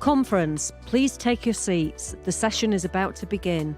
Conference, please take your seats. The session is about to begin.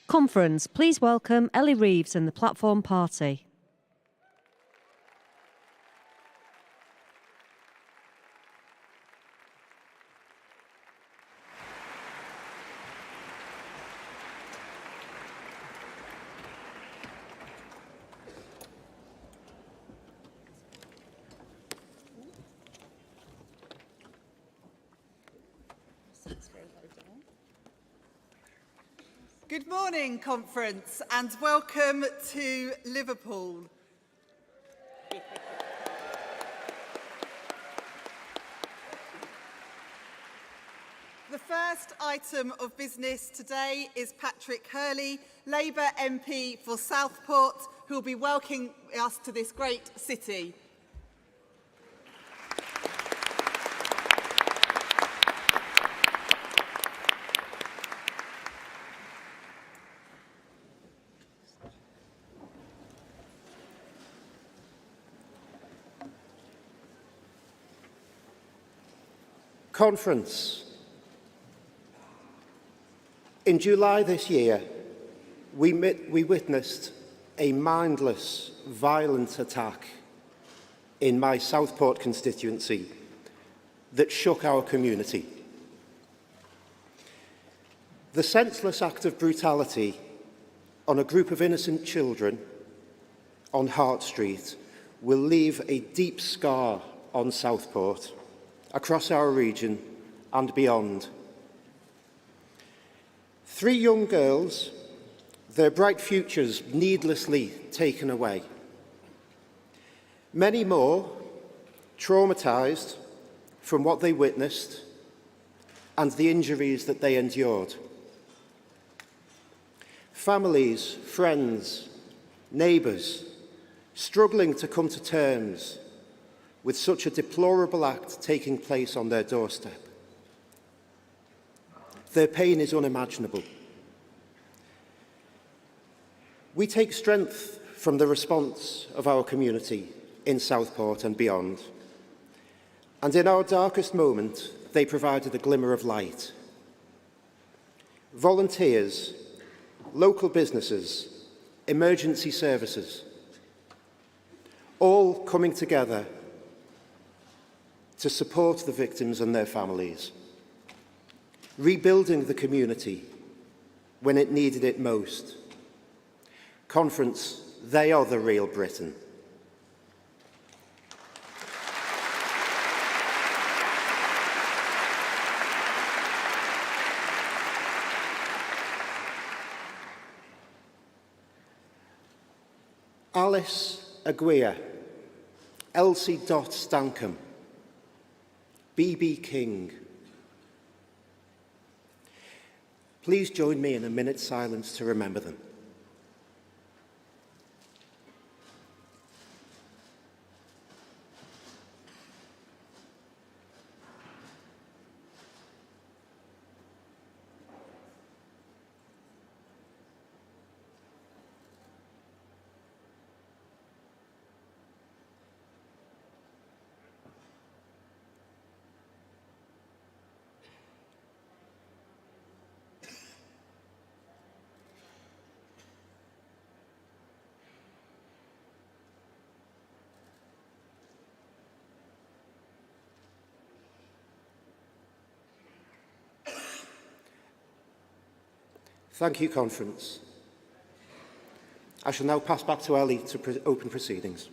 Conference, please welcome Ellie Reeves and the Platform Party. Good morning, Conference, and welcome to Liverpool. The first item of business today is Patrick Hurley, Labour MP for Southport, who will be welcoming us to this great city. Conference. In July this year, we witnessed a mindless, violent attack in my Southport constituency that shook our community. The senseless act of brutality on a group of innocent children on Hart Street will leave a deep scar on Southport, across our region and beyond. 3 young girls, their bright futures needlessly taken away. Many more traumatised from what they witnessed and the injuries that they endured. Families, friends, neighbours struggling to come to terms with such a deplorable act taking place on their doorstep. Their pain is unimaginable. We take strength from the response of our community in Southport and beyond, and in our darkest moment, they provided a glimmer of light. Volunteers, local businesses, emergency services, all coming together to support the victims and their families, rebuilding the community when it needed it most. Conference, they are the real Britain. Alice Aguirre, Elsie Stankham, B.B. King. Please join me in a minute's silence to remember them. Thank you, Conference. I shall now pass back to Ellie to open proceedings.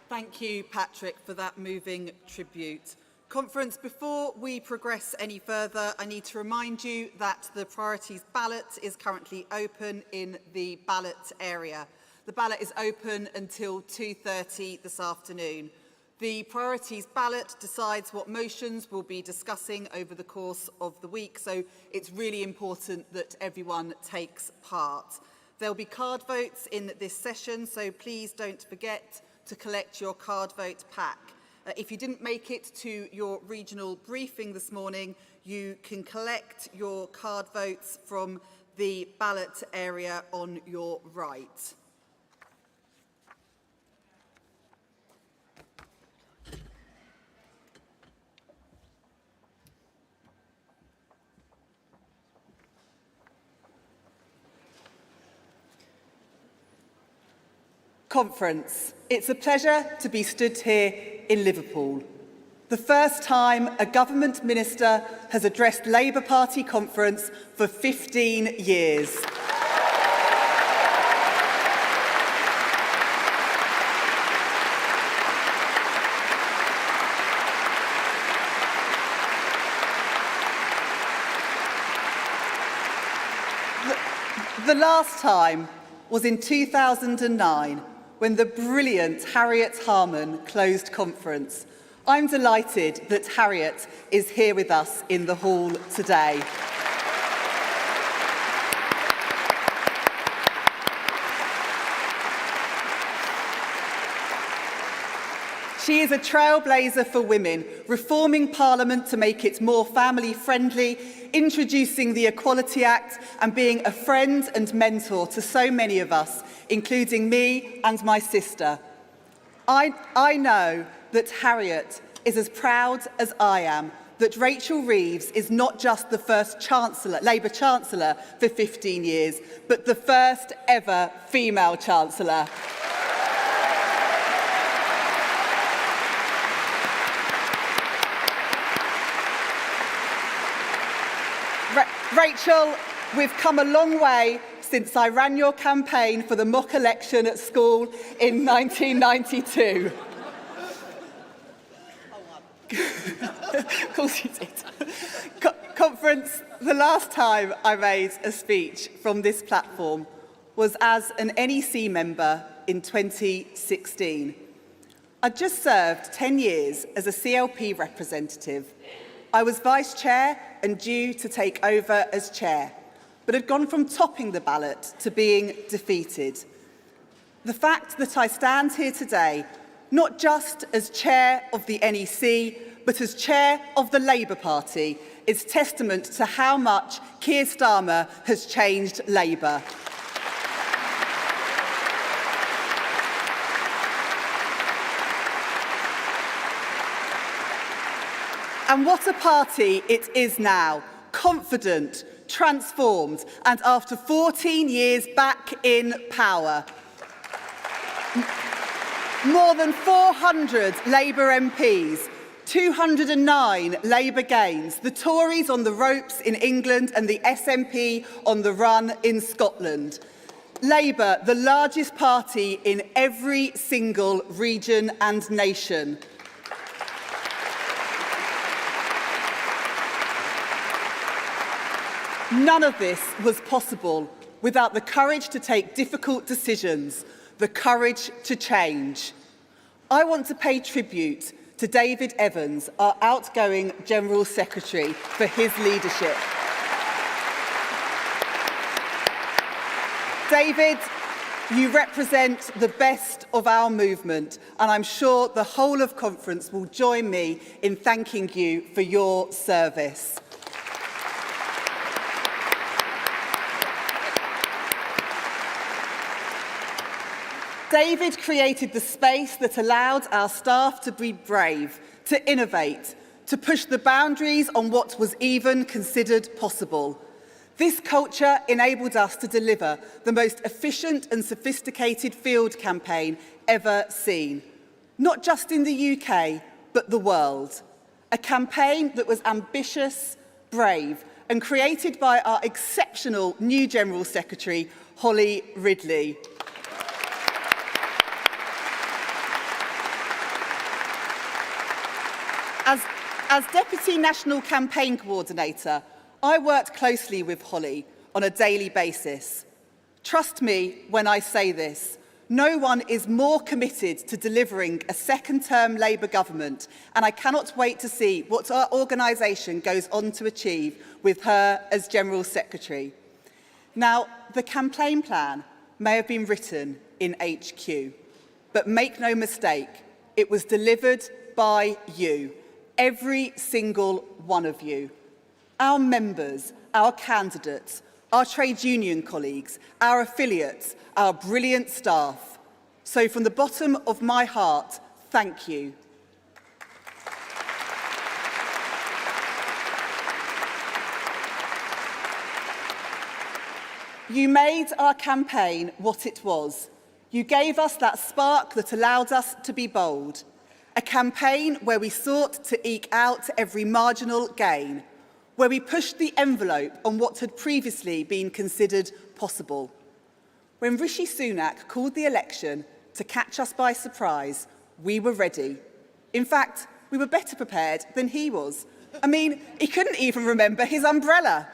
Thank you, Patrick, for that moving tribute. Conference, before we progress any further, I need to remind you that the priorities ballot is currently open in the ballot area. The ballot is open until 2:30 this afternoon. The priorities ballot decides what motions we'll be discussing over the course of the week, so it's really important that everyone takes part. There'll be card votes in this session, so please don't forget to collect your card vote pack. If you didn't make it to your regional briefing this morning, you can collect your card votes from the ballot area on your right. Conference. It's a pleasure to be stood here in Liverpool. The first time a government minister has addressed Labour Party conference for 15 years. The last time was in 2009, when the brilliant Harriet Harman closed conference. I'm delighted that Harriet is here with us in the hall today. She is a trailblazer for women, reforming Parliament to make it more family-friendly, introducing the Equality Act and being a friend and mentor to so many of us, including me and my sister. I know that Harriet is as proud as I am that Rachel Reeves is not just the first Labour Chancellor for 15 years, but the first ever female Chancellor. Rachel, we've come a long way since I ran your campaign for the mock election at school in 1992. Of course you did. Conference, the last time I made a speech from this platform was as an NEC member in 2016. I'd just served 10 years as a CLP representative. I was vice chair and due to take over as chair, but had gone from topping the ballot to being defeated. The fact that I stand here today, not just as chair of the NEC, but as chair of the Labour Party, is testament to how much Keir Starmer has changed Labour. And what a party it is now, confident, transformed, and after 14 years back in power. More than 400 Labour MPs, 209 Labour gains, the Tories on the ropes in England and the SNP on the run in Scotland. Labour, the largest party in every single region and nation. None of this was possible without the courage to take difficult decisions, the courage to change. I want to pay tribute to David Evans, our outgoing General Secretary, for his leadership. David, you represent the best of our movement, and I'm sure the whole of conference will join me in thanking you for your service. David created the space that allowed our staff to be brave, to innovate, to push the boundaries on what was even considered possible. This culture enabled us to deliver the most efficient and sophisticated field campaign ever seen, not just in the UK, but the world. A campaign that was ambitious, brave, and created by our exceptional new General Secretary, Ellie Ridley. As Deputy National Campaign Coordinator, I worked closely with Ellie on a daily basis. Trust me when I say this, no one is more committed to delivering a second-term Labour government, and I cannot wait to see what our organisation goes on to achieve with her as General Secretary. Now, the campaign plan may have been written in HQ, but make no mistake, it was delivered by you, every single one of you. Our members, our candidates, our trade union colleagues, our affiliates, our brilliant staff. So from the bottom of my heart, thank you. You made our campaign what it was. You gave us that spark that allowed us to be bold. A campaign where we sought to eke out every marginal gain, where we pushed the envelope on what had previously been considered possible. When Rishi Sunak called the election to catch us by surprise, we were ready. In fact, we were better prepared than he was. I mean, he couldn't even remember his umbrella.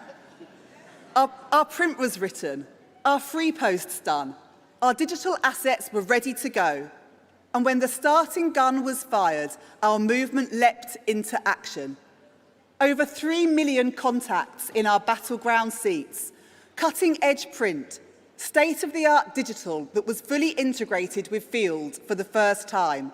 Our print was written, our free posts done, our digital assets were ready to go. And when the starting gun was fired, our movement leapt into action. Over 3 million contacts in our battleground seats, cutting-edge print, state-of-the-art digital that was fully integrated with field for the first time,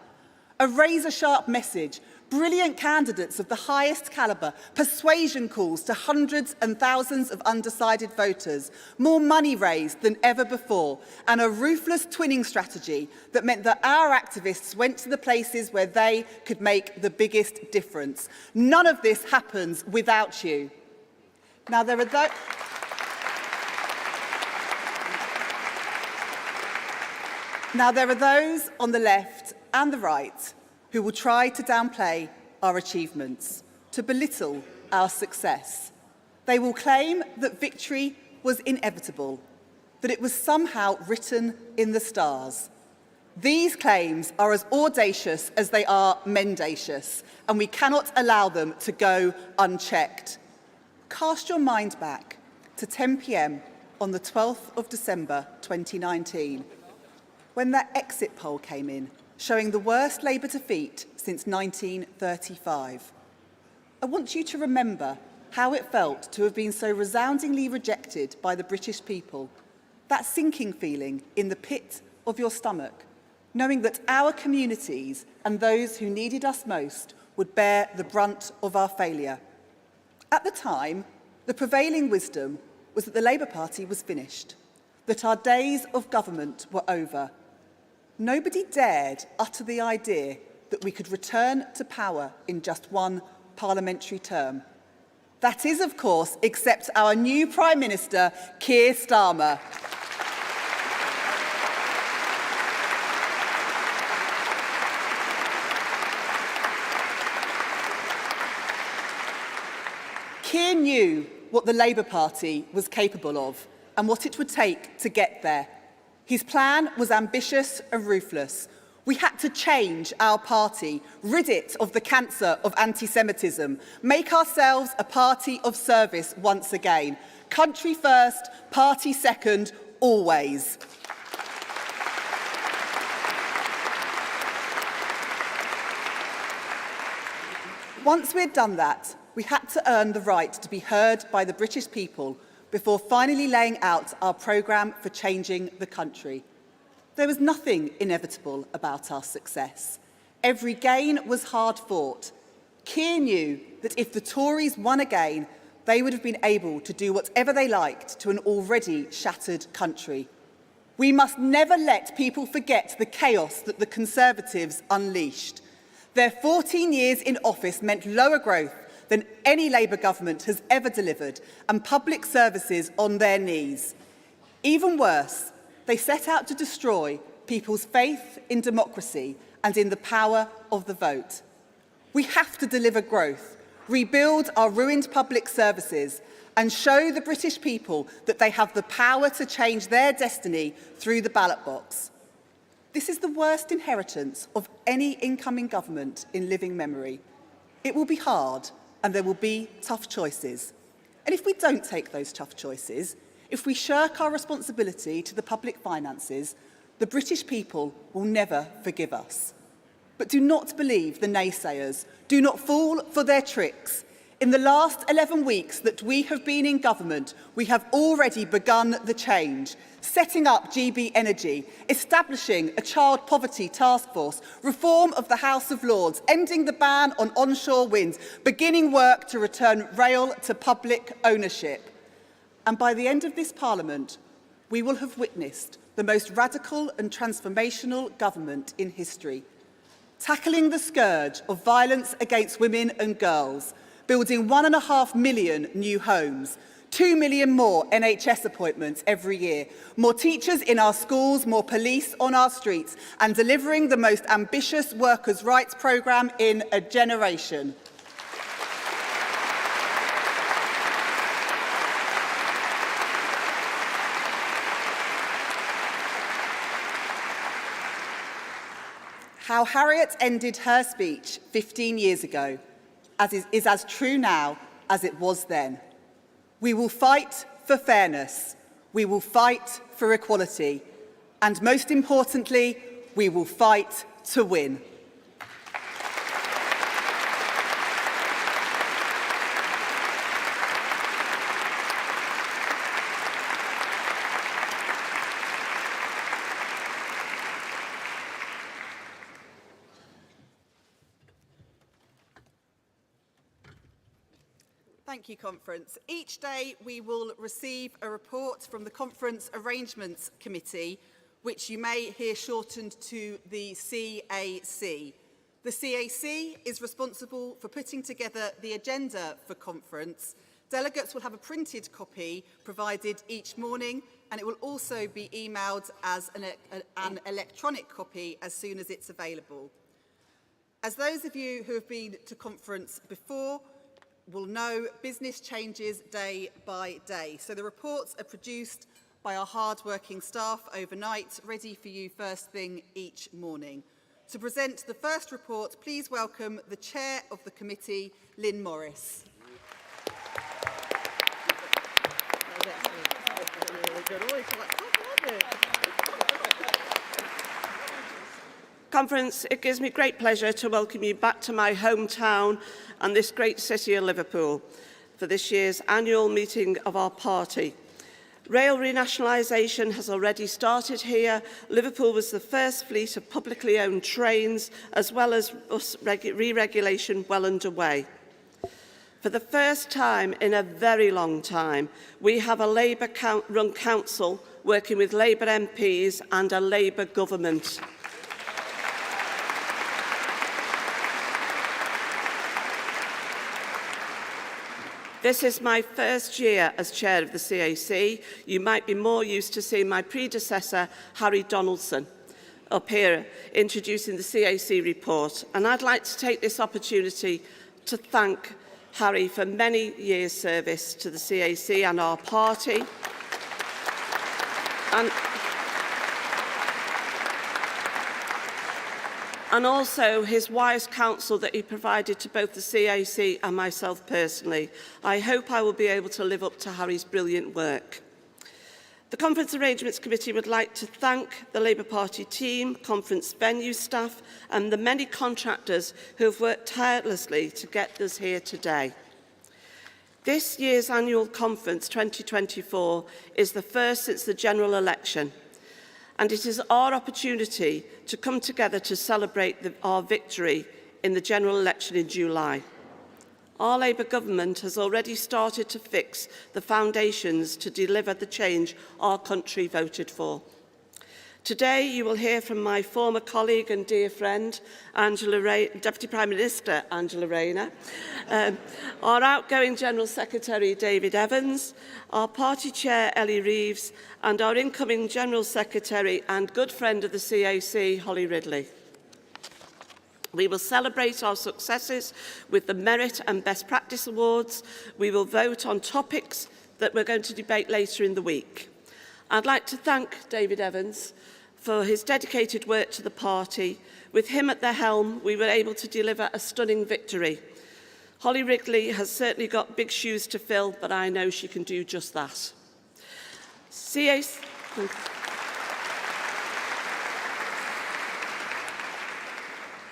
a razor-sharp message, brilliant candidates of the highest calibre, persuasion calls to hundreds and thousands of undecided voters, more money raised than ever before, and a ruthless twinning strategy that meant that our activists went to the places where they could make the biggest difference. None of this happens without you. Now, there are those on the left and the right who will try to downplay our achievements, to belittle our success. They will claim that victory was inevitable, that it was somehow written in the stars. These claims are as audacious as they are mendacious, and we cannot allow them to go unchecked. Cast your mind back to 10 p.m. on the 12th of December 2019, when that exit poll came in, showing the worst Labour defeat since 1935. I want you to remember how it felt to have been so resoundingly rejected by the British people, that sinking feeling in the pit of your stomach, knowing that our communities and those who needed us most would bear the brunt of our failure. At the time, the prevailing wisdom was that the Labour Party was finished, that our days of government were over. Nobody dared utter the idea that we could return to power in just one parliamentary term. That is, of course, except our new Prime Minister, Keir Starmer. Keir knew what the Labour Party was capable of and what it would take to get there. His plan was ambitious and ruthless. We had to change our party, rid it of the cancer of anti-Semitism, make ourselves a party of service once again. Country first, party second, always. Once we'd done that, we had to earn the right to be heard by the British people before finally laying out our programme for changing the country. There was nothing inevitable about our success. Every gain was hard-fought. Keir knew that if the Tories won again, they would have been able to do whatever they liked to an already shattered country. We must never let people forget the chaos that the Conservatives unleashed. Their 14 years in office meant lower growth, than any Labour government has ever delivered, and public services on their knees. Even worse, they set out to destroy people's faith in democracy and in the power of the vote. We have to deliver growth, rebuild our ruined public services, and show the British people that they have the power to change their destiny through the ballot box. This is the worst inheritance of any incoming government in living memory. It will be hard, and there will be tough choices. And if we don't take those tough choices, if we shirk our responsibility to the public finances, the British people will never forgive us. But do not believe the naysayers. Do not fall for their tricks. In the last 11 weeks that we have been in government, we have already begun the change, setting up GB Energy, establishing a child poverty task force, reform of the House of Lords, ending the ban on onshore wind, beginning work to return rail to public ownership. And by the end of this Parliament, we will have witnessed the most radical and transformational government in history, tackling the scourge of violence against women and girls, building 1.5 million new homes, 2 million more NHS appointments every year, more teachers in our schools, more police on our streets, and delivering the most ambitious workers' rights programme in a generation. How Harriet ended her speech 15 years ago is as true now as it was then. We will fight for fairness, we will fight for equality, and most importantly, we will fight to win. Thank you, Conference. Each day we will receive a report from the Conference Arrangements Committee, which you may hear shortened to the CAC. The CAC is responsible for putting together the agenda for conference. Delegates will have a printed copy provided each morning, and it will also be emailed as an electronic copy as soon as it's available. As those of you who have been to conference before will know, business changes day by day. So the reports are produced by our hard-working staff overnight, ready for you first thing each morning. To present the first report, please welcome the Chair of the Committee, Lynn Morris. Conference, it gives me great pleasure to welcome you back to my hometown and this great city of Liverpool for this year's annual meeting of our party. Rail renationalisation has already started here. Liverpool was the first fleet of publicly owned trains, as well as bus re-regulation well underway. For the first time in a very long time, we have a Labour-run council working with Labour MPs and a Labour government. This is my first year as chair of the CAC. You might be more used to seeing my predecessor, Harry Donaldson, up here introducing the CAC report. And I'd like to take this opportunity to thank Harry for many years' service to the CAC and our party. And also his wise counsel that he provided to both the CAC and myself personally. I hope I will be able to live up to Harry's brilliant work. The Conference Arrangements Committee would like to thank the Labour Party team, conference venue staff and the many contractors who have worked tirelessly to get us here today. This year's annual conference 2024 is the first since the general election, and it is our opportunity to come together to celebrate our victory in the general election in July. Our Labour government has already started to fix the foundations to deliver the change our country voted for. Today, you will hear from my former colleague and dear friend, Deputy Prime Minister Angela Rayner, our outgoing General Secretary, David Evans, our party chair, Ellie Reeves, and our incoming General Secretary and good friend of the CAC, Holly Ridley. We will celebrate our successes with the Merit and Best Practice Awards. We will vote on topics that we're going to debate later in the week. I'd like to thank David Evans for his dedicated work to the party. With him at the helm, we were able to deliver a stunning victory. Holly Ridley has certainly got big shoes to fill, but I know she can do just that.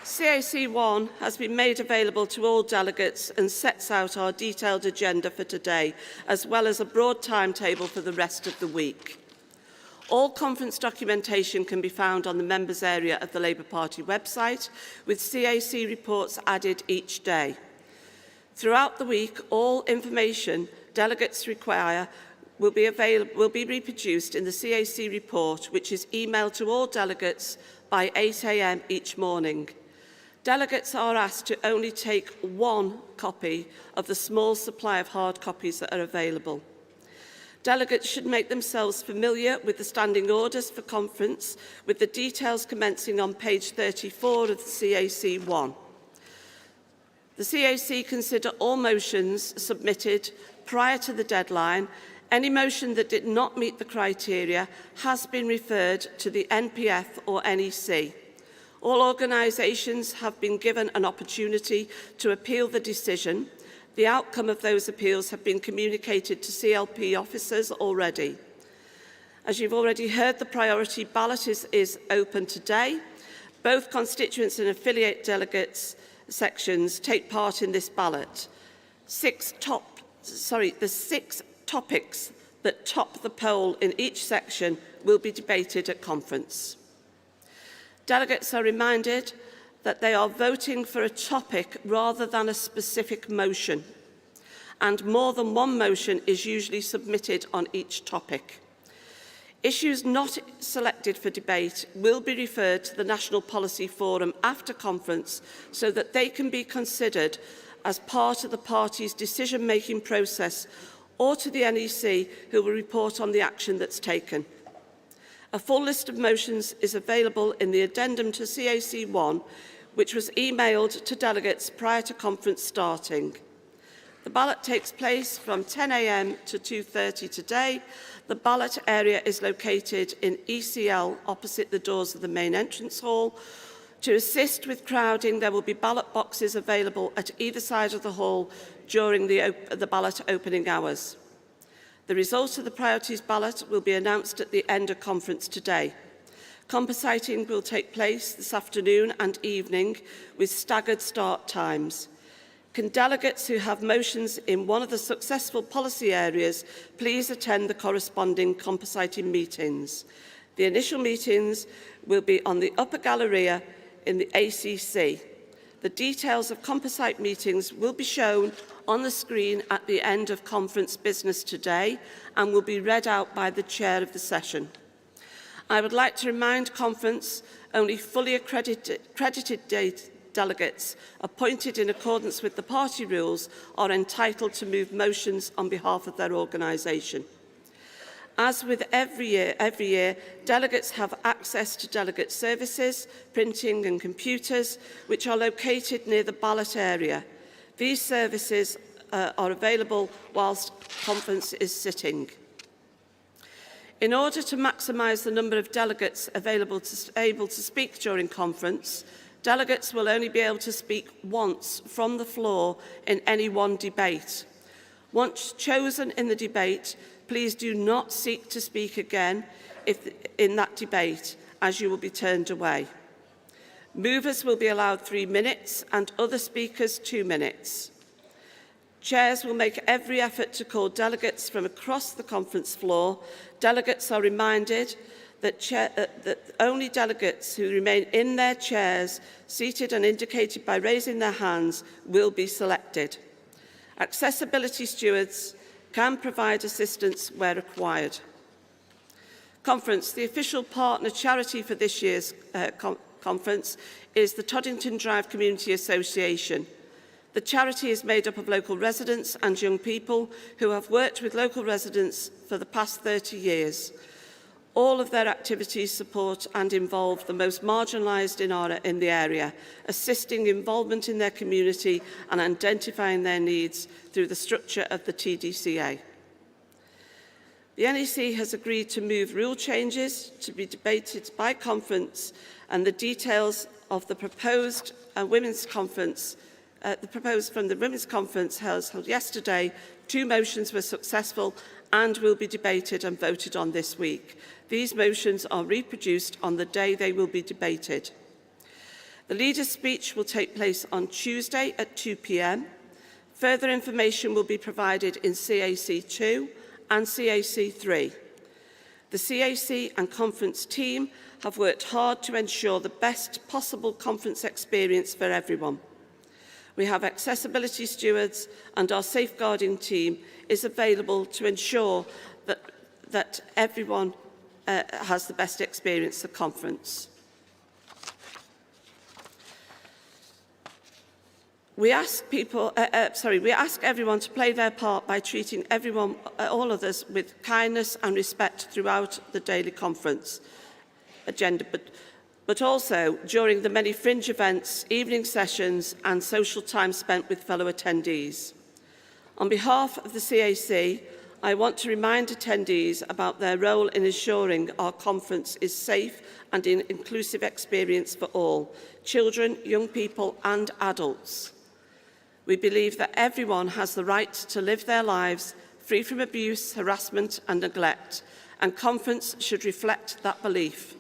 CAC 1 has been made available to all delegates and sets out our detailed agenda for today, as well as a broad timetable for the rest of the week. All conference documentation can be found on the members' area of the Labour Party website, with CAC reports added each day. Throughout the week, all information delegates require will be reproduced in the CAC report, which is emailed to all delegates by 8 a.m. each morning. Delegates are asked to only take one copy of the small supply of hard copies that are available. Delegates should make themselves familiar with the standing orders for conference, with the details commencing on page 34 of the CAC 1. The CAC consider all motions submitted prior to the deadline. Any motion that did not meet the criteria has been referred to the NPF or NEC. All organisations have been given an opportunity to appeal the decision. The outcome of those appeals have been communicated to CLP officers already. As you've already heard, the priority ballot is open today. Both constituents and affiliate delegates sections take part in this ballot. The 6 topics that top the poll in each section will be debated at conference. Delegates are reminded that they are voting for a topic rather than a specific motion, and more than one motion is usually submitted on each topic. Issues not selected for debate will be referred to the National Policy Forum after conference so that they can be considered as part of the party's decision-making process, or to the NEC, who will report on the action that's taken. A full list of motions is available in the addendum to CAC 1, which was emailed to delegates prior to conference starting. The ballot takes place from 10 a.m. to 2:30 today. The ballot area is located in ECL opposite the doors of the main entrance hall. To assist with crowding, there will be ballot boxes available at either side of the hall during the ballot opening hours. The result of the priorities ballot will be announced at the end of conference today. Compositing will take place this afternoon and evening with staggered start times. Can delegates who have motions in one of the successful policy areas please attend the corresponding compositing meetings? The initial meetings will be on the upper galleria in the ACC. The details of composite meetings will be shown on the screen at the end of conference business today and will be read out by the chair of the session. I would like to remind conference only fully accredited delegates appointed in accordance with the party rules are entitled to move motions on behalf of their organisation. As with every year, delegates have access to delegate services, printing and computers, which are located near the ballot area. These services are available whilst conference is sitting. In order to maximise the number of delegates able to speak during conference, delegates will only be able to speak once from the floor in any one debate. Once chosen in the debate, please do not seek to speak again in that debate, as you will be turned away. Movers will be allowed 3 minutes and other speakers 2 minutes. Chairs will make every effort to call delegates from across the conference floor. Delegates are reminded that only delegates who remain in their chairs, seated and indicated by raising their hands, will be selected. Accessibility stewards can provide assistance where required. Conference. The official partner charity for this year's conference is the Toddington Drive Community Association. The charity is made up of local residents and young people who have worked with local residents for the past 30 years. All of their activities support and involve the most marginalised in the area, assisting involvement in their community and identifying their needs through the structure of the TDCA. The NEC has agreed to move rule changes to be debated by conference, and the details of the proposed women's conference, from the women's conference held yesterday. 2 motions were successful and will be debated and voted on this week. These motions are reproduced on the day they will be debated. The leader's speech will take place on Tuesday at 2 p.m. Further information will be provided in CAC 2 and CAC 3. The CAC and conference team have worked hard to ensure the best possible conference experience for everyone. We have accessibility stewards, and our safeguarding team is available to ensure that everyone has the best experience at conference. We ask everyone to play their part by treating all others with kindness and respect throughout the daily conference agenda, but also during the many fringe events, evening sessions and social time spent with fellow attendees. On behalf of the CAC, I want to remind attendees about their role in ensuring our conference is safe and an inclusive experience for all, children, young people and adults. We believe that everyone has the right to live their lives free from abuse, harassment and neglect, and conference should reflect that belief.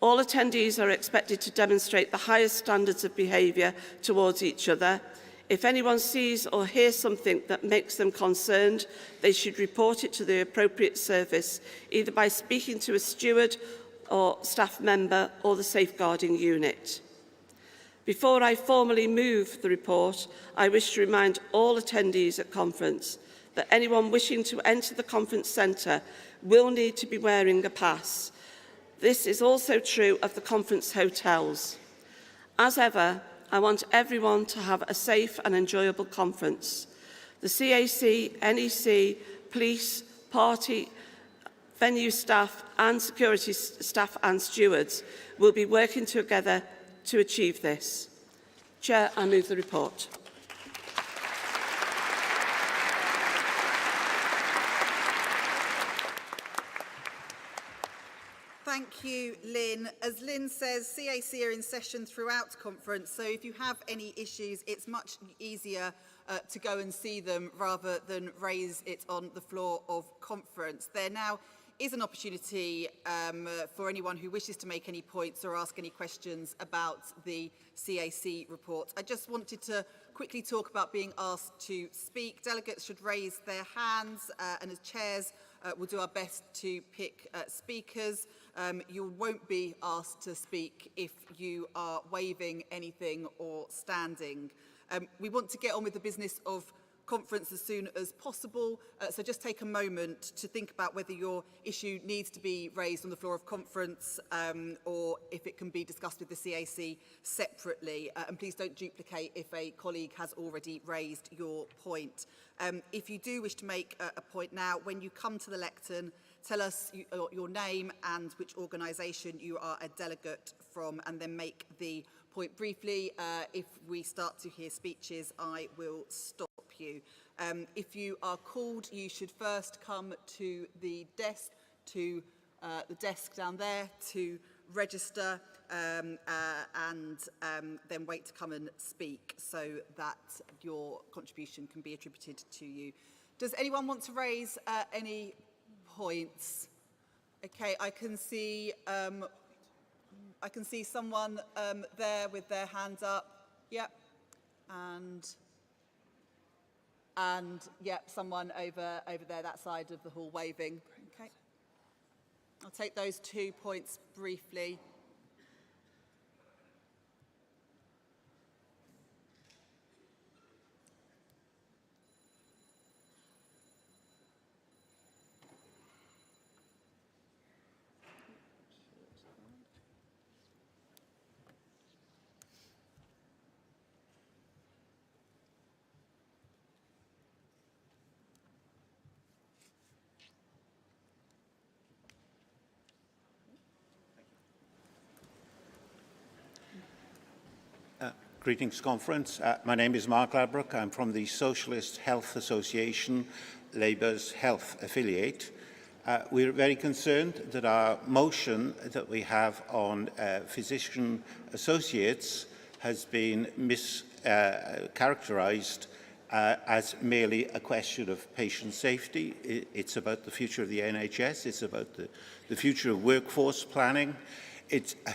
All attendees are expected to demonstrate the highest standards of behaviour towards each other. If anyone sees or hears something that makes them concerned, they should report it to the appropriate service, either by speaking to a steward or staff member or the safeguarding unit. Before I formally move the report, I wish to remind all attendees at conference that anyone wishing to enter the conference centre will need to be wearing a pass. This is also true of the conference hotels. As ever, I want everyone to have a safe and enjoyable conference. The CAC, NEC, police, party, venue staff and security staff and stewards will be working together to achieve this. Chair, I move the report. Thank you, Lynn. As Lynn says, CAC are in session throughout conference, so if you have any issues, it's much easier to go and see them rather than raise it on the floor of conference. There now is an opportunity for anyone who wishes to make any points or ask any questions about the CAC report. I just wanted to quickly talk about being asked to speak. Delegates should raise their hands, and as chairs, we'll do our best to pick speakers. You won't be asked to speak if you are waving anything or standing. We want to get on with the business of conference as soon as possible, so just take a moment to think about whether your issue needs to be raised on the floor of conference or if it can be discussed with the CAC separately. And please don't duplicate if a colleague has already raised your point. If you do wish to make a point now, when you come to the lectern, tell us your name and which organisation you are a delegate from, and then make the point briefly. If we start to hear speeches, I will stop you. If you are called, you should first come to the desk down there to register and then wait to come and speak so that your contribution can be attributed to you. Does anyone want to raise any points? Okay, I can see someone there with their hand up. Yep. And yep, someone over there, that side of the hall, waving. Okay. I'll take those 2 points briefly. Greetings, Conference. My name is Mark Ladbroke. I'm from the Socialist Health Association, Labour's health affiliate. We're very concerned that our motion that we have on physician associates has been mischaracterised as merely a question of patient safety. It's about the future of the NHS. It's about the future of workforce planning. It's a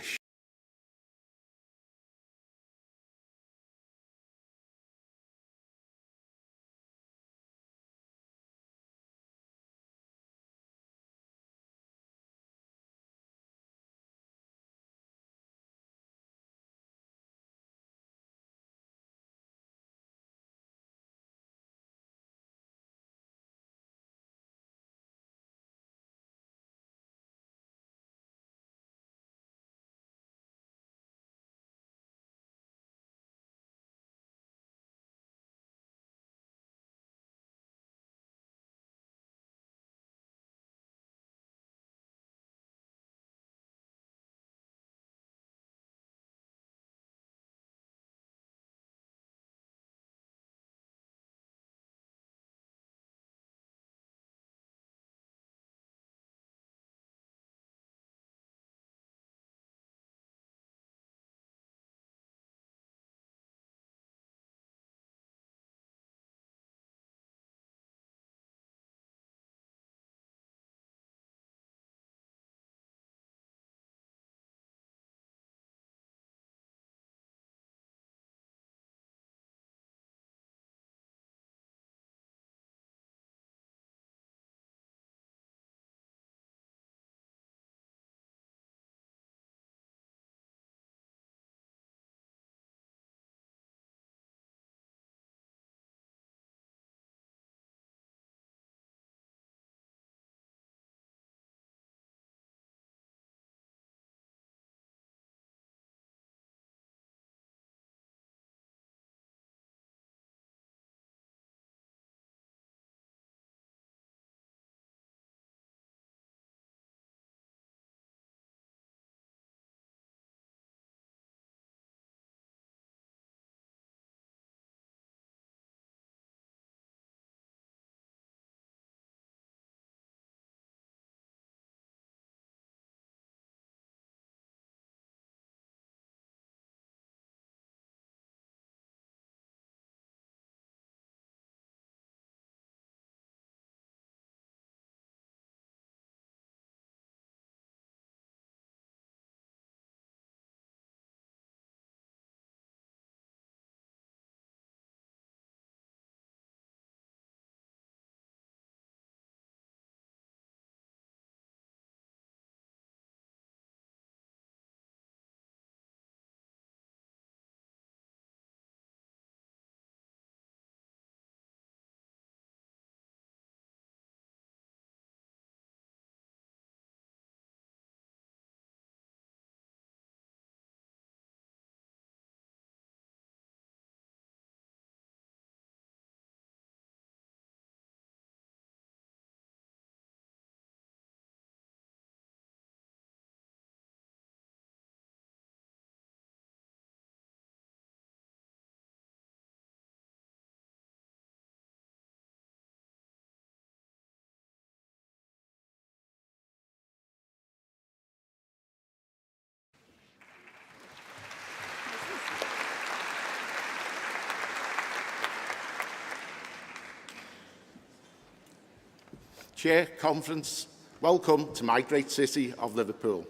Chair, Conference, welcome to my great city of Liverpool.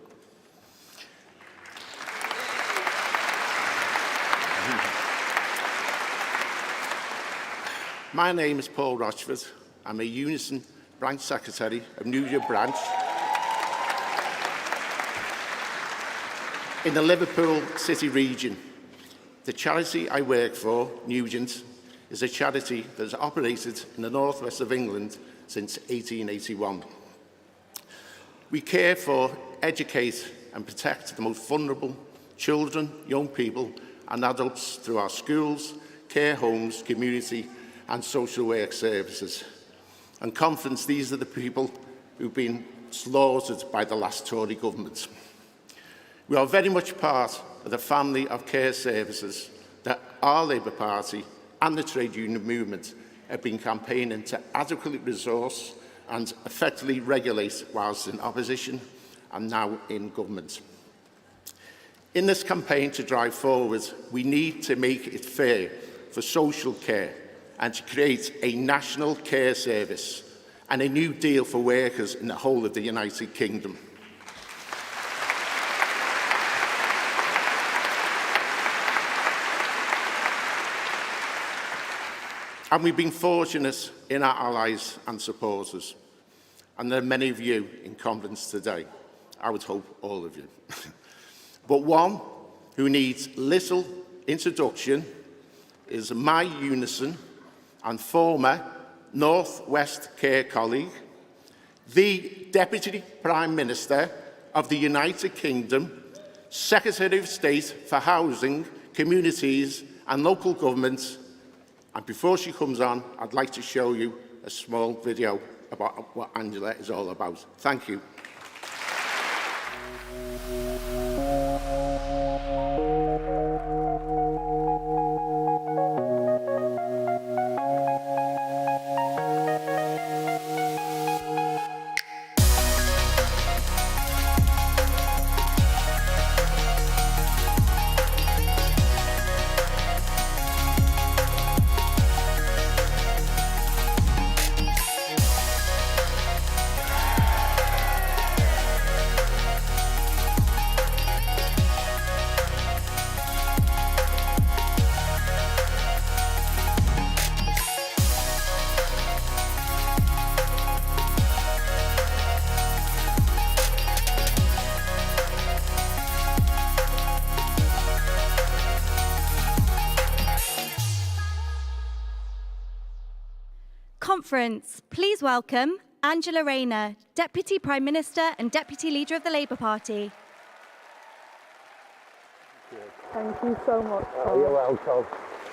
My name is Paul Rochford. I'm a Unison Branch Secretary of Newgate Branch in the Liverpool City region. The charity I work for, Nugent, is a charity that has operated in the northwest of England since 1881. We care for, educate and protect the most vulnerable children, young people and adults through our schools, care homes, community and social work services. And Conference, these are the people who've been slaughtered by the last Tory government. We are very much part of the family of care services that our Labour Party and the trade union movement have been campaigning to adequately resource and effectively regulate whilst in opposition and now in government. In this campaign to drive forward, we need to make it fair for social care and to create a national care service and a new deal for workers in the whole of the United Kingdom. And we've been fortunate in our allies and supporters. And there are many of you in conference today. I would hope all of you. But one who needs little introduction is my Unison and former North West Care colleague, the Deputy Prime Minister of the United Kingdom, Secretary of State for Housing, Communities and Local Government. And before she comes on, I'd like to show you a small video about what Angela is all about. Thank you. Conference, please welcome Angela Rayner, Deputy Prime Minister and Deputy Leader of the Labour Party. Thank you so much. You're welcome.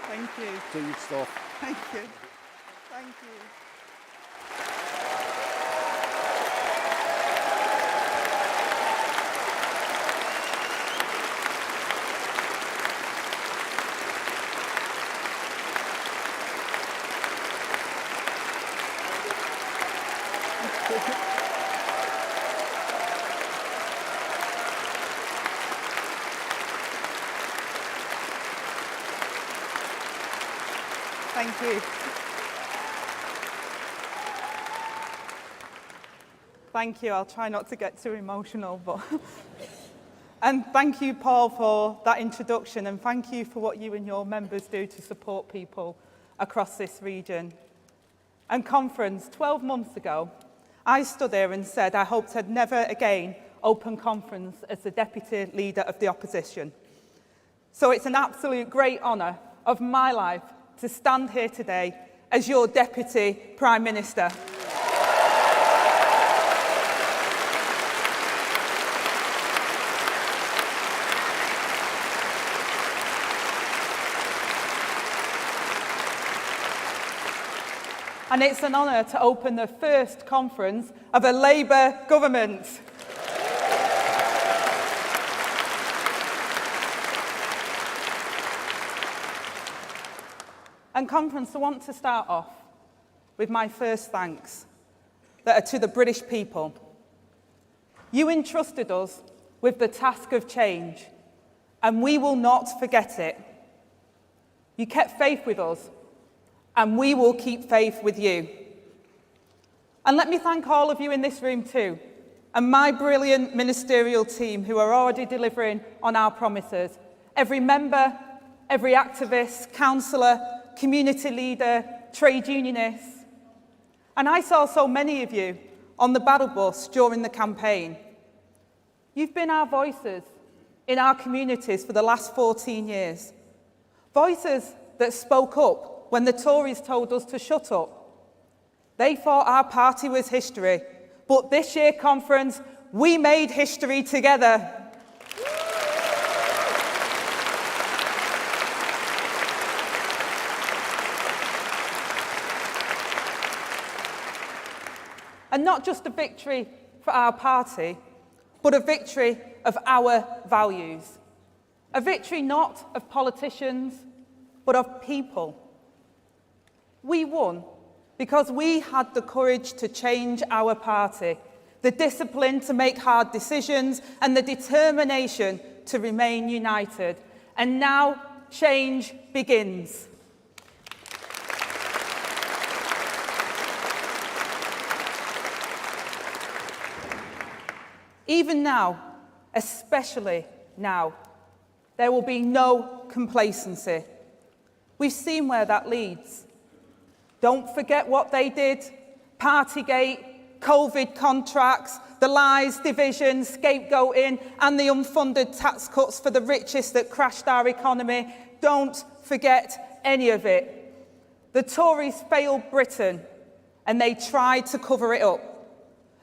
Thank you. Do your stuff. Thank you. Thank you. Thank you. Thank you. I'll try not to get too emotional, but and thank you, Paul, for that introduction, and thank you for what you and your members do to support people across this region. And conference, 12 months ago, I stood here and said I hoped I'd never again open conference as the Deputy Leader of the Opposition. So it's an absolute great honour of my life to stand here today as your Deputy Prime Minister. And it's an honour to open the first conference of a Labour government. And conference, I want to start off with my first thanks that are to the British people. You entrusted us with the task of change, and we will not forget it. You kept faith with us, and we will keep faith with you. And let me thank all of you in this room too, and my brilliant ministerial team who are already delivering on our promises. Every member, every activist, councillor, community leader, trade unionist. And I saw so many of you on the battle bus during the campaign. You've been our voices in our communities for the last 14 years. Voices that spoke up when the Tories told us to shut up. They thought our party was history, but this year conference, we made history together. And not just a victory for our party, but a victory of our values. A victory not of politicians, but of people. We won because we had the courage to change our party, the discipline to make hard decisions, and the determination to remain united. And now change begins. Even now, especially now, there will be no complacency. We've seen where that leads. Don't forget what they did. Partygate, COVID contracts, the lies, division, scapegoating, and the unfunded tax cuts for the richest that crashed our economy. Don't forget any of it. The Tories failed Britain, and they tried to cover it up.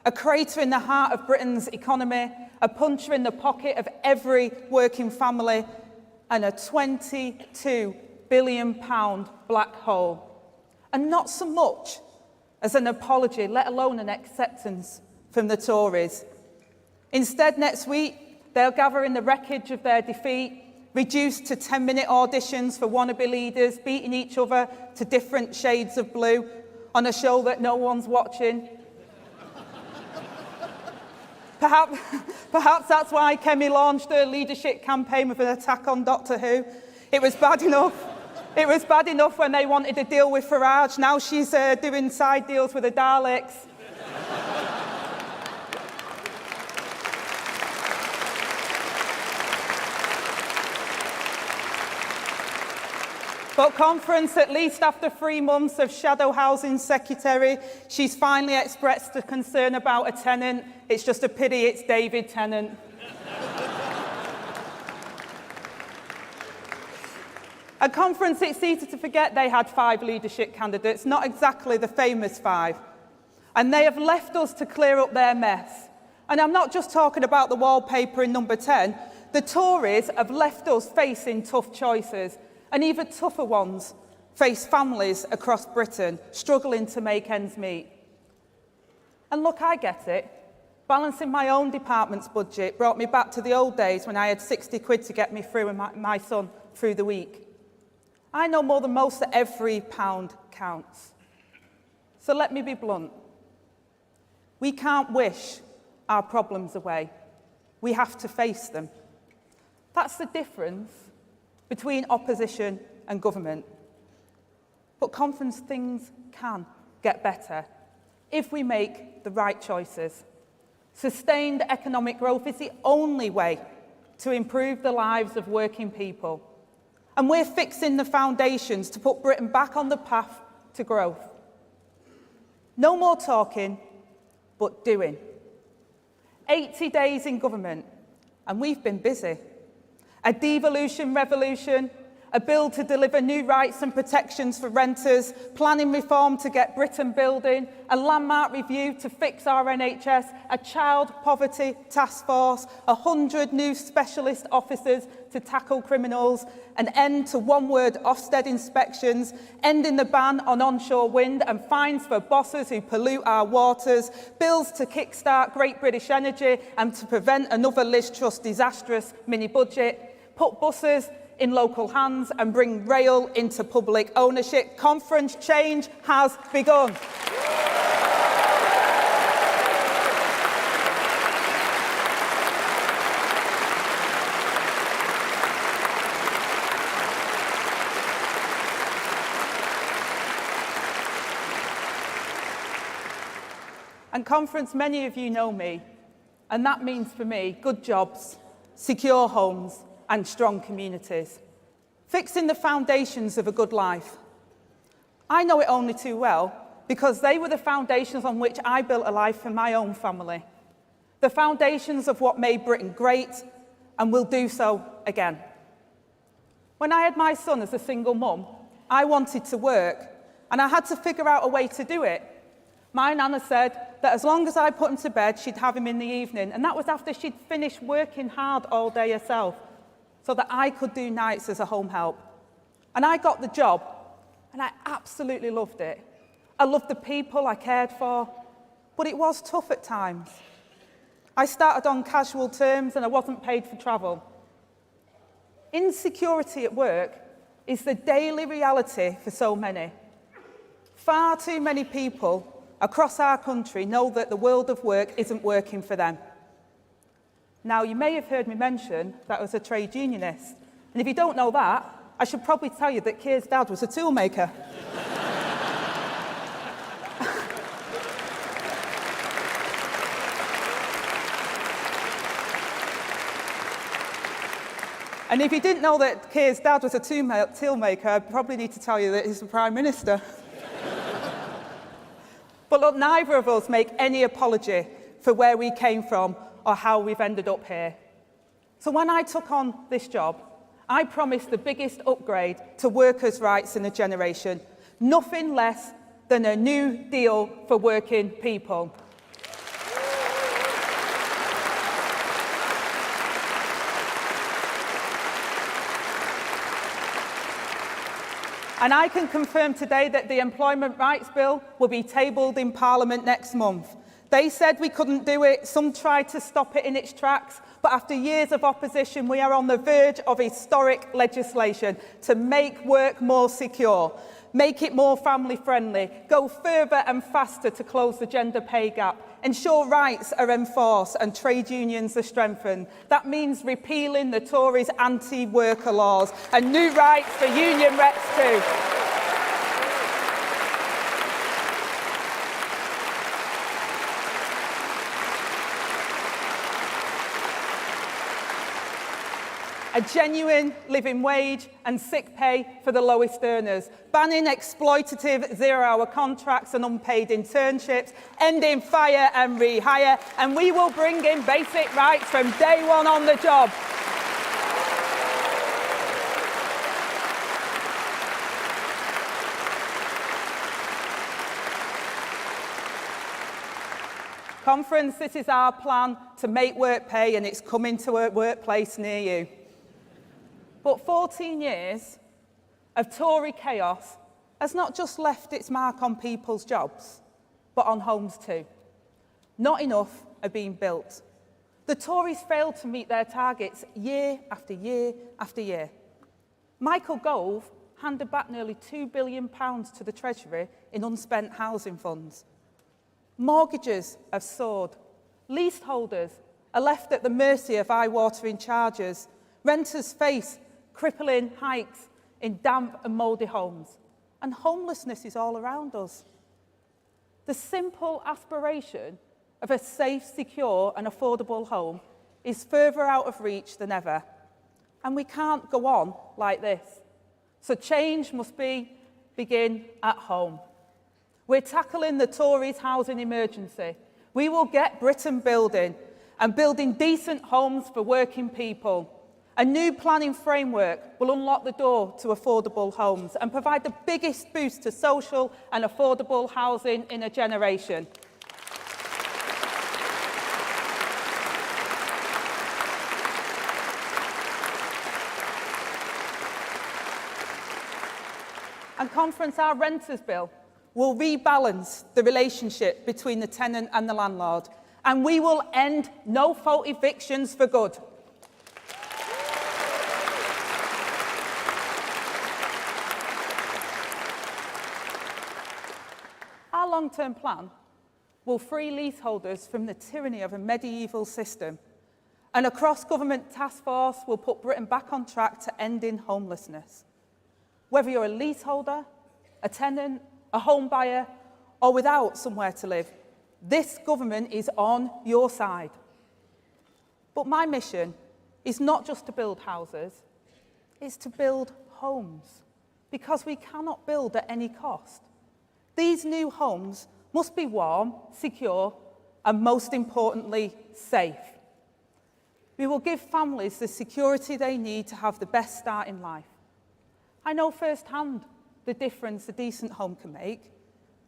A crater in the heart of Britain's economy, a puncher in the pocket of every working family, and a £22 billion black hole. And not so much as an apology, let alone an acceptance from the Tories. Instead, next week, they'll gather in the wreckage of their defeat, reduced to 10-minute auditions for wannabe leaders, beating each other to different shades of blue on a show that no one's watching. Perhaps that's why Kemi launched her leadership campaign with an attack on Doctor Who. It was bad enough. It was bad enough when they wanted to deal with Farage. Now she's doing side deals with the Daleks. But Conference, at least after 3 months of shadow housing secretary, she's finally expressed a concern about a tenant. It's just a pity it's David Tennant. At Conference, it's easy to forget they had 5 leadership candidates, not exactly the famous 5. And they have left us to clear up their mess. And I'm not just talking about the wallpaper in number 10. The Tories have left us facing tough choices, and even tougher ones face families across Britain struggling to make ends meet. And look, I get it. Balancing my own department's budget brought me back to the old days when I had 60 quid to get me through and my son through the week. I know more than most that every pound counts. So let me be blunt. We can't wish our problems away. We have to face them. That's the difference between opposition and government. But Conference, things can get better if we make the right choices. Sustained economic growth is the only way to improve the lives of working people. And we're fixing the foundations to put Britain back on the path to growth. No more talking, but doing. 80 days in government, and we've been busy. A devolution revolution, a bill to deliver new rights and protections for renters, planning reform to get Britain building, a landmark review to fix our NHS, a child poverty task force, 100 new specialist officers to tackle criminals, an end to one-word Ofsted inspections, ending the ban on onshore wind and fines for bosses who pollute our waters, bills to kickstart Great British Energy and to prevent another Liz Truss disastrous mini-budget, put buses in local hands and bring rail into public ownership. Conference change has begun. And Conference, many of you know me, and that means for me good jobs, secure homes, and strong communities, fixing the foundations of a good life. I know it only too well because they were the foundations on which I built a life for my own family, the foundations of what made Britain great and will do so again. When I had my son as a single mum, I wanted to work and I had to figure out a way to do it. My nana said that as long as I put him to bed, she'd have him in the evening, and that was after she'd finished working hard all day herself, so that I could do nights as a home help. And I got the job, and I absolutely loved it. I loved the people I cared for, but it was tough at times. I started on casual terms, and I wasn't paid for travel. Insecurity at work is the daily reality for so many. Far too many people across our country know that the world of work isn't working for them. Now, you may have heard me mention that I was a trade unionist. And if you don't know that, I should probably tell you that Keir's dad was a toolmaker. And if you didn't know that Keir's dad was a toolmaker, I probably need to tell you that he's the Prime Minister. But look, neither of us make any apology for where we came from or how we've ended up here. So when I took on this job, I promised the biggest upgrade to workers' rights in a generation, nothing less than a new deal for working people. And I can confirm today that the Employment Rights Bill will be tabled in Parliament next month. They said we couldn't do it, some tried to stop it in its tracks, but after years of opposition, we are on the verge of historic legislation to make work more secure, make it more family-friendly, go further and faster to close the gender pay gap, ensure rights are enforced and trade unions are strengthened. That means repealing the Tories' anti-worker laws and new rights for union reps too. A genuine living wage and sick pay for the lowest earners, banning exploitative zero-hour contracts and unpaid internships, ending fire and rehire, and we will bring in basic rights from day one on the job. Conference, this is our plan to make work pay, and it's coming to a workplace near you. But 14 years of Tory chaos has not just left its mark on people's jobs, but on homes too. Not enough are being built. The Tories failed to meet their targets year after year after year. Michael Gove handed back nearly £2 billion to the Treasury in unspent housing funds. Mortgages have soared. Leaseholders are left at the mercy of eye-watering charges. Renters face crippling hikes in damp and mouldy homes. And homelessness is all around us. The simple aspiration of a safe, secure and affordable home is further out of reach than ever. And we can't go on like this. So change must begin at home. We're tackling the Tories' housing emergency. We will get Britain building and building decent homes for working people. A new planning framework will unlock the door to affordable homes and provide the biggest boost to social and affordable housing in a generation. And Conference, our renters bill will rebalance the relationship between the tenant and the landlord, and we will end no-fault evictions for good. Our long-term plan will free leaseholders from the tyranny of a medieval system, and a cross-government task force will put Britain back on track to ending homelessness. Whether you're a leaseholder, a tenant, a home buyer, or without somewhere to live, this government is on your side. But my mission is not just to build houses, it's to build homes, because we cannot build at any cost. These new homes must be warm, secure, and most importantly, safe. We will give families the security they need to have the best start in life. I know firsthand the difference a decent home can make.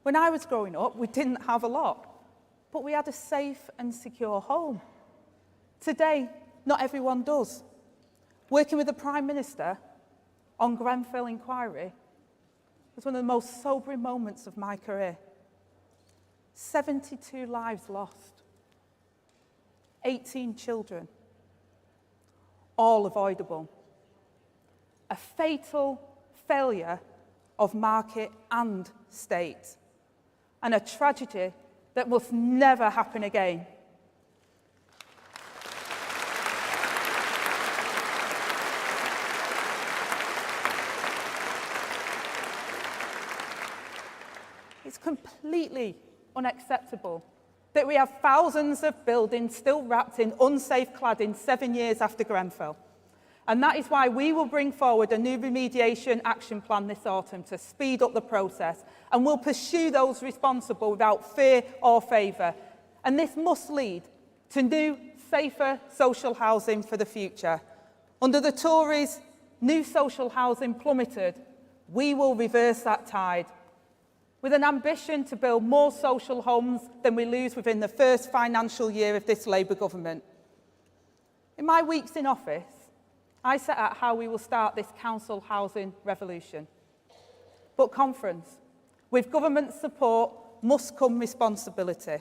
When I was growing up, we didn't have a lot, but we had a safe and secure home. Today, not everyone does. Working with the Prime Minister on Grenfell inquiry was one of the most sobering moments of my career. 72 lives lost, 18 children, all avoidable. A fatal failure of market and state, and a tragedy that must never happen again. It's completely unacceptable that we have thousands of buildings still wrapped in unsafe cladding 7 years after Grenfell. And that is why we will bring forward a new remediation action plan this autumn to speed up the process, and we'll pursue those responsible without fear or favour. And this must lead to new, safer social housing for the future. Under the Tories, new social housing plummeted. We will reverse that tide, with an ambition to build more social homes than we lose within the first financial year of this Labour government. In my weeks in office, I set out how we will start this council housing revolution. But conference, with government support must come responsibility.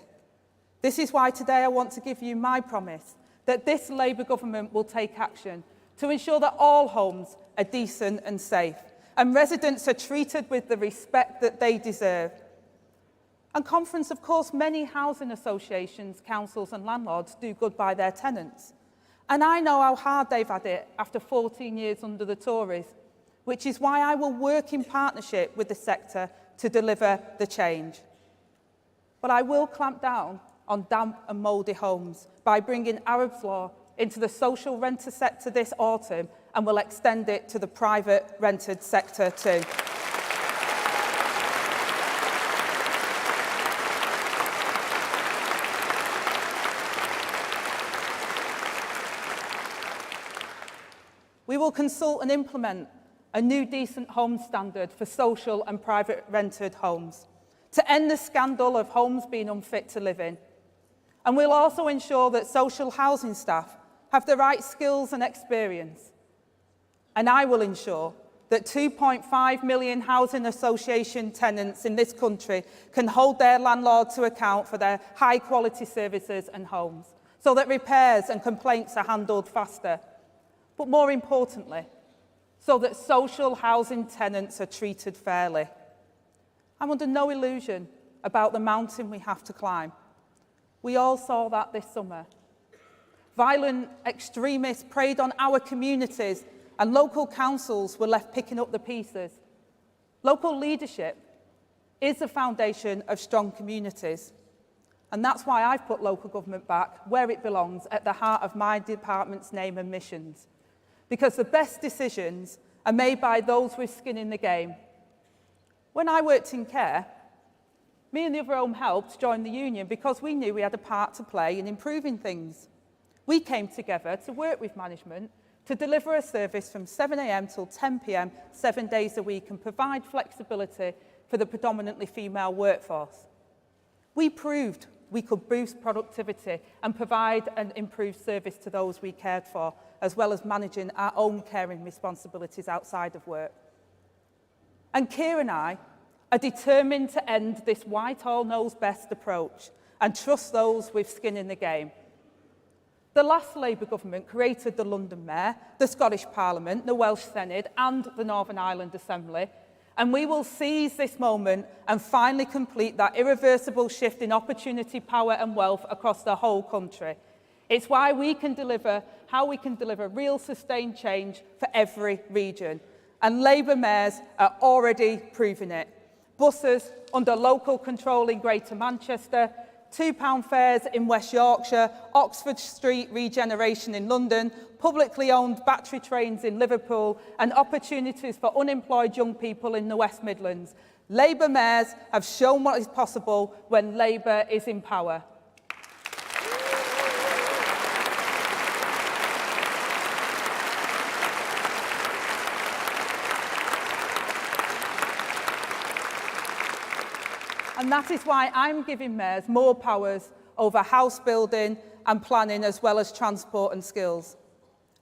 This is why today I want to give you my promise that this Labour government will take action to ensure that all homes are decent and safe, and residents are treated with the respect that they deserve. And conference, of course, many housing associations, councils and landlords do good by their tenants. And I know how hard they've had it after 14 years under the Tories, which is why I will work in partnership with the sector to deliver the change. But I will clamp down on damp and mouldy homes by bringing Arab's Law into the social renter sector this autumn, and will extend it to the private rented sector too. We will consult and implement a new decent home standard for social and private rented homes to end the scandal of homes being unfit to live in. And we'll also ensure that social housing staff have the right skills and experience. And I will ensure that 2.5 million housing association tenants in this country can hold their landlord to account for their high-quality services and homes, so that repairs and complaints are handled faster. But more importantly, so that social housing tenants are treated fairly. I'm under no illusion about the mountain we have to climb. We all saw that this summer. Violent extremists preyed on our communities, and local councils were left picking up the pieces. Local leadership is the foundation of strong communities. And that's why I've put local government back where it belongs, at the heart of my department's name and missions. Because the best decisions are made by those with skin in the game. When I worked in care, me and the other home helped join the union because we knew we had a part to play in improving things. We came together to work with management to deliver a service from 7 a.m. till 10 p.m, 7 days a week, and provide flexibility for the predominantly female workforce. We proved we could boost productivity and provide an improved service to those we cared for, as well as managing our own caring responsibilities outside of work. And Keir and I are determined to end this Whitehall knows best approach and trust those with skin in the game. The last Labour government created the London Mayor, the Scottish Parliament, the Welsh Senate and the Northern Ireland Assembly, and we will seize this moment and finally complete that irreversible shift in opportunity, power and wealth across the whole country. It's why we can deliver, how we can deliver real sustained change for every region. And Labour mayors are already proving it. Buses under local control in Greater Manchester, £2 fares in West Yorkshire, Oxford Street regeneration in London, publicly owned battery trains in Liverpool, and opportunities for unemployed young people in the West Midlands. Labour mayors have shown what is possible when Labour is in power. And that is why I'm giving mayors more powers over house building and planning, as well as transport and skills.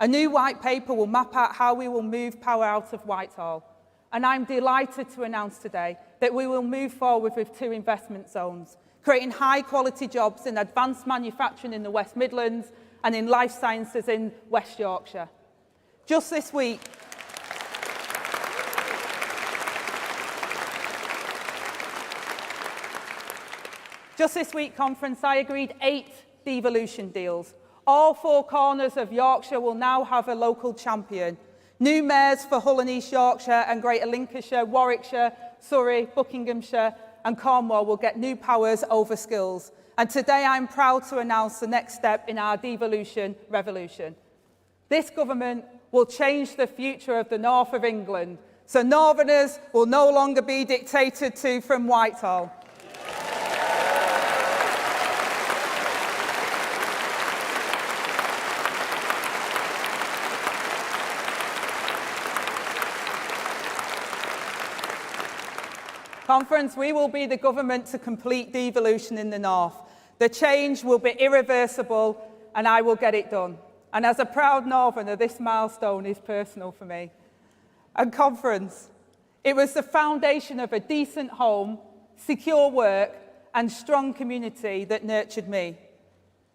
A new white paper will map out how we will move power out of Whitehall. And I'm delighted to announce today that we will move forward with 2 investment zones, creating high-quality jobs in advanced manufacturing in the West Midlands and in life sciences in West Yorkshire. Just this week, Just this week conference, I agreed 8 devolution deals. All 4 corners of Yorkshire will now have a local champion. New mayors for Hull and East Yorkshire and Greater Lincolnshire, Warwickshire, Surrey, Buckinghamshire and Cornwall will get new powers over skills. And today I'm proud to announce the next step in our devolution revolution. This government will change the future of the north of England, so Northerners will no longer be dictated to from Whitehall. Conference, we will be the government to complete devolution in the north. The change will be irreversible and I will get it done. And as a proud Northerner, this milestone is personal for me. And conference, it was the foundation of a decent home, secure work and strong community that nurtured me.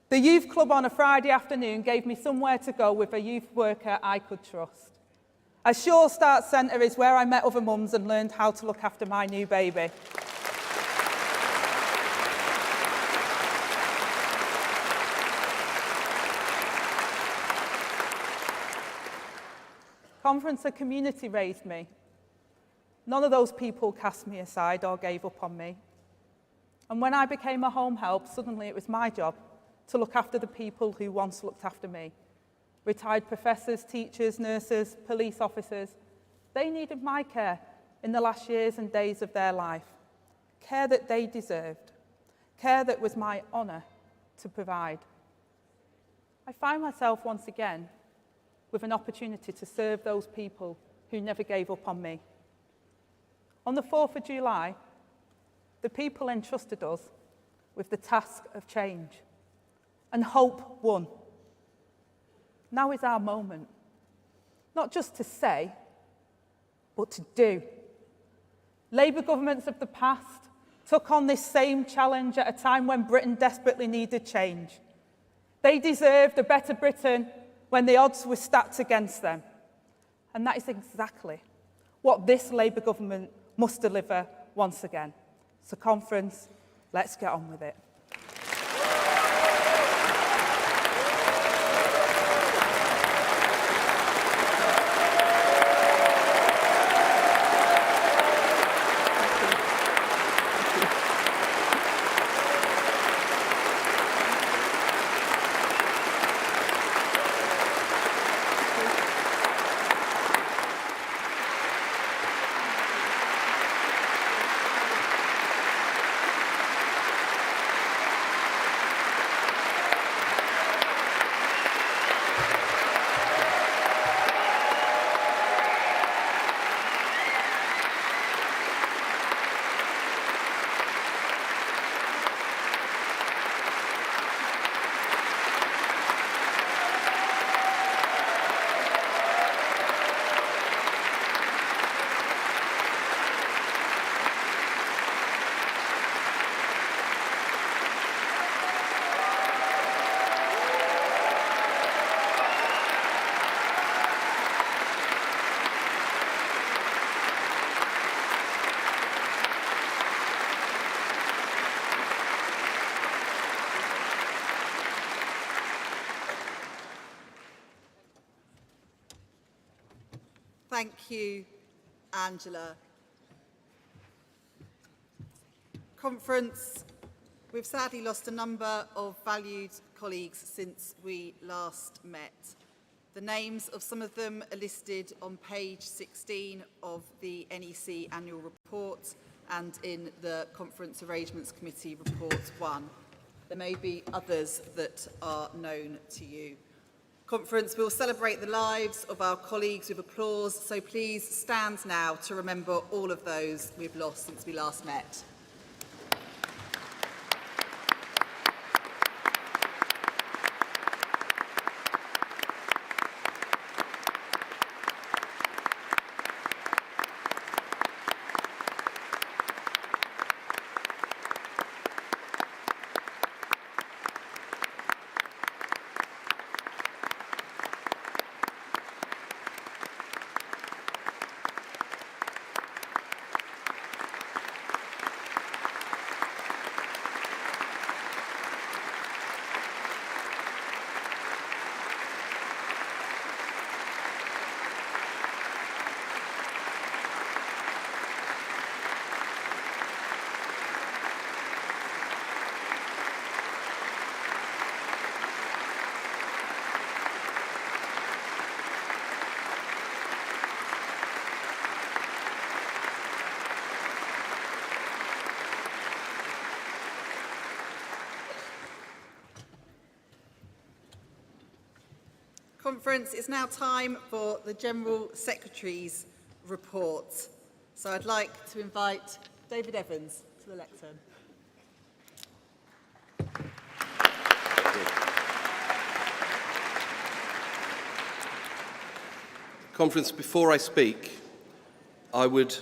The youth club on a Friday afternoon gave me somewhere to go with a youth worker I could trust. A Sure Start Centre is where I met other mums and learned how to look after my new baby. Conference, a community raised me. None of those people cast me aside or gave up on me. And when I became a home help, suddenly it was my job to look after the people who once looked after me. Retired professors, teachers, nurses, police officers, they needed my care in the last years and days of their life. Care that they deserved. Care that was my honour to provide. I find myself once again with an opportunity to serve those people who never gave up on me. On the 4th of July, the people entrusted us with the task of change, and hope won. Now is our moment, not just to say, but to do. Labour governments of the past took on this same challenge at a time when Britain desperately needed change. They deserved a better Britain when the odds were stacked against them. And that is exactly what this Labour government must deliver once again. So conference, let's get on with it. Thank you, Angela. Conference, we've sadly lost a number of valued colleagues since we last met. The names of some of them are listed on page 16 of the NEC annual report and in the Conference Arrangements Committee Report 1. There may be others that are known to you. Conference will celebrate the lives of our colleagues with applause, so please stand now to remember all of those we've lost since we last met. Conference, it's now time for the General Secretary's report. So I'd like to invite David Evans to the lectern. Conference, before I speak, I would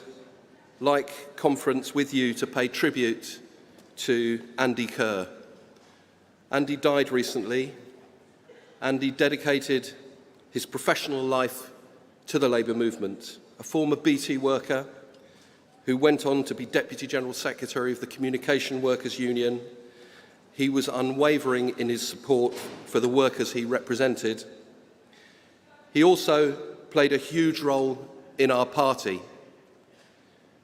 like Conference with you to pay tribute to Andy Kerr. Andy died recently. Andy dedicated his professional life to the Labour movement, a former BT worker who went on to be Deputy General Secretary of the Communication Workers Union. He was unwavering in his support for the workers he represented. He also played a huge role in our party,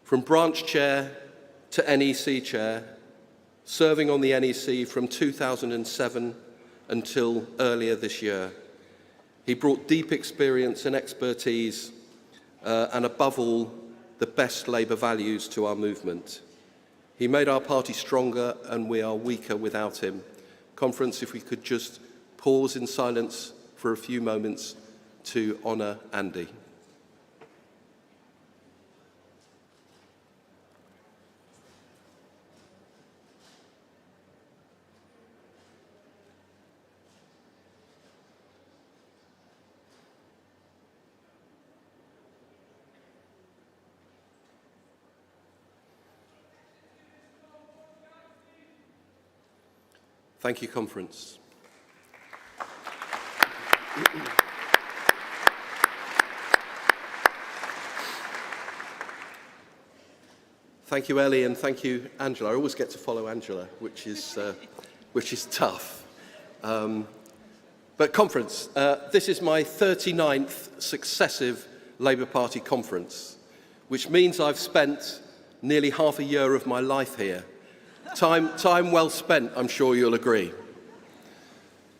from branch chair to NEC chair, serving on the NEC from 2007 until earlier this year. He brought deep experience and expertise and, above all, the best Labour values to our movement. He made our party stronger, and we are weaker without him. Conference, if we could just pause in silence for a few moments to honour Andy. Thank you, Conference. Thank you, Ellie, and thank you, Angela. I always get to follow Angela, which is tough. But Conference, this is my 39th successive Labour Party conference, which means I've spent nearly half a year of my life here. Time well spent, I'm sure you'll agree.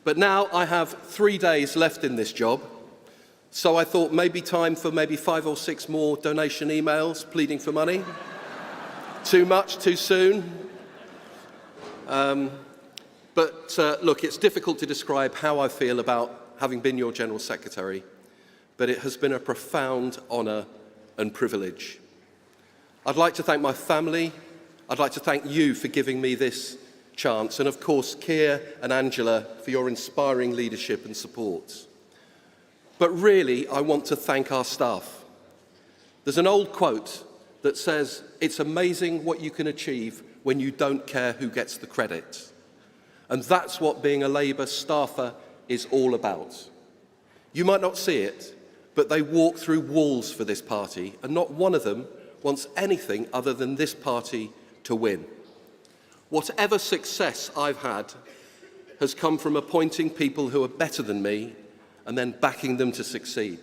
But now I have 3 days left in this job, so I thought maybe time for maybe 5 or 6 more donation emails pleading for money. Too much, too soon. But look, it's difficult to describe how I feel about having been your General Secretary, but it has been a profound honour and privilege. I'd like to thank my family. I'd like to thank you for giving me this chance, and of course, Keir and Angela for your inspiring leadership and support. But really, I want to thank our staff. There's an old quote that says, "It's amazing what you can achieve when you don't care who gets the credit." And that's what being a Labour staffer is all about. You might not see it, but they walk through walls for this party, and not one of them wants anything other than this party to win. Whatever success I've had has come from appointing people who are better than me and then backing them to succeed.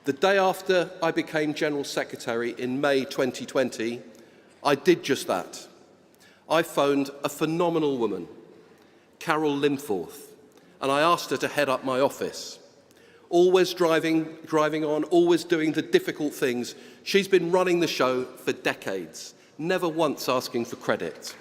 The day after I became General Secretary in May 2020, I did just that. I phoned a phenomenal woman, Carol Limforth, and I asked her to head up my office. Always driving on, always doing the difficult things. She's been running the show for decades, never once asking for credit.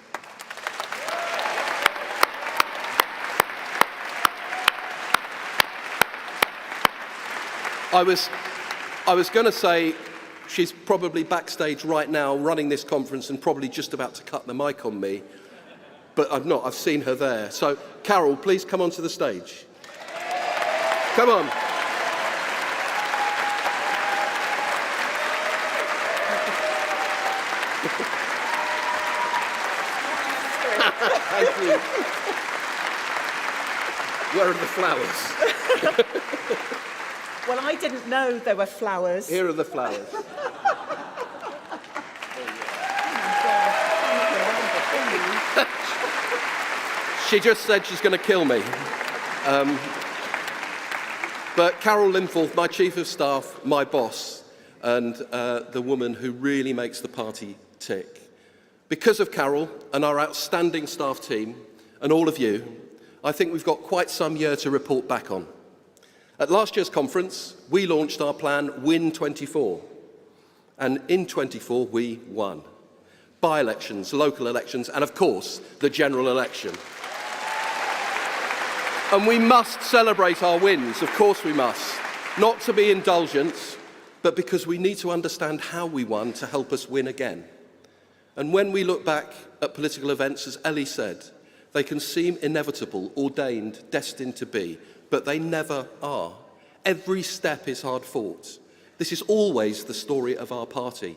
I was going to say she's probably backstage right now running this conference and probably just about to cut the mic on me, but I'm not. I've seen her there. So, Carol, please come onto the stage. Come on. Thank you. Where are the flowers? Well, I didn't know there were flowers. Here are the flowers. She just said she's going to kill me. But Carol Limforth, my Chief of Staff, my boss, and the woman who really makes the party tick. Because of Carol and our outstanding staff team and all of you, I think we've got quite some year to report back on. At last year's conference, we launched our plan Win 24. And in 24, we won. By-elections, local elections, and of course, the general election. And we must celebrate our wins, of course we must. Not to be indulgent, but because we need to understand how we won to help us win again. And when we look back at political events, as Ellie said, they can seem inevitable, ordained, destined to be, but they never are. Every step is hard fought. This is always the story of our party.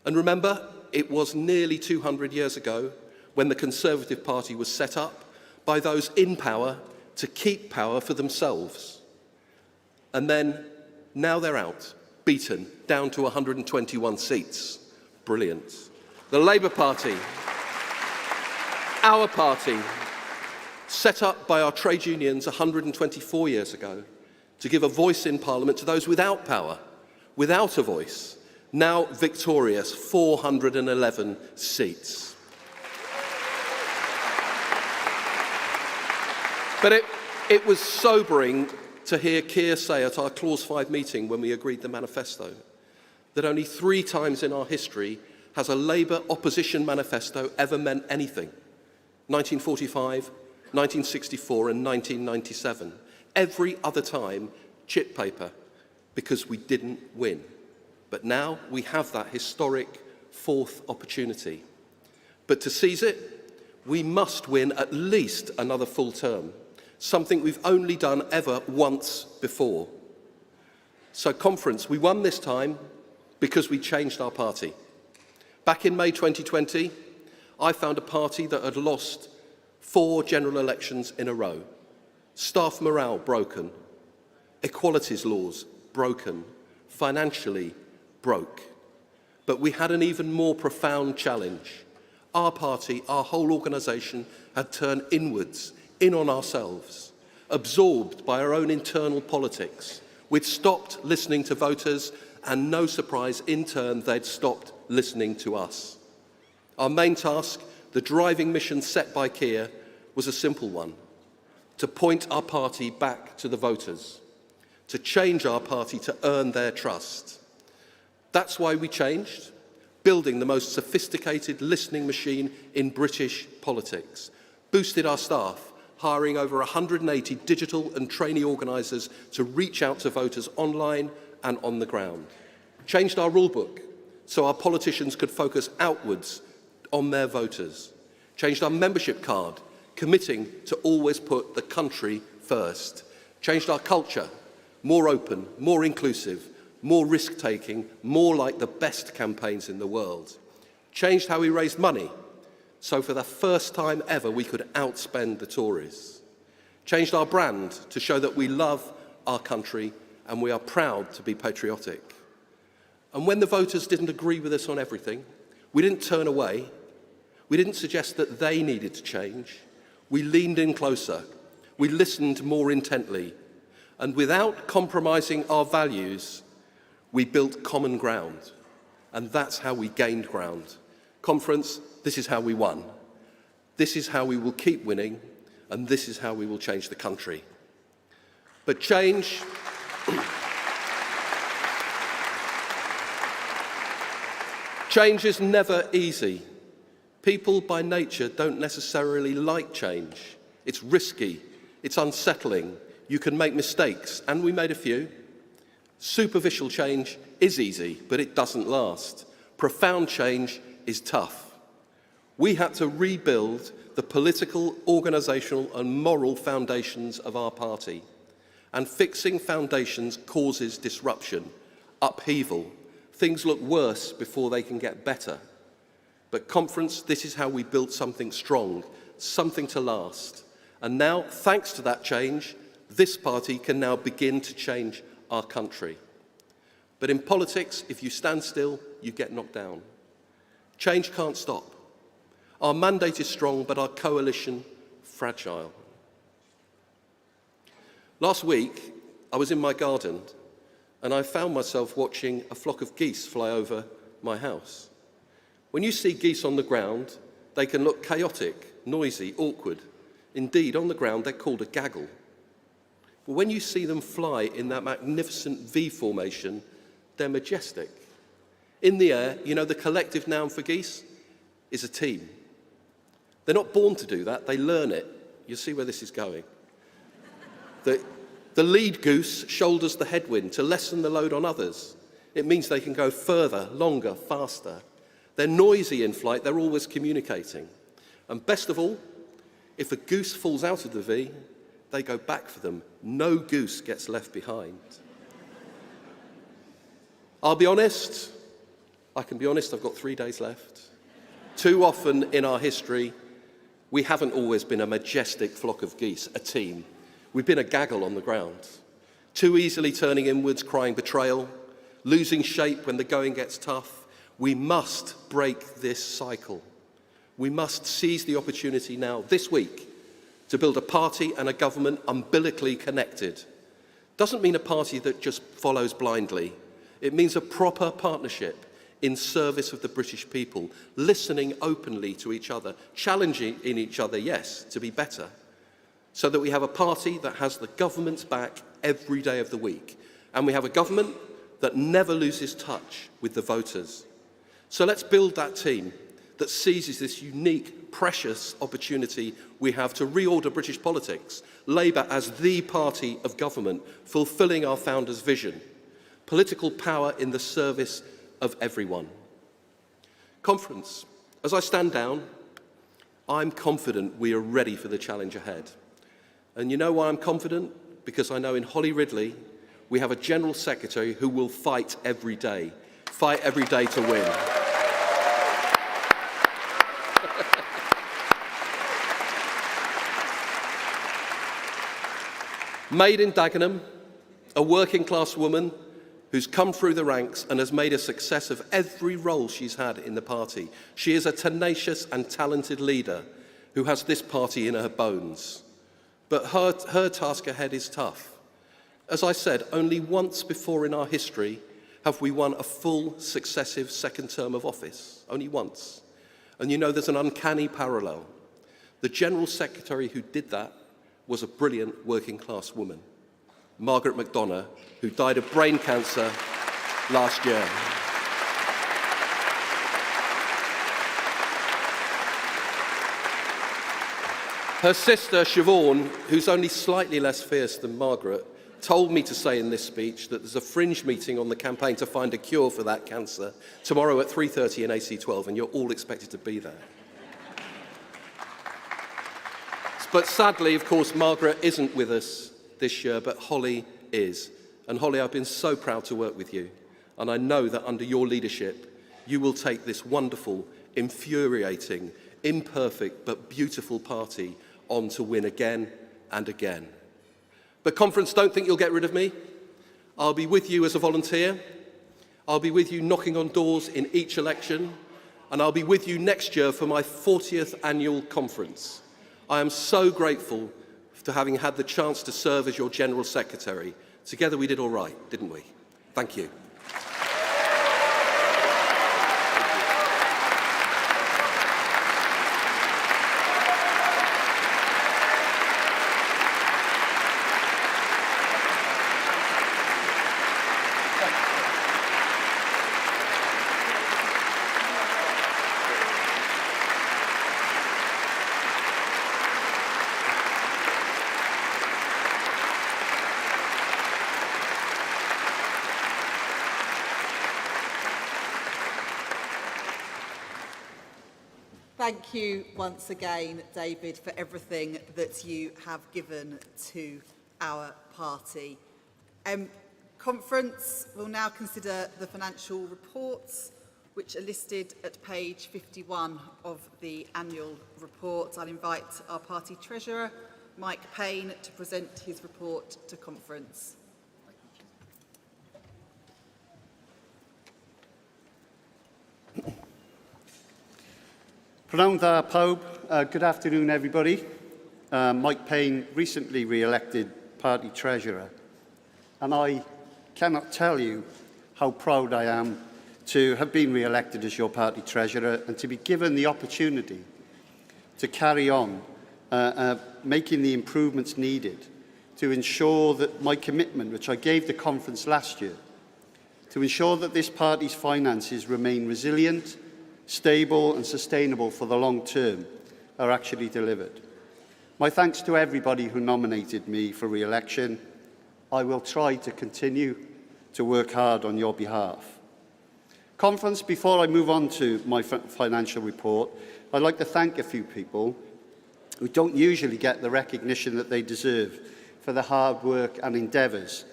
And remember, it was nearly 200 years ago when the Conservative Party was set up by those in power to keep power for themselves. And then, now they're out, beaten, down to 121 seats. Brilliant. The Labour Party, our party, set up by our trade unions 124 years ago to give a voice in Parliament to those without power, without a voice, now victorious, 411 seats. But it was sobering to hear Keir say at our Clause 5 meeting when we agreed the manifesto that only 3 times in our history has a Labour opposition manifesto ever meant anything. 1945, 1964 and 1997. Every other time, chip paper, because we didn't win. But now we have that historic 4th opportunity. But to seize it, we must win at least another full term, something we've only done ever once before. So conference, we won this time because we changed our party. Back in May 2020, I found a party that had lost 4 general elections in a row. Staff morale broken, equalities laws broken, financially broke. But we had an even more profound challenge. Our party, our whole organisation, had turned inwards, in on ourselves, absorbed by our own internal politics. We'd stopped listening to voters, and no surprise, in turn, they'd stopped listening to us. Our main task, the driving mission set by Keir, was a simple one: to point our party back to the voters, to change our party to earn their trust. That's why we changed, building the most sophisticated listening machine in British politics, boosted our staff, hiring over 180 digital and trainee organisers to reach out to voters online and on the ground, changed our rulebook so our politicians could focus outwards on their voters, changed our membership card, committing to always put the country first, changed our culture, more open, more inclusive, more risk-taking, more like the best campaigns in the world, changed how we raised money, so for the first time ever we could outspend the Tories, changed our brand to show that we love our country and we are proud to be patriotic. And when the voters didn't agree with us on everything, we didn't turn away, we didn't suggest that they needed to change, we leaned in closer, we listened more intently, and without compromising our values, we built common ground. And that's how we gained ground. Conference, this is how we won. This is how we will keep winning, and this is how we will change the country. But change is never easy. People by nature don't necessarily like change. It's risky, it's unsettling, you can make mistakes, and we made a few. Superficial change is easy, but it doesn't last. Profound change is tough. We had to rebuild the political, organisational and moral foundations of our party. And fixing foundations causes disruption, upheaval. Things look worse before they can get better. But conference, this is how we built something strong, something to last. And now, thanks to that change, this party can now begin to change our country. But in politics, if you stand still, you get knocked down. Change can't stop. Our mandate is strong, but our coalition, fragile. Last week, I was in my garden, and I found myself watching a flock of geese fly over my house. When you see geese on the ground, they can look chaotic, noisy, awkward. Indeed, on the ground, they're called a gaggle. But when you see them fly in that magnificent V formation, they're majestic. In the air, you know the collective noun for geese is a team. They're not born to do that, they learn it. You'll see where this is going. The lead goose shoulders the headwind to lessen the load on others. It means they can go further, longer, faster. They're noisy in flight, they're always communicating. And best of all, if a goose falls out of the V, they go back for them. No goose gets left behind. I'll be honest, I can be honest, I've got 3 days left. Too often in our history, we haven't always been a majestic flock of geese, a team. We've been a gaggle on the ground, too easily turning inwards, crying betrayal, losing shape when the going gets tough. We must break this cycle. We must seize the opportunity now, this week, to build a party and a government umbilically connected. Doesn't mean a party that just follows blindly. It means a proper partnership in service of the British people, listening openly to each other, challenging in each other, yes, to be better, so that we have a party that has the government's back every day of the week. And we have a government that never loses touch with the voters. So let's build that team that seizes this unique, precious opportunity we have to reorder British politics, Labour as the party of government, fulfilling our founders' vision, political power in the service of everyone. Conference, as I stand down, I'm confident we are ready for the challenge ahead. And you know why I'm confident? Because I know in Holly Ridley, we have a General Secretary who will fight every day to win. Made in Dagenham, a working-class woman who's come through the ranks and has made a success of every role she's had in the party. She is a tenacious and talented leader who has this party in her bones. But her task ahead is tough. As I said, only once before in our history have we won a full successive second term of office. Only once. And you know there's an uncanny parallel. The General Secretary who did that was a brilliant working-class woman, Margaret McDonagh, who died of brain cancer last year. Her sister, Siobhan, who's only slightly less fierce than Margaret, told me to say in this speech that there's a fringe meeting on the campaign to find a cure for that cancer tomorrow at 3:30 in AC12, and you're all expected to be there. But sadly, of course, Margaret isn't with us this year, but Holly is. And Holly, I've been so proud to work with you. And I know that under your leadership, you will take this wonderful, infuriating, imperfect, but beautiful party on to win again and again. But Conference, don't think you'll get rid of me. I'll be with you as a volunteer. I'll be with you knocking on doors in each election. And I'll be with you next year for my 40th annual conference. I am so grateful for having had the chance to serve as your General Secretary. Together we did all right, didn't we? Thank you. Thank you once again, David, for everything that you have given to our party. Conference will now consider the financial reports, which are listed at page 51 of the annual report. I'll invite our party treasurer, Mike Payne, to present his report to Conference. Pnawn da pawb. Good afternoon, everybody. Mike Payne, recently re-elected party treasurer, and I cannot tell you how proud I am to have been re-elected as your party treasurer and to be given the opportunity to carry on making the improvements needed to ensure that my commitment, which I gave the conference last year, to ensure that this party's finances remain resilient, stable and sustainable for the long term, are actually delivered. My thanks to everybody who nominated me for re-election. I will try to continue to work hard on your behalf. Conference, before I move on to my financial report, I'd like to thank a few people who don't usually get the recognition that they deserve for their hard work and endeavours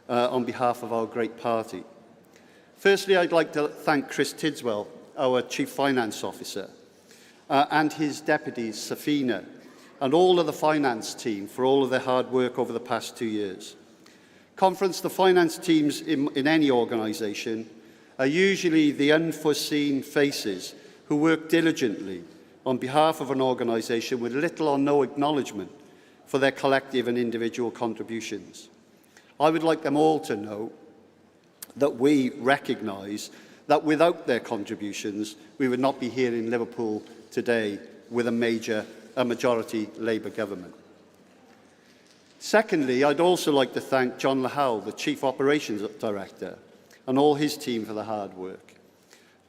on behalf of our great party. Firstly, I'd like to thank Chris Tidswell, our Chief Finance Officer, and his deputies, Safina, and all of the finance team for all of their hard work over the past 2 years. Conference, the finance teams in any organisation are usually the unforeseen faces who work diligently on behalf of an organisation with little or no acknowledgement for their collective and individual contributions. I would like them all to know that we recognise that without their contributions, we would not be here in Liverpool today with a majority Labour government. Secondly, I'd also like to thank John Lahal, the Chief Operations Director, and all his team for the hard work.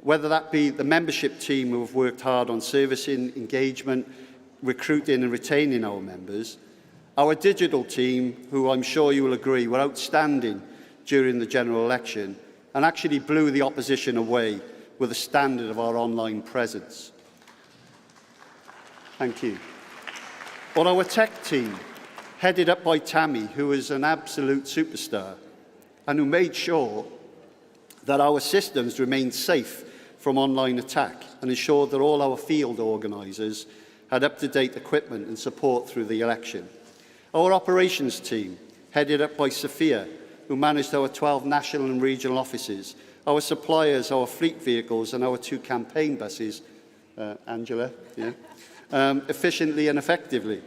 Whether that be the membership team who have worked hard on servicing, engagement, recruiting and retaining our members, our digital team, who I'm sure you will agree were outstanding during the general election and actually blew the opposition away with the standard of our online presence. Thank you. Or our tech team, headed up by Tammy, who is an absolute superstar and who made sure that our systems remained safe from online attack and ensured that all our field organisers had up-to-date equipment and support through the election. Our operations team, headed up by Sophia, who managed our 12 national and regional offices, our suppliers, our fleet vehicles and our 2 campaign buses, Angela, efficiently and effectively.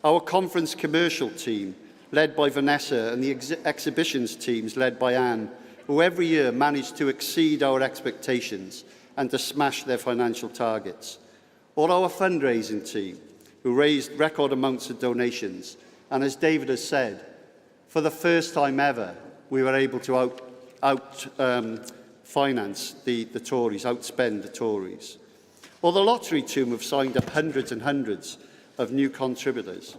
Our conference commercial team, led by Vanessa, and the exhibitions teams, led by Anne, who every year managed to exceed our expectations and to smash their financial targets. Or our fundraising team, who raised record amounts of donations. And as David has said, for the first time ever, we were able to finance the Tories, outspend the Tories. Or the lottery team have signed up hundreds and hundreds of new contributors.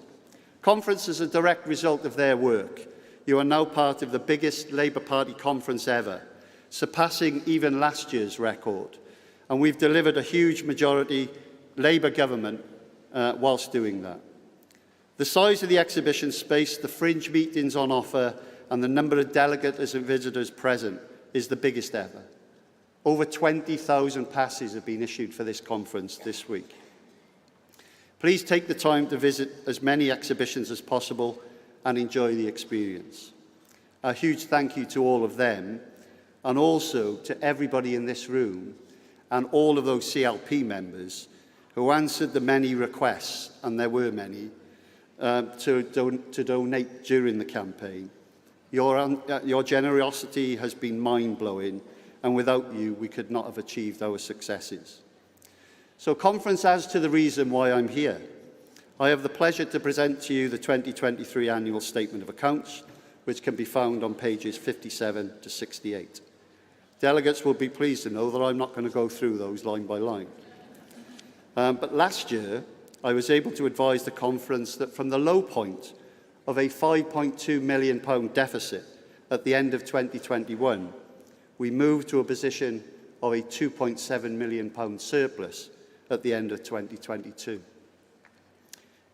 Conference is a direct result of their work. You are now part of the biggest Labour Party conference ever, surpassing even last year's record. And we've delivered a huge majority Labour government whilst doing that. The size of the exhibition space, the fringe meetings on offer, and the number of delegates and visitors present is the biggest ever. Over 20,000 passes have been issued for this conference this week. Please take the time to visit as many exhibitions as possible and enjoy the experience. A huge thank you to all of them, and also to everybody in this room and all of those CLP members who answered the many requests, and there were many, to donate during the campaign. Your generosity has been mind-blowing, and without you, we could not have achieved our successes. So, conference, as to the reason why I'm here, I have the pleasure to present to you the 2023 Annual Statement of Accounts, which can be found on pages 57 to 68. Delegates will be pleased to know that I'm not going to go through those line by line. But last year, I was able to advise the conference that from the low point of a £5.2 million deficit at the end of 2021, we moved to a position of a £2.7 million surplus at the end of 2022.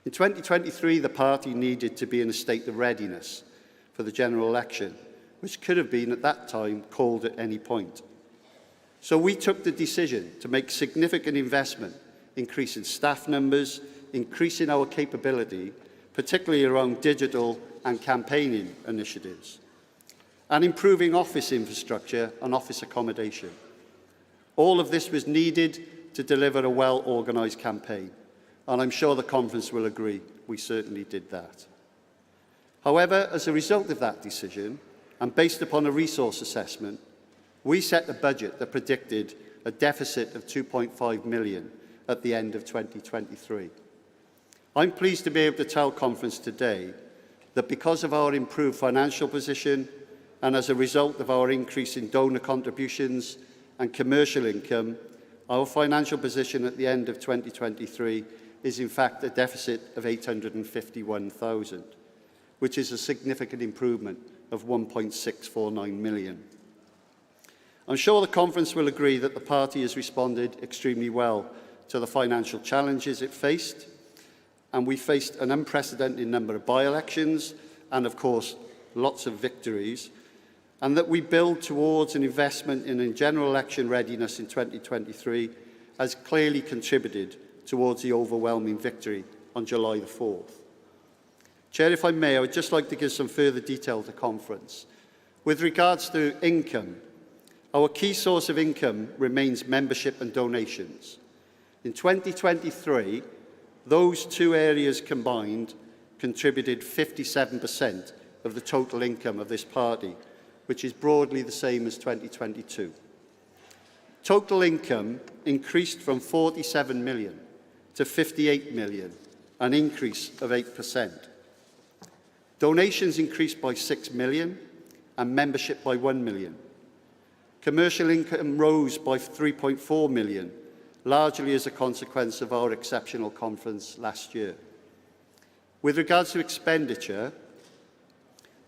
In 2023, the party needed to be in a state of readiness for the general election, which could have been at that time called at any point. So we took the decision to make significant investment, increasing staff numbers, increasing our capability, particularly around digital and campaigning initiatives, and improving office infrastructure and office accommodation. All of this was needed to deliver a well-organised campaign, and I'm sure the conference will agree we certainly did that. However, as a result of that decision, and based upon a resource assessment, we set a budget that predicted a deficit of £2.5 million at the end of 2023. I'm pleased to be able to tell conference today that because of our improved financial position and as a result of our increase in donor contributions and commercial income, our financial position at the end of 2023 is in fact a deficit of 851,000, which is a significant improvement of 1.649 million. I'm sure the conference will agree that the party has responded extremely well to the financial challenges it faced, and we faced an unprecedented number of by-elections and, of course, lots of victories, and that we build towards an investment in general election readiness in 2023 has clearly contributed towards the overwhelming victory on July the 4th. Chair, if I may, I would just like to give some further detail to conference. With regards to income, our key source of income remains membership and donations. In 2023, those two areas combined contributed 57% of the total income of this party, which is broadly the same as 2022. Total income increased from 47 million to 58 million, an increase of 8%. Donations increased by 6 million and membership by 1 million. Commercial income rose by 3.4 million, largely as a consequence of our exceptional conference last year. With regards to expenditure,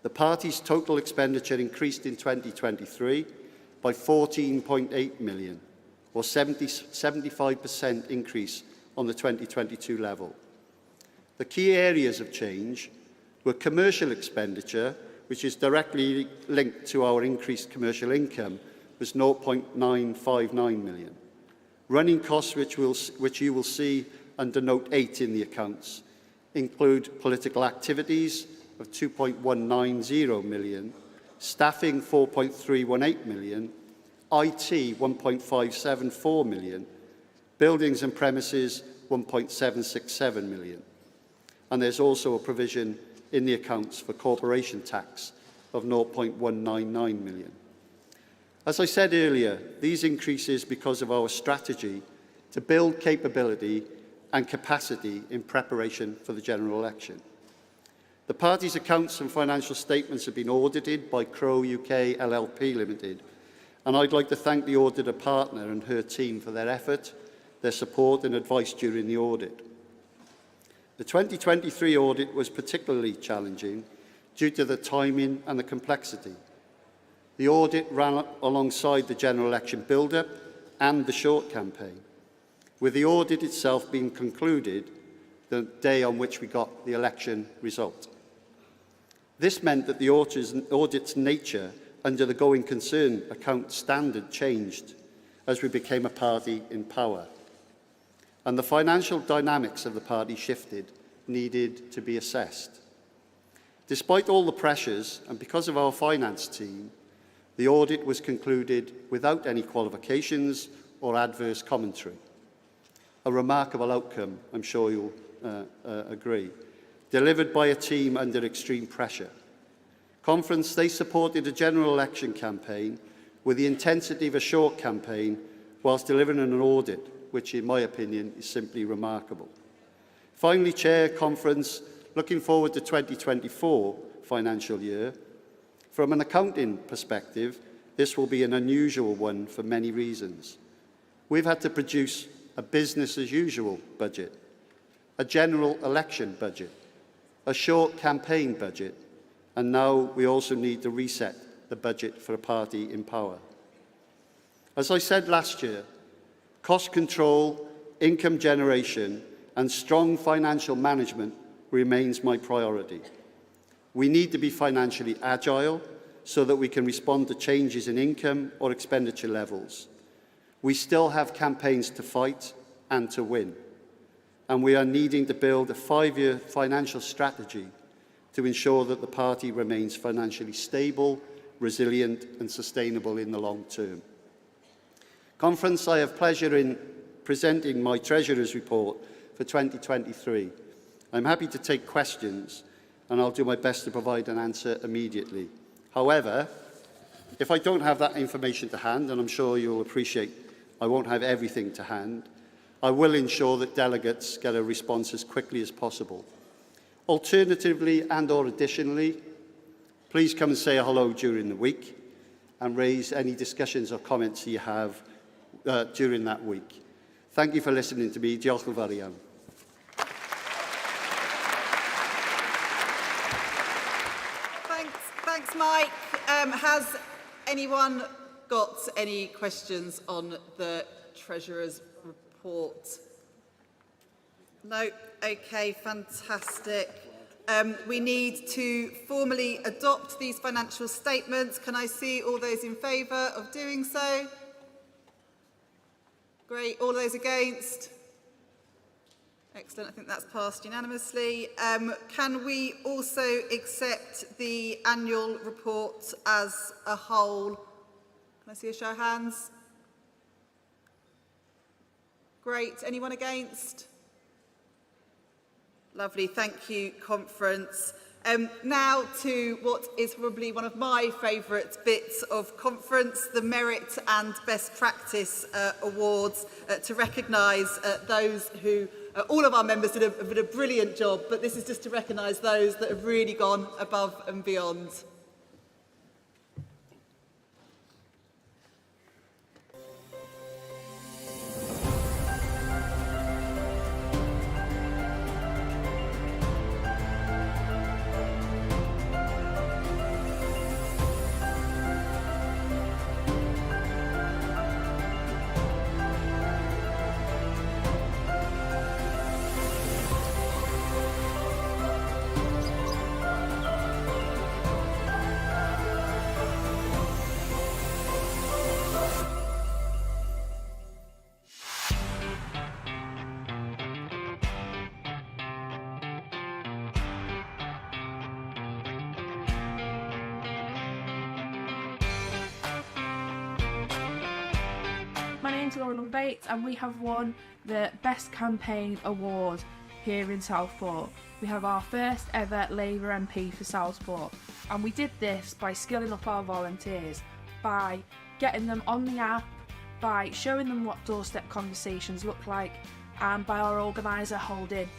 the party's total expenditure increased in 2023 by 14.8 million, or 75% increase on the 2022 level. The key areas of change were commercial expenditure, which is directly linked to our increased commercial income, was 0.959 million. Running costs, which you will see under Note 8 in the accounts, include political activities of 2.190 million, staffing 4.318 million, IT 1.574 million, buildings and premises 1.767 million. And there's also a provision in the accounts for corporation tax of 0.199 million. As I said earlier, these increases because of our strategy to build capability and capacity in preparation for the general election. The party's accounts and financial statements have been audited by Crowe UK LLP Limited, and I'd like to thank the auditor partner and her team for their effort, their support and advice during the audit. The 2023 audit was particularly challenging due to the timing and the complexity. The audit ran alongside the general election build-up and the short campaign, with the audit itself being concluded the day on which we got the election result. This meant that the audit's nature under the going concern account standard changed as we became a party in power, and the financial dynamics of the party shifted, needed to be assessed. Despite all the pressures, and because of our finance team, the audit was concluded without any qualifications or adverse commentary. A remarkable outcome, I'm sure you'll agree, delivered by a team under extreme pressure. Conference, they supported a general election campaign with the intensity of a short campaign whilst delivering an audit, which in my opinion is simply remarkable. Finally, Chair, Conference, looking forward to 2024 financial year, from an accounting perspective, this will be an unusual one for many reasons. We've had to produce a business-as-usual budget, a general election budget, a short campaign budget, and now we also need to reset the budget for a party in power. As I said last year, cost control, income generation, and strong financial management remains my priority. We need to be financially agile so that we can respond to changes in income or expenditure levels. We still have campaigns to fight and to win, and we are needing to build a 5-year financial strategy to ensure that the party remains financially stable, resilient and sustainable in the long term. Conference, I have pleasure in presenting my Treasurer's report for 2023. I'm happy to take questions and I'll do my best to provide an answer immediately. However, if I don't have that information to hand, and I'm sure you'll appreciate I won't have everything to hand, I will ensure that delegates get a response as quickly as possible. Alternatively and/or additionally, please come and say a hello during the week and raise any discussions or comments you have during that week. Thank you for listening to me. Diolch yn fawr iawn. Thanks, Mike. Has anyone got any questions on the Treasurer's report? No? OK, fantastic. We need to formally adopt these financial statements. Can I see all those in favour of doing so? Great. All those against? Excellent. I think that's passed unanimously. Can we also accept the annual report as a whole? Can I see a show of hands? Great. Anyone against? Lovely. Thank you, conference. Now to what is probably one of my favourite bits of conference, the Merit and Best Practice Awards, to recognise those who, all of our members did a brilliant job, but this is just to recognise those that have really gone above and beyond. And we have won the Best Campaign Award here in Southport. We have our first ever Labour MP for Southport, and we did this by skilling up our volunteers, by getting them on the app, by showing them what doorstep conversations look like, and by our organiser holding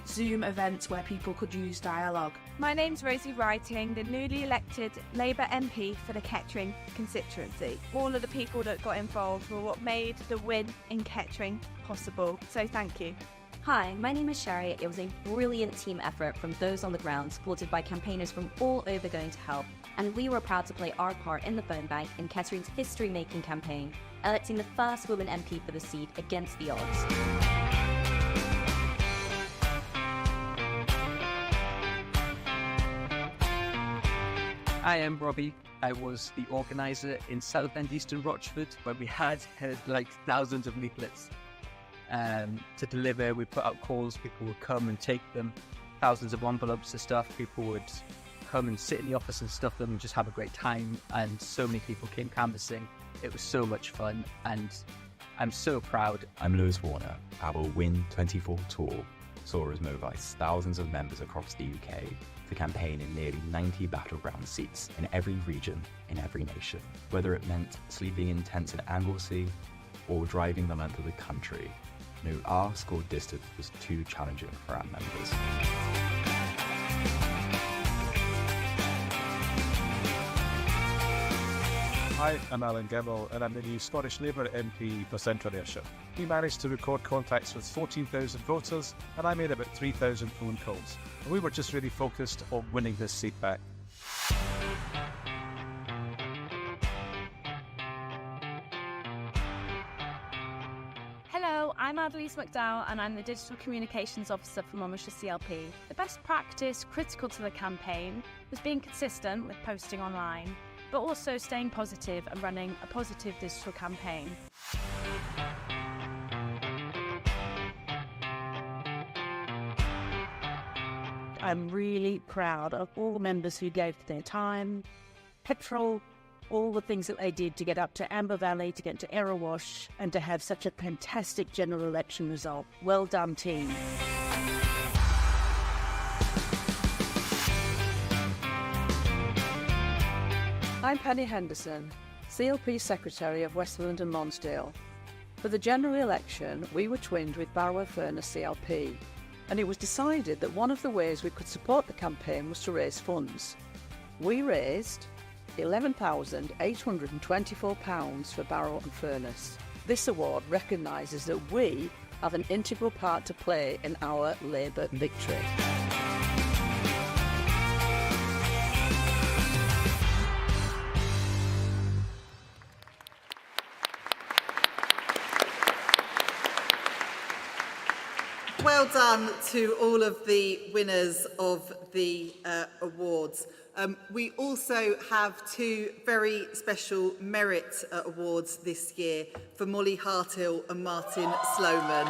Zoom events where people could use dialogue. My name's Rosie Writing, the newly elected Labour MP for the Kettering constituency. All of the people that got involved were what made the win in Kettering possible, so thank you. Hi, my name is Sherry. It was a brilliant team effort from those on the ground, supported by campaigners from all over going to help, and we were proud to play our part in the phone bank in Kettering's history-making campaign, electing the first woman MP for the seat against the odds. I am Robbie. I was the organiser in Southend, Eastern Rochford, where we had like thousands of leaflets to deliver. We put out calls, people would come and take them, thousands of envelopes of stuff. People would come and sit in the office and stuff them and just have a great time. And so many people came canvassing. It was so much fun, and I'm so proud. I'm Lewis Warner. Our Win 24 tour saw us mobilise thousands of members across the UK to campaign in nearly 90 battleground seats in every region, in every nation. Whether it meant sleeping in tents in Anglesey or driving the length of the country, no, our scored distance was too challenging for our members. Hi, I'm Alan Gemmell, and I'm the new Scottish Labour MP for Central Ayrshire. We managed to record contacts with 14,000 voters, and I made about 3,000 phone calls. And we were just really focused on winning this seat back. Hello, I'm Adelise McDowell and I'm the Digital Communications Officer for Monmouthshire CLP. The best practice critical to the campaign was being consistent with posting online, but also staying positive and running a positive digital campaign. I'm really proud of all the members who gave their time, petrol, all the things that they did to get up to Amber Valley, to get to Erewash, and to have such a fantastic general election result. Well done, team. I'm Penny Henderson, CLP Secretary of Westmoreland and Lonsdale. For the general election, we were twinned with Barrow-Furness CLP, and it was decided that one of the ways we could support the campaign was to raise funds. We raised £11,824 for Barrow and Furness. This award recognises that we have an integral part to play in our Labour victory. well done to all of the winners of the awards. We also have two very special merit awards this year for Molly Hartill and Martin Sloman.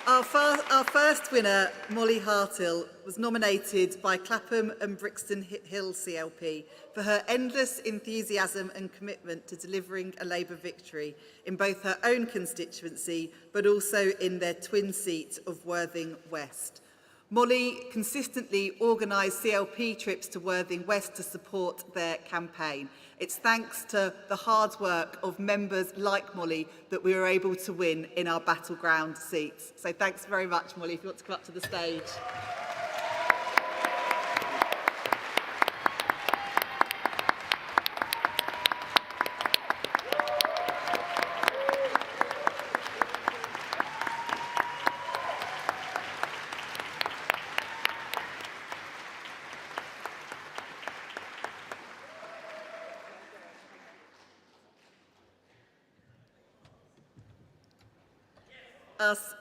Our first winner, Molly Hartill, was nominated by Clapham and Brixton Hill CLP for her endless enthusiasm and commitment to delivering a Labour victory in both her own constituency but also in their twin seat of Worthing West. Molly consistently organised CLP trips to Worthing West to support their campaign. It's thanks to the hard work of members like Molly that we were able to win in our battleground seats. So thanks very much, Molly, if you want to come up to the stage.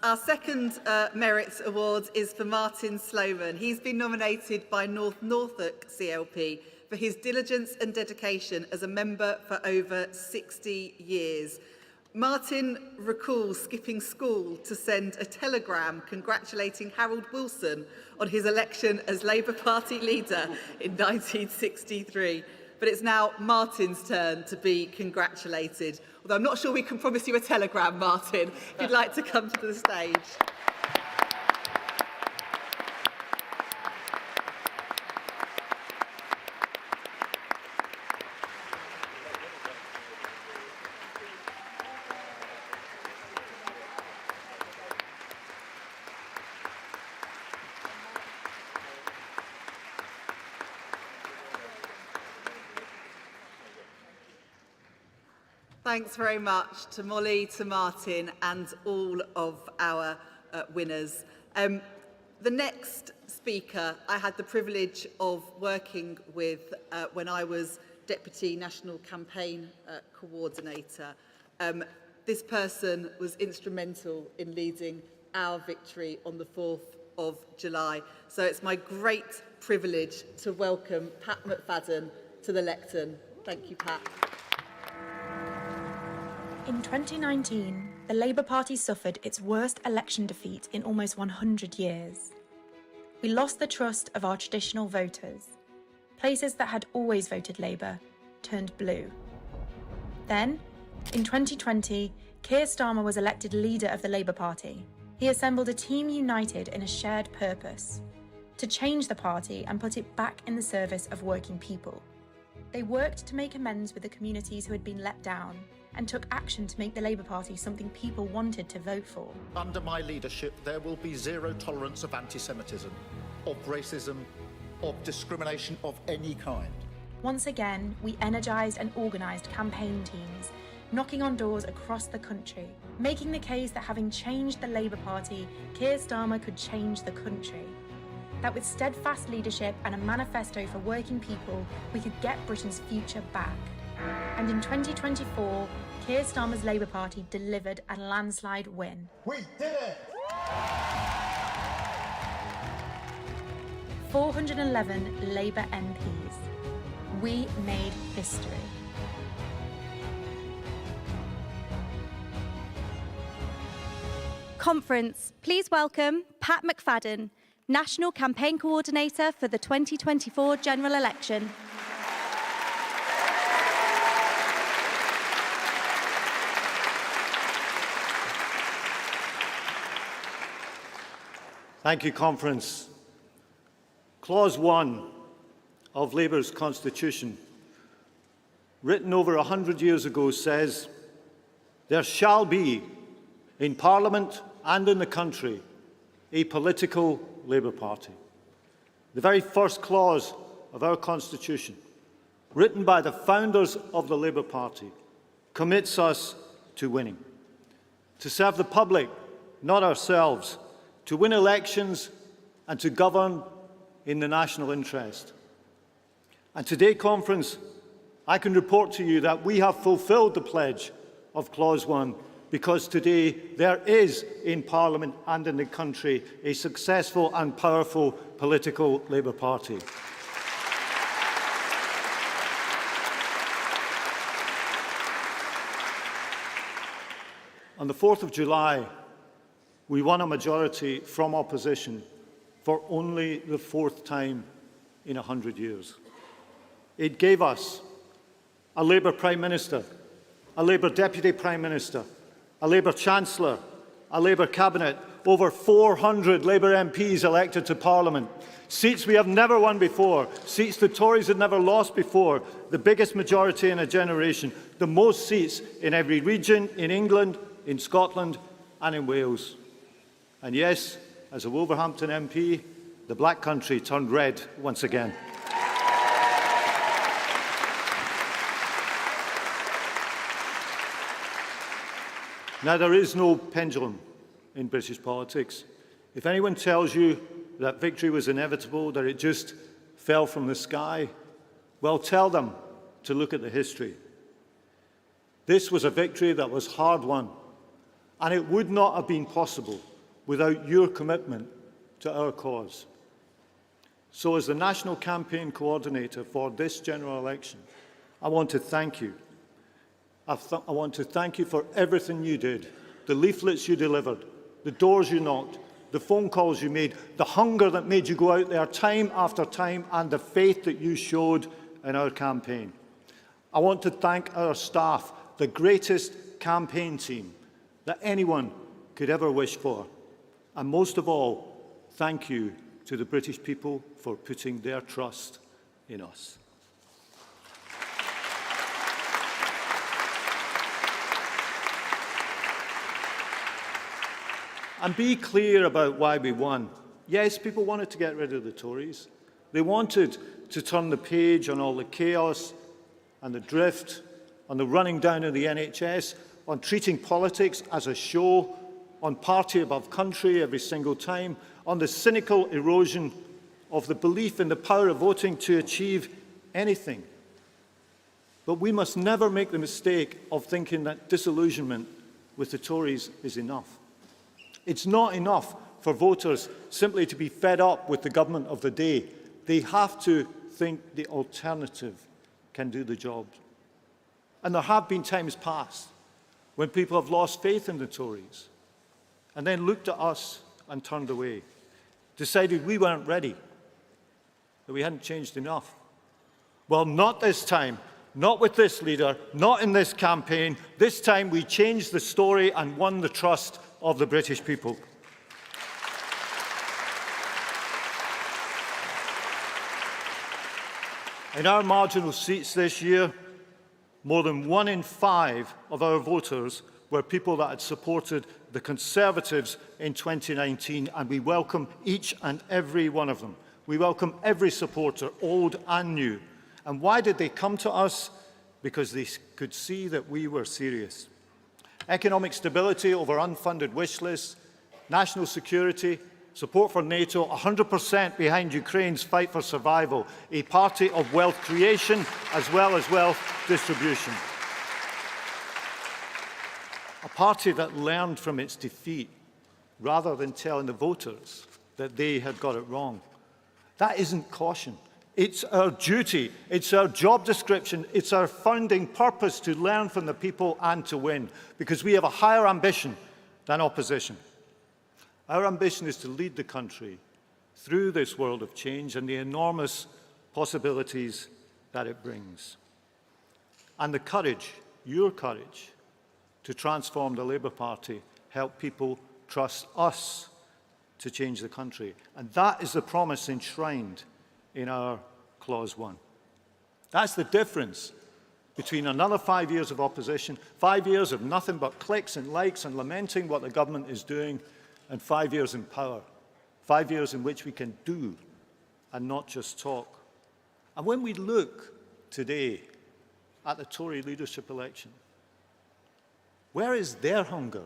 Our second Merit Award is for Martin Sloman. He's been nominated by Norfolk CLP for his diligence and dedication as a member for over 60 years. Martin recalls skipping school to send a telegram congratulating Harold Wilson on his election as Labour Party leader in 1963. But it's now Martin's turn to be congratulated. Although I'm not sure we can promise you a telegram, Martin, if you'd like to come to the stage. Thanks very much to Molly, to Martin and all of our winners. The next speaker I had the privilege of working with when I was Deputy National Campaign Coordinator. This person was instrumental in leading our victory on the 4th of July. So it's my great privilege to welcome Pat McFadden to the lectern. Thank you, Pat. In 2019, the Labour Party suffered its worst election defeat in almost 100 years. We lost the trust of our traditional voters. Places that had always voted Labour turned blue. Then, in 2020, Keir Starmer was elected leader of the Labour Party. He assembled a team united in a shared purpose: to change the party and put it back in the service of working people. They worked to make amends with the communities who had been let down, and took action to make the Labour Party something people wanted to vote for. Under my leadership, there will be zero tolerance of anti-Semitism, of racism, of discrimination of any kind. Once again, we energised and organised campaign teams, knocking on doors across the country, making the case that having changed the Labour Party, Keir Starmer could change the country. That with steadfast leadership and a manifesto for working people, we could get Britain's future back. And in 2024, Keir Starmer's Labour Party delivered a landslide win. We did it! 411 Labour MPs. We made history. Conference, please welcome Pat McFadden, National Campaign Coordinator for the 2024 general election. Thank you, Conference. Clause 1 of Labour's Constitution, written over 100 years ago, says, "There shall be, in Parliament and in the country, a political Labour Party." The very first clause of our Constitution, written by the founders of the Labour Party, commits us to winning, to serve the public, not ourselves, to win elections and to govern in the national interest. And today, Conference, I can report to you that we have fulfilled the pledge of Clause 1 because today there is in Parliament and in the country a successful and powerful political Labour Party. On the 4th of July, we won a majority from opposition for only the 4th time in 100 years. It gave us a Labour Prime Minister, a Labour Deputy Prime Minister, a Labour Chancellor, a Labour Cabinet, over 400 Labour MPs elected to Parliament, seats we have never won before, seats the Tories had never lost before, the biggest majority in a generation, the most seats in every region in England, in Scotland and in Wales. And yes, as a Wolverhampton MP, the Black Country turned red once again. Now, there is no pendulum in British politics. If anyone tells you that victory was inevitable, that it just fell from the sky, well, tell them to look at the history. This was a victory that was hard won, and it would not have been possible without your commitment to our cause. So, as the National Campaign Coordinator for this general election, I want to thank you. I want to thank you for everything you did, the leaflets you delivered, the doors you knocked, the phone calls you made, the hunger that made you go out there time after time, and the faith that you showed in our campaign. I want to thank our staff, the greatest campaign team that anyone could ever wish for. And most of all, thank you to the British people for putting their trust in us. And be clear about why we won. Yes, people wanted to get rid of the Tories. They wanted to turn the page on all the chaos and the drift, on the running down of the NHS, on treating politics as a show, on party above country every single time, on the cynical erosion of the belief in the power of voting to achieve anything. But we must never make the mistake of thinking that disillusionment with the Tories is enough. It's not enough for voters simply to be fed up with the government of the day. They have to think the alternative can do the job. And there have been times past when people have lost faith in the Tories and then looked at us and turned away, decided we weren't ready, that we hadn't changed enough. Well, not this time, not with this leader, not in this campaign. This time we changed the story and won the trust of the British people. In our marginal seats this year, more than 1 in 5 of our voters were people that had supported the Conservatives in 2019, and we welcome each and every one of them. We welcome every supporter, old and new. And why did they come to us? Because they could see that we were serious. Economic stability over unfunded wish lists, national security, support for NATO, 100% behind Ukraine's fight for survival, a party of wealth creation as well as wealth distribution. A party that learned from its defeat rather than telling the voters that they had got it wrong. That isn't caution. It's our duty, it's our job description, it's our founding purpose to learn from the people and to win, because we have a higher ambition than opposition. Our ambition is to lead the country through this world of change and the enormous possibilities that it brings. And the courage, your courage, to transform the Labour Party, help people trust us to change the country. And that is the promise enshrined in our Clause 1. That's the difference between another 5 years of opposition, 5 years of nothing but clicks and likes and lamenting what the government is doing, and 5 years in power, 5 years in which we can do and not just talk. And when we look today at the Tory leadership election, where is their hunger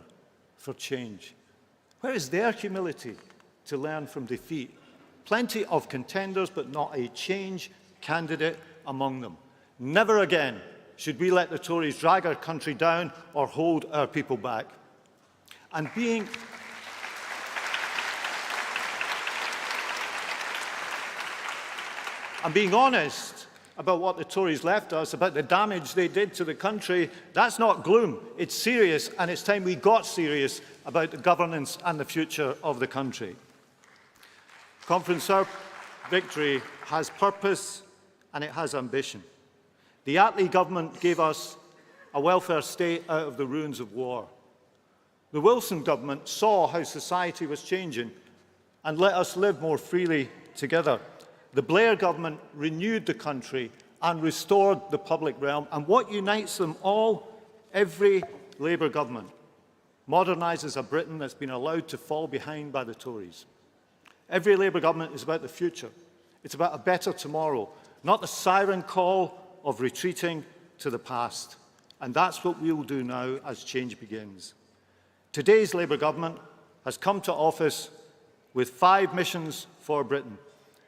for change? Where is their humility to learn from defeat? Plenty of contenders, but not a change candidate among them. Never again should we let the Tories drag our country down or hold our people back. And being honest about what the Tories left us, about the damage they did to the country, that's not gloom. It's serious, and it's time we got serious about the governance and the future of the country. Conference, our victory has purpose and it has ambition. The Attlee government gave us a welfare state out of the ruins of war. The Wilson government saw how society was changing and let us live more freely together. The Blair government renewed the country and restored the public realm. And what unites them all, every Labour government modernises a Britain that's been allowed to fall behind by the Tories. Every Labour government is about the future. It's about a better tomorrow, not the siren call of retreating to the past. And that's what we'll do now as change begins. Today's Labour government has come to office with 5 missions for Britain.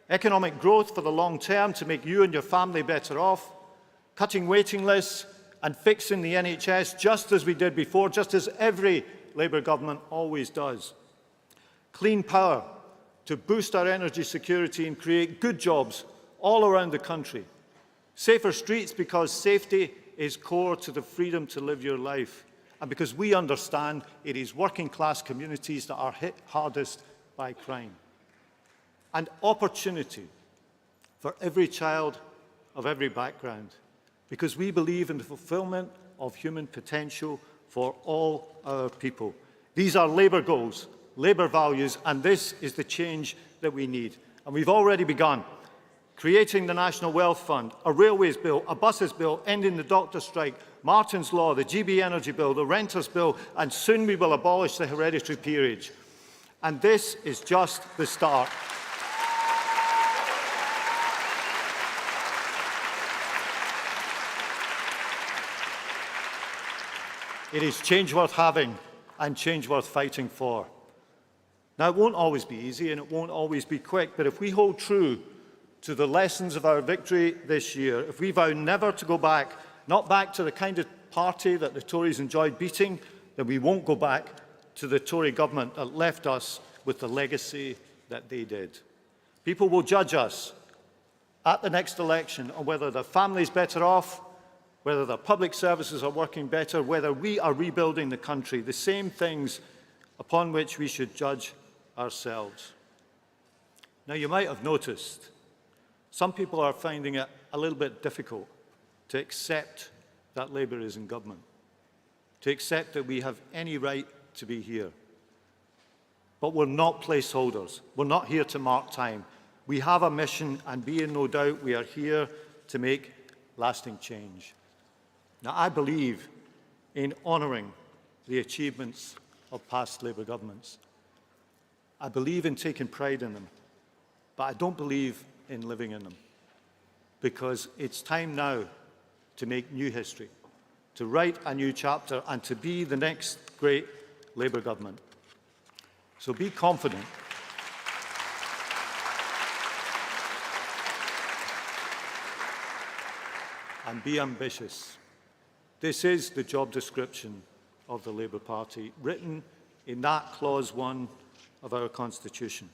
Economic growth for the long term to make you and your family better off, cutting waiting lists and fixing the NHS just as we did before, just as every Labour government always does. Clean power to boost our energy security and create good jobs all around the country. Safer streets because safety is core to the freedom to live your life, and because we understand it is working class communities that are hit hardest by crime. And opportunity for every child of every background, because we believe in the fulfilment of human potential for all our people. These are Labour goals, Labour values, and this is the change that we need. And we've already begun. Creating the National Wealth Fund, a railways bill, a buses bill, ending the doctor strike, Martin's Law, the GB Energy Bill, the Renters Bill, and soon we will abolish the hereditary peerage. And this is just the start. It is change worth having and change worth fighting for. Now, it won't always be easy and it won't always be quick, but if we hold true to the lessons of our victory this year, if we vow never to go back, not back to the kind of party that the Tories enjoyed beating, then we won't go back to the Tory government that left us with the legacy that they did. People will judge us at the next election on whether their family's better off, whether their public services are working better, whether we are rebuilding the country, the same things upon which we should judge ourselves. Now, you might have noticed some people are finding it a little bit difficult to accept that Labour is in government, to accept that we have any right to be here. But we're not placeholders. We're not here to mark time. We have a mission, and be in no doubt we are here to make lasting change. Now, I believe in honouring the achievements of past Labour governments. I believe in taking pride in them, but I don't believe in living in them, because it's time now to make new history, to write a new chapter and to be the next great Labour government. So be confident. And be ambitious. This is the job description of the Labour Party, written in that Clause 1 of our Constitution.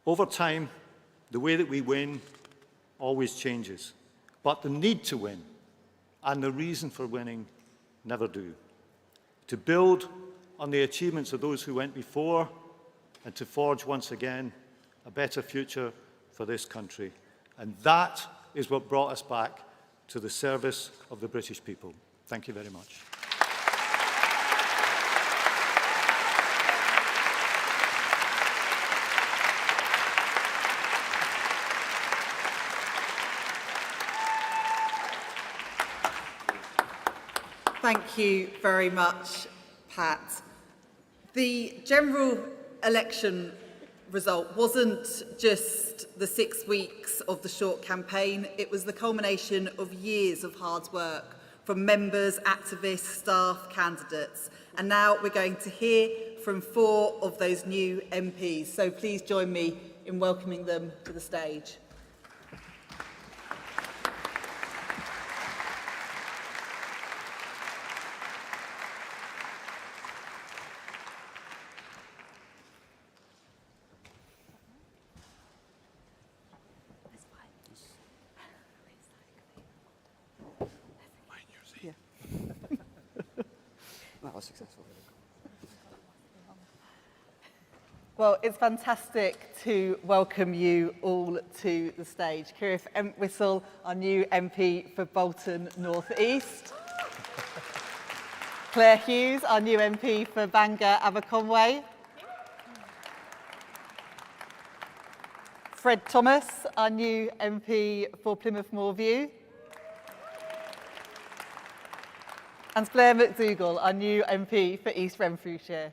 Over time, the way that we win always changes, but the need to win and the reason for winning never do. To build on the achievements of those who went before and to forge once again a better future for this country. And that is what brought us back to the service of the British people. Thank you very much. Thank you very much, Pat. The general election result wasn't just the 6 weeks of the short campaign, it was the culmination of years of hard work from members, activists, staff, candidates. And now we're going to hear from 4 of those new MPs. So please join me in welcoming them to the stage. That was successful. Well, it's fantastic to welcome you all to the stage. Kirif Entwistle, our new MP for Bolton North East. Claire Hughes, our new MP for Bangor Aberconway. Fred Thomas, our new MP for Plymouth Moorview. And Blair McDougall, our new MP for East Renfrewshire.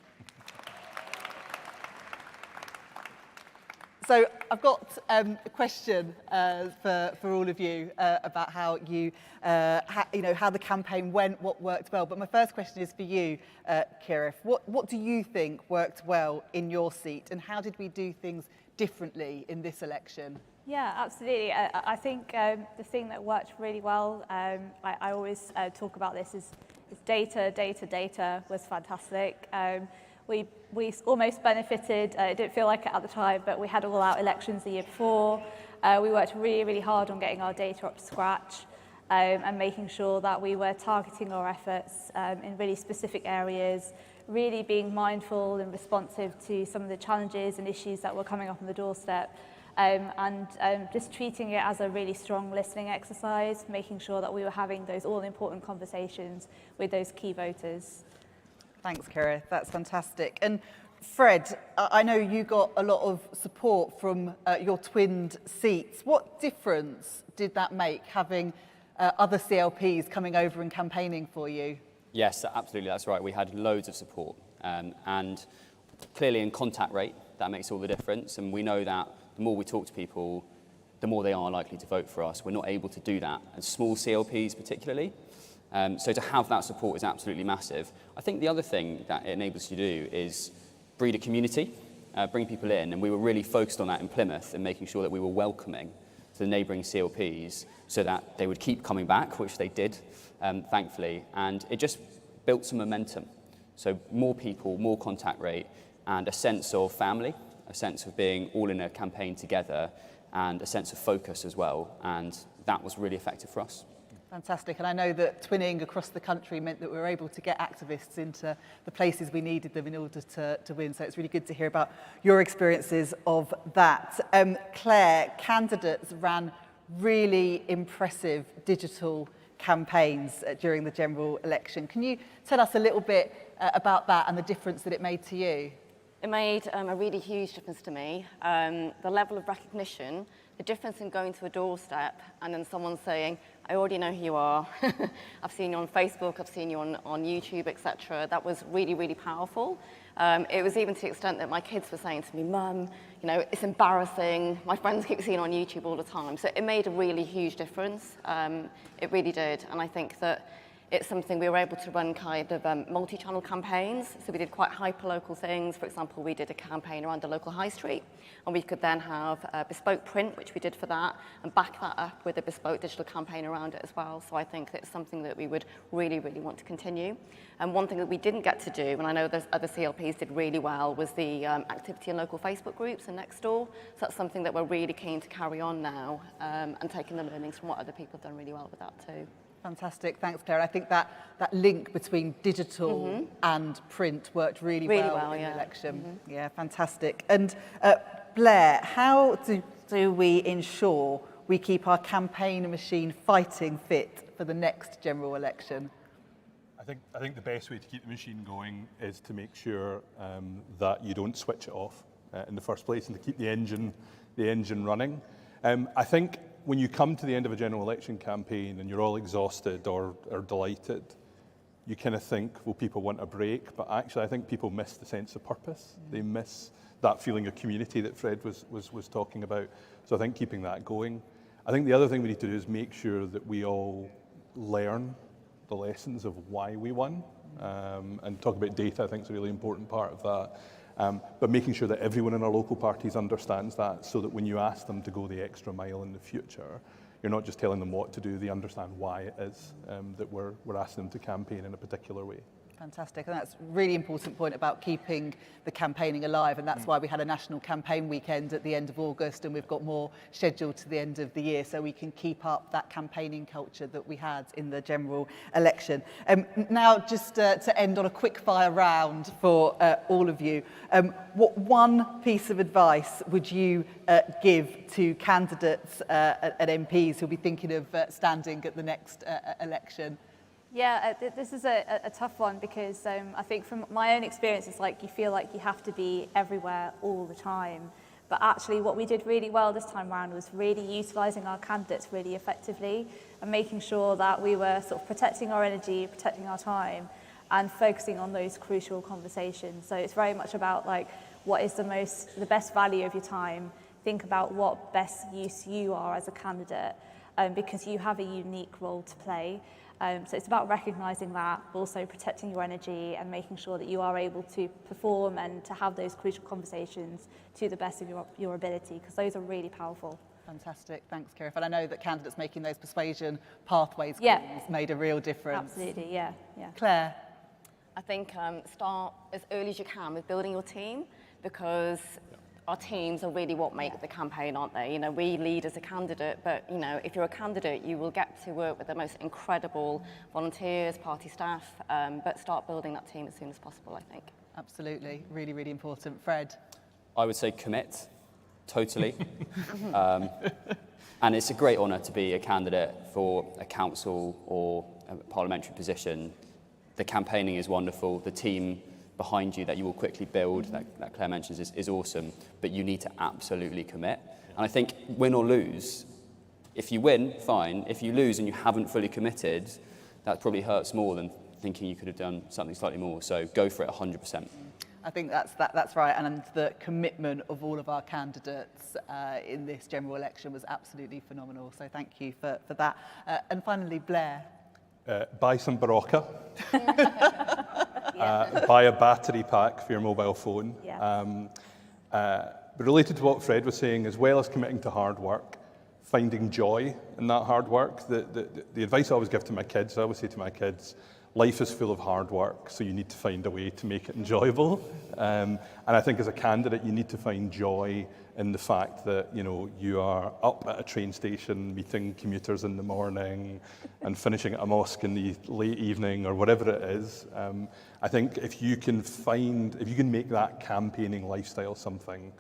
So I've got a question for all of you about how you, how the campaign went, what worked well. But my first question is for you, Kirif. What do you think worked well in your seat, and how did we do things differently in this election? Yeah, absolutely. I think the thing that worked really well, I always talk about this, is data was fantastic. We almost benefited, it didn't feel like it at the time, but we had all our elections the year before. We worked really, really hard on getting our data up to scratch and making sure that we were targeting our efforts in really specific areas, really being mindful and responsive to some of the challenges and issues that were coming up on the doorstep. And just treating it as a really strong listening exercise, making sure that we were having those all-important conversations with those key voters. Thanks, Kirif. That's fantastic. And Fred, I know you got a lot of support from your twinned seats. What difference did that make, having other CLPs coming over and campaigning for you? Yes, absolutely, that's right. We had loads of support. And clearly in contact rate, that makes all the difference. And we know that the more we talk to people, the more they are likely to vote for us. We're not able to do that, and small CLPs particularly. So to have that support is absolutely massive. I think the other thing that it enables you to do is breed a community, bring people in, and we were really focused on that in Plymouth and making sure that we were welcoming to the neighbouring CLPs so that they would keep coming back, which they did, thankfully, and it just built some momentum. So more people, more contact rate, and a sense of family, a sense of being all in a campaign together, and a sense of focus as well, and that was really effective for us. Fantastic. And I know that twinning across the country meant that we were able to get activists into the places we needed them in order to win. So it's really good to hear about your experiences of that. Claire, candidates ran really impressive digital campaigns during the general election. Can you tell us a little bit about that and the difference that it made to you? It made a really huge difference to me. The level of recognition, the difference in going to a doorstep and then someone saying, I already know who you are. I've seen you on Facebook, I've seen you on YouTube, etc. That was really, really powerful. It was even to the extent that my kids were saying to me, Mum, you know, it's embarrassing. My friends keep seeing on YouTube all the time. So it made a really huge difference. It really did. And I think that it's something we were able to run kind of multi-channel campaigns. So we did quite hyper-local things. For example, we did a campaign around the local high street, and we could then have a bespoke print, which we did for that, and back that up with a bespoke digital campaign around it as well. So I think that's something that we would really, really want to continue. And one thing that we didn't get to do, and I know there's other CLPs did really well, was the activity in local Facebook groups and Nextdoor. So that's something that we're really keen to carry on now, and taking the learnings from what other people have done really well with that too. Fantastic, thanks Claire. I think that link between digital and print worked really well in the election. Yeah, fantastic. And Blair, how do we ensure we keep our campaign machine fighting fit for the next general election? I think the best way to keep the machine going is to make sure that you don't switch it off in the first place, and to keep the engine running. I think when you come to the end of a general election campaign and you're all exhausted or delighted, you kind of think, well, people want a break, but actually I think people miss the sense of purpose. They miss that feeling of community that Fred was talking about. So I think keeping that going. I think the other thing we need to do is make sure that we all learn the lessons of why we won, and talk about data. I think is a really important part of that. But making sure that everyone in our local parties understands that, so that when you ask them to go the extra mile in the future, you're not just telling them what to do, they understand why it is that we're asking them to campaign in a particular way. Fantastic, and that's a really important point about keeping the campaigning alive, and that's why we had a national campaign weekend at the end of August, and we've got more scheduled to the end of the year, so we can keep up that campaigning culture that we had in the general election. Now, just to end on a quick fire round for all of you, what one piece of advice would you give to candidates and MPs who'll be thinking of standing at the next election? Yeah, this is a tough one because I think from my own experience, it's like you feel like you have to be everywhere all the time. But actually what we did really well this time around was really utilising our candidates really effectively and making sure that we were sort of protecting our energy, protecting our time and focusing on those crucial conversations. So it's very much about like what is the best value of your time. Think about what best use you are as a candidate because you have a unique role to play. So it's about recognising that, but also protecting your energy and making sure that you are able to perform and to have those crucial conversations to the best of your ability, because those are really powerful. Fantastic, thanks, Kira. And I know that candidates making those persuasion pathways made a real difference. Absolutely, yeah. Claire? I think start as early as you can with building your team, because our teams are really what make the campaign, aren't they? You know, we lead as a candidate, but you know, if you're a candidate, you will get to work with the most incredible volunteers, party staff, but start building that team as soon as possible, I think. Absolutely, really, really important. Fred? I would say commit, totally. And it's a great honour to be a candidate for a council or a parliamentary position. The campaigning is wonderful, the team behind you that you will quickly build, that Claire mentions, is awesome, but you need to absolutely commit. And I think win or lose, if you win, fine. If you lose and you haven't fully committed, that probably hurts more than thinking you could have done something slightly more. So go for it 100%. I think that's right, and the commitment of all of our candidates in this general election was absolutely phenomenal. So thank you for that. And finally, Blair. Buy some Barocca. Buy a battery pack for your mobile phone. But related to what Fred was saying, as well as committing to hard work, finding joy in that hard work. The advice I always give to my kids, I always say to my kids, life is full of hard work, so you need to find a way to make it enjoyable. And I think as a candidate, you need to find joy in the fact that, you know, you are up at a train station meeting commuters in the morning and finishing at a mosque in the late evening or whatever it is. I think if you can make that campaigning lifestyle something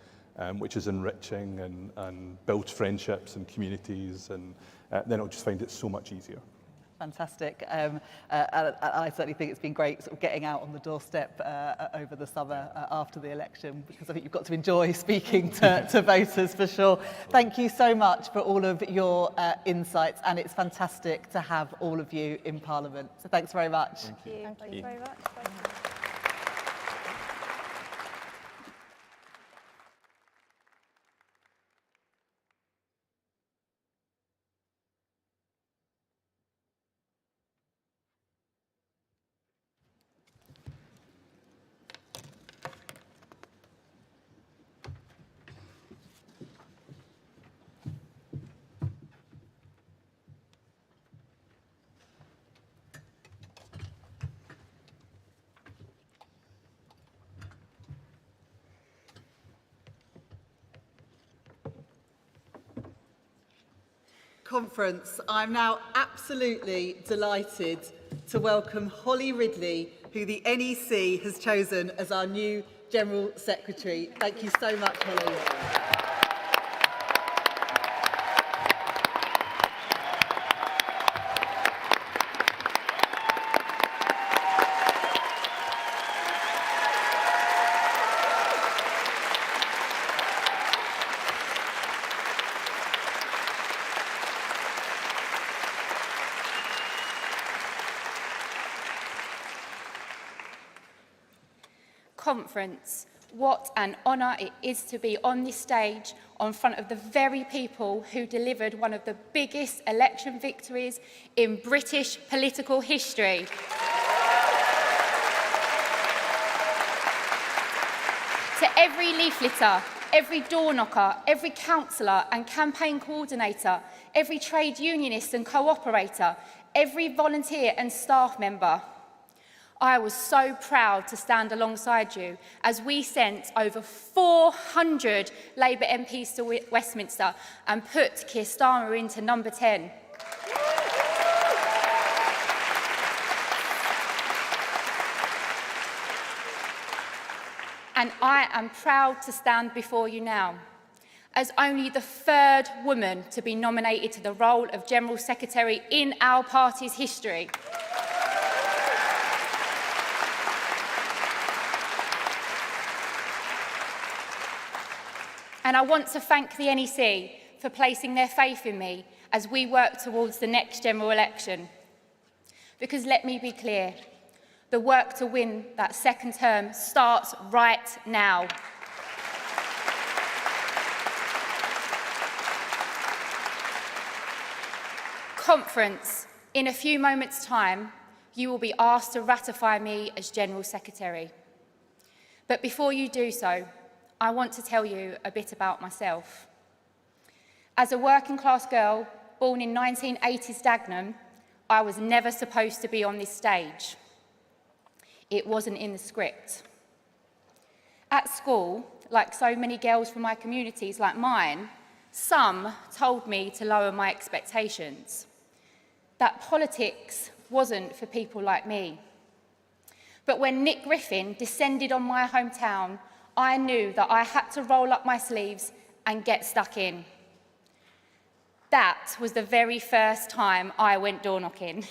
which is enriching and builds friendships and communities, and then it'll just find it so much easier. Fantastic. I certainly think it's been great sort of getting out on the doorstep over the summer after the election, because I think you've got to enjoy speaking to voters for sure. Thank you so much for all of your insights, and it's fantastic to have all of you in Parliament. So thanks very much. Thank you. Thank you very much. Conference, I'm now absolutely delighted to welcome Holly Ridley, who the NEC has chosen as our new General Secretary. Thank you so much, Holly. Conference. What an honour it is to be on this stage in front of the very people who delivered one of the biggest election victories in British political history. To every leafleter, every door knocker, every councillor and campaign coordinator, every trade unionist and cooperator, every volunteer and staff member, I was so proud to stand alongside you as we sent over 400 Labour MPs to Westminster and put Keir Starmer into number 10. And I am proud to stand before you now as only the third woman to be nominated to the role of General Secretary in our party's history. And I want to thank the NEC for placing their faith in me as we work towards the next general election. Because let me be clear, the work to win that second term starts right now. Conference, in a few moments' time, you will be asked to ratify me as General Secretary. But before you do so, I want to tell you a bit about myself. As a working-class girl born in 1980s Dagenham, I was never supposed to be on this stage. It wasn't in the script. At school, like so many girls from my communities like mine, some told me to lower my expectations, that politics wasn't for people like me. But when Nick Griffin descended on my hometown, I knew that I had to roll up my sleeves and get stuck in. That was the very first time I went door knocking.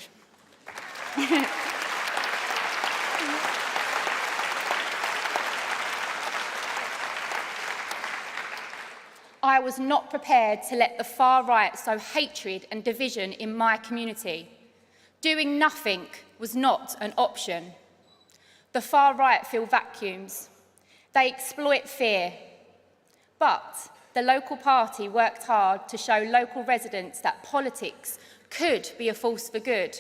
I was not prepared to let the far right sow hatred and division in my community. Doing nothing was not an option. The far right fill vacuums. They exploit fear. But the local party worked hard to show local residents that politics could be a force for good,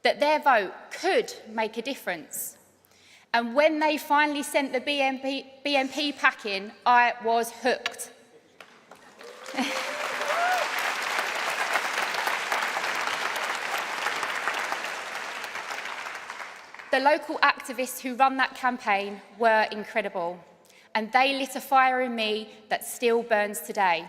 that their vote could make a difference. And when they finally sent the BNP pack in, I was hooked. The local activists who run that campaign were incredible, and they lit a fire in me that still burns today.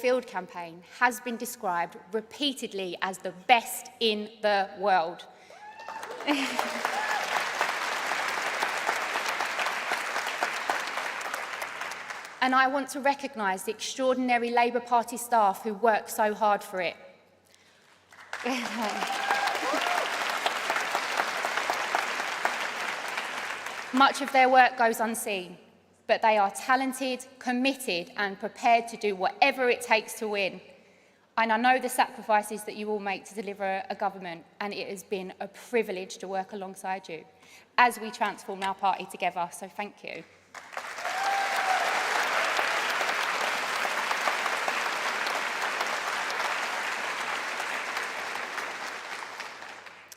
field campaign has been described repeatedly as the best in the world. And I want to recognise the extraordinary Labour Party staff who work so hard for it. Much of their work goes unseen, but they are talented, committed and prepared to do whatever it takes to win. And I know the sacrifices that you all make to deliver a government, and it has been a privilege to work alongside you as we transform our party together, so thank you.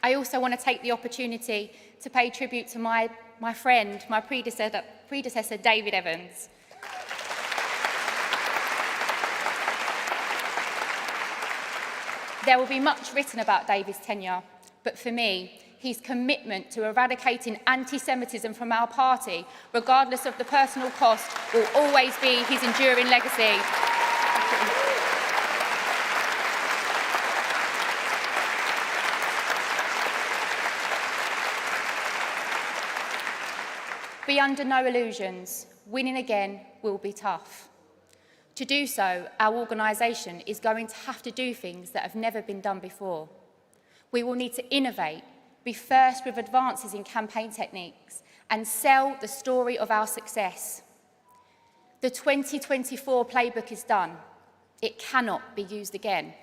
I also want to take the opportunity to pay tribute to my friend, my predecessor, David Evans. There will be much written about David's tenure, but for me, his commitment to eradicating anti-Semitism from our party, regardless of the personal cost, will always be his enduring legacy. Be under no illusions, winning again will be tough. To do so, our organisation is going to have to do things that have never been done before. We will need to innovate, be first with advances in campaign techniques, and sell the story of our success. The 2024 playbook is done. It cannot be used again.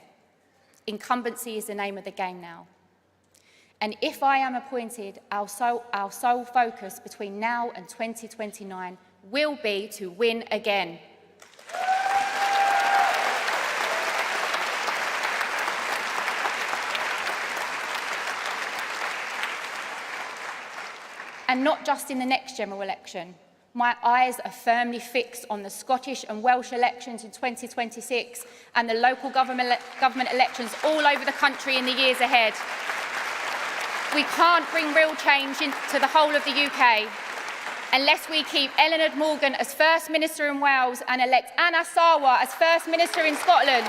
Incumbency is the name of the game now. And if I am appointed, our sole focus between now and 2029 will be to win again. And not just in the next general election. My eyes are firmly fixed on the Scottish and Welsh elections in 2026 and the local government elections all over the country in the years ahead. We can't bring real change into the whole of the UK unless we keep Eleanor Morgan as First Minister in Wales and elect Anna Sarwar as First Minister in Scotland.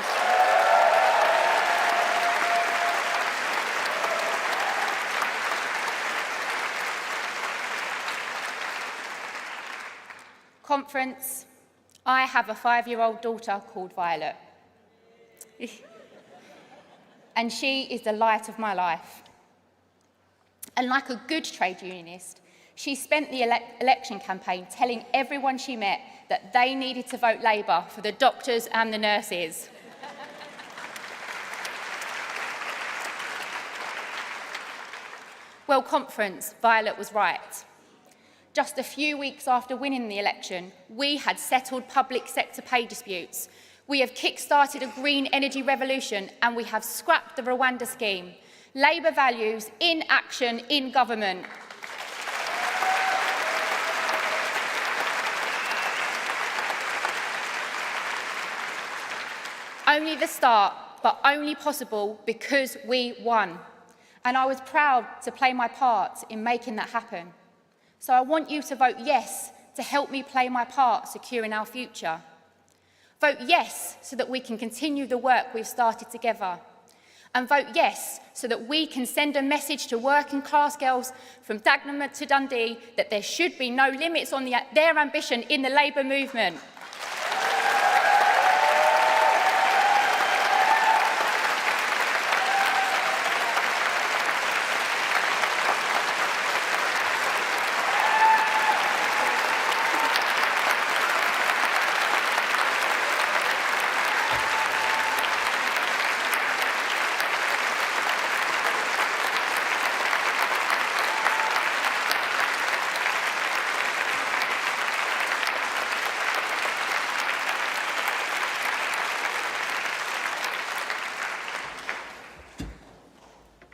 Conference, I have a 5-year-old daughter called Violet. And she is the light of my life. And like a good trade unionist, she spent the election campaign telling everyone she met that they needed to vote Labour for the doctors and the nurses. Well, Conference, Violet was right. Just a few weeks after winning the election, we had settled public sector pay disputes. We have kick-started a green energy revolution and we have scrapped the Rwanda scheme. Labour values in action in government. Only the start, but only possible because we won. And I was proud to play my part in making that happen. So I want you to vote yes to help me play my part securing our future. Vote yes so that we can continue the work we've started together. And vote yes so that we can send a message to working class girls from Dagenham to Dundee that there should be no limits on their ambition in the Labour movement.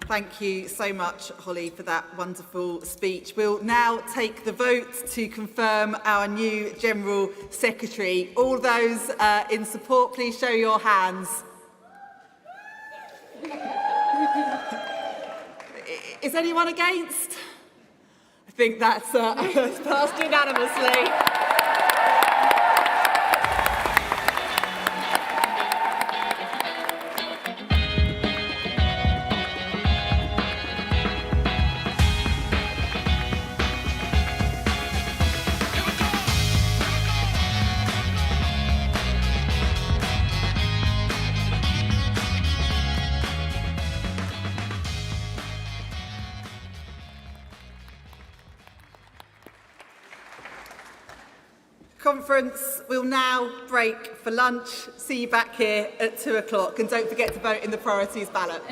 Thank you so much, Holly, for that wonderful speech. We'll now take the vote to confirm our new General Secretary. All those in support, please show your hands. Is anyone against? I think that's passed unanimously. Conference will now break for lunch. See you back here at 2 o'clock, and don't forget to vote in the priorities ballot.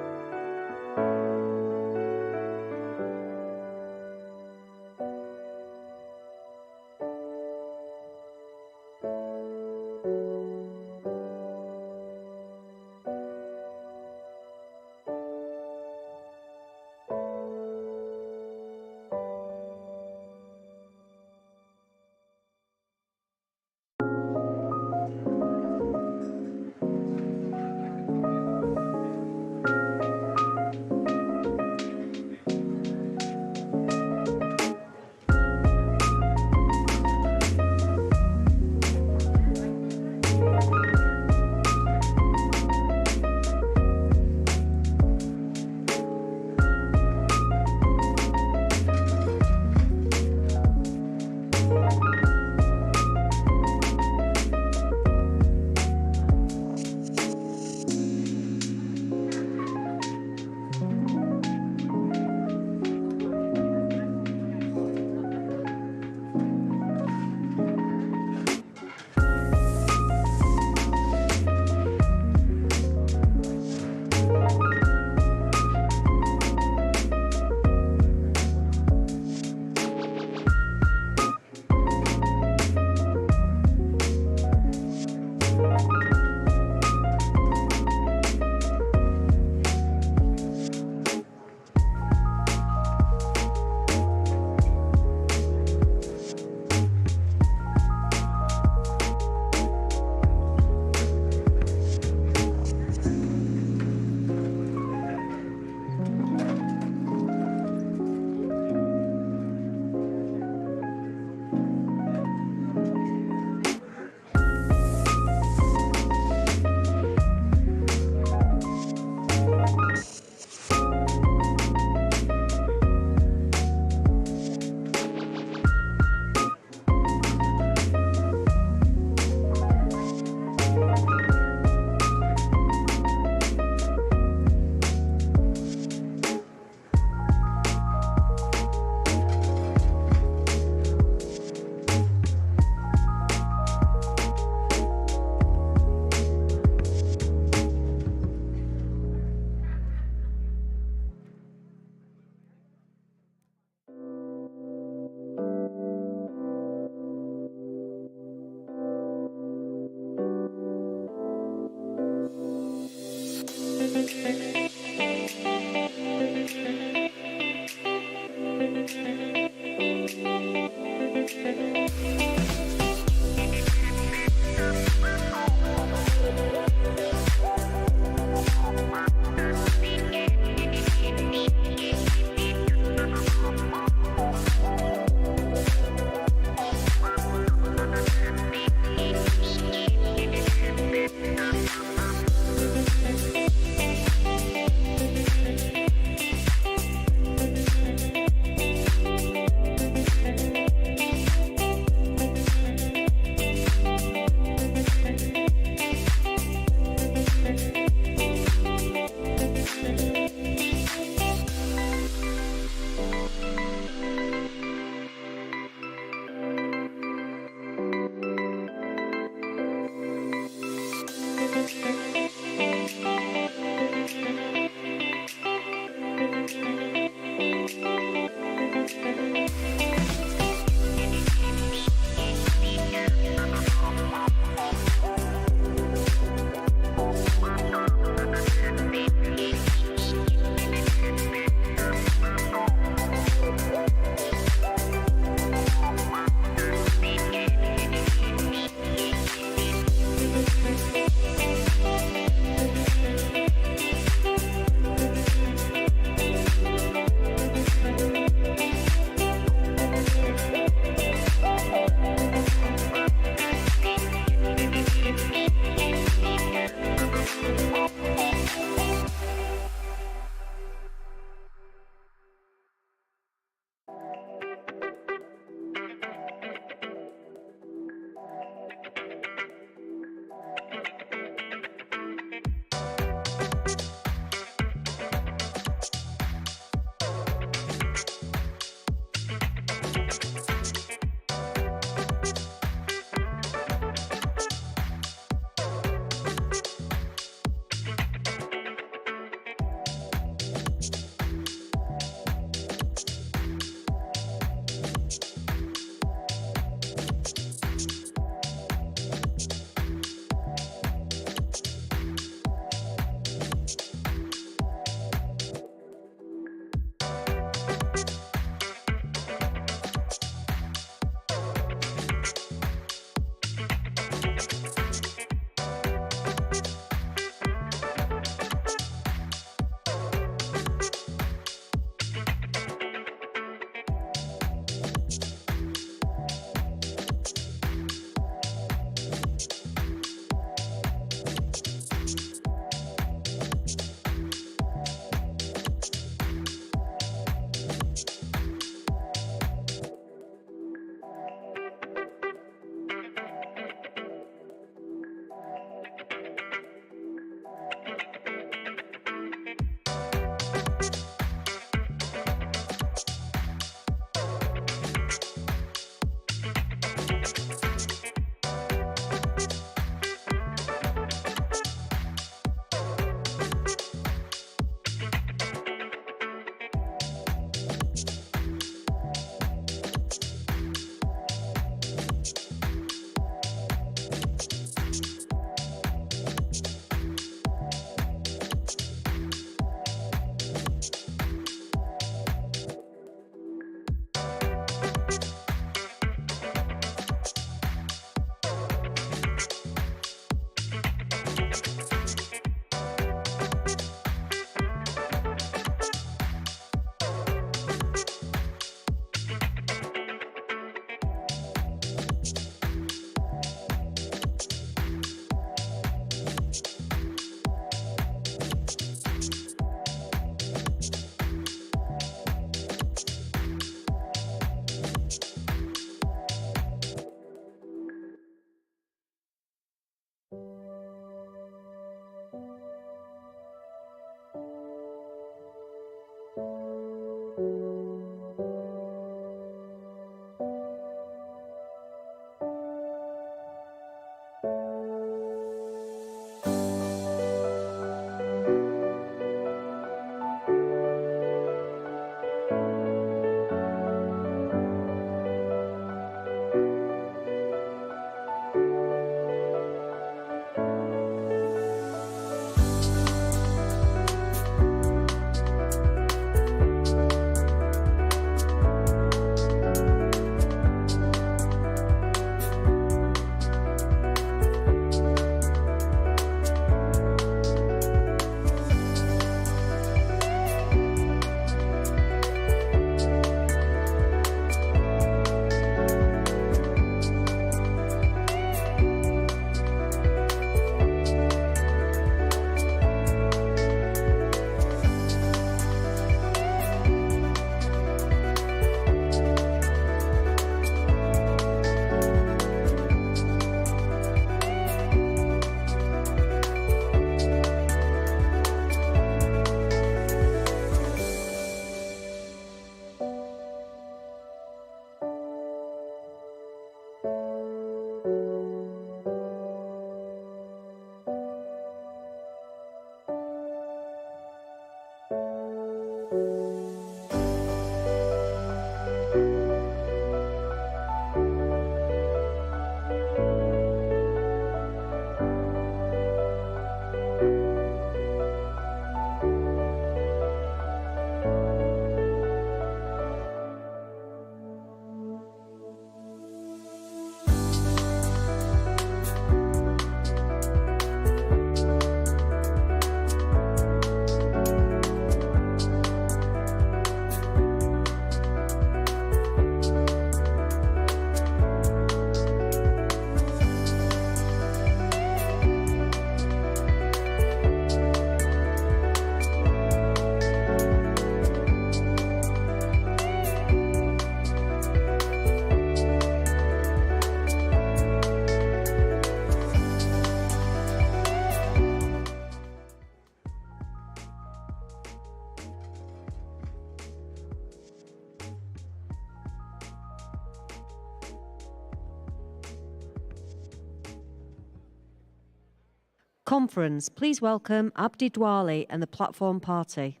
Conference, please welcome Abdi Dwali and the Platform Party.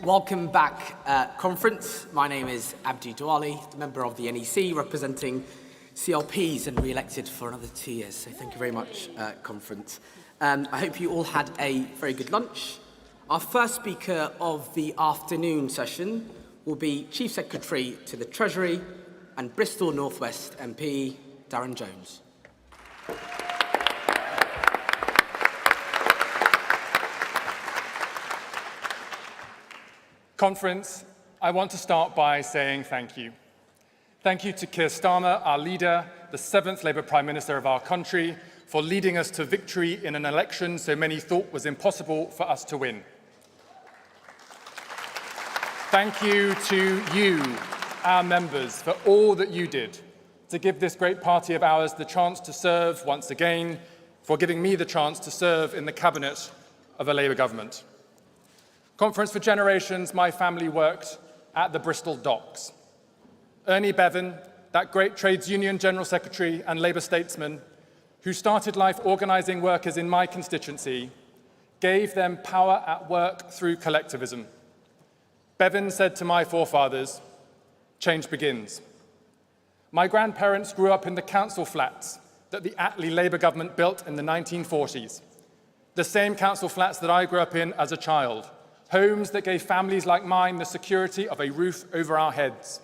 Welcome back, Conference. My name is Abdi Dwali, member of the NEC, representing CLPs and re-elected for another 2 years. So thank you very much, Conference. I hope you all had a very good lunch. Our first speaker of the afternoon session will be Chief Secretary to the Treasury and Bristol North West MP, Darren Jones. Conference, I want to start by saying thank you. Thank you to Keir Starmer, our leader, the 7th Labour Prime Minister of our country, for leading us to victory in an election so many thought was impossible for us to win. Thank you to you, our members, for all that you did to give this great party of ours the chance to serve once again, for giving me the chance to serve in the cabinet of a Labour government. Conference, for generations, my family worked at the Bristol docks. Ernie Bevan, that great trades union general secretary and Labour statesman who started life organising workers in my constituency, gave them power at work through collectivism. Bevan said to my forefathers, change begins. My grandparents grew up in the council flats that the Attlee Labour government built in the 1940s. The same council flats that I grew up in as a child. Homes that gave families like mine the security of a roof over our heads.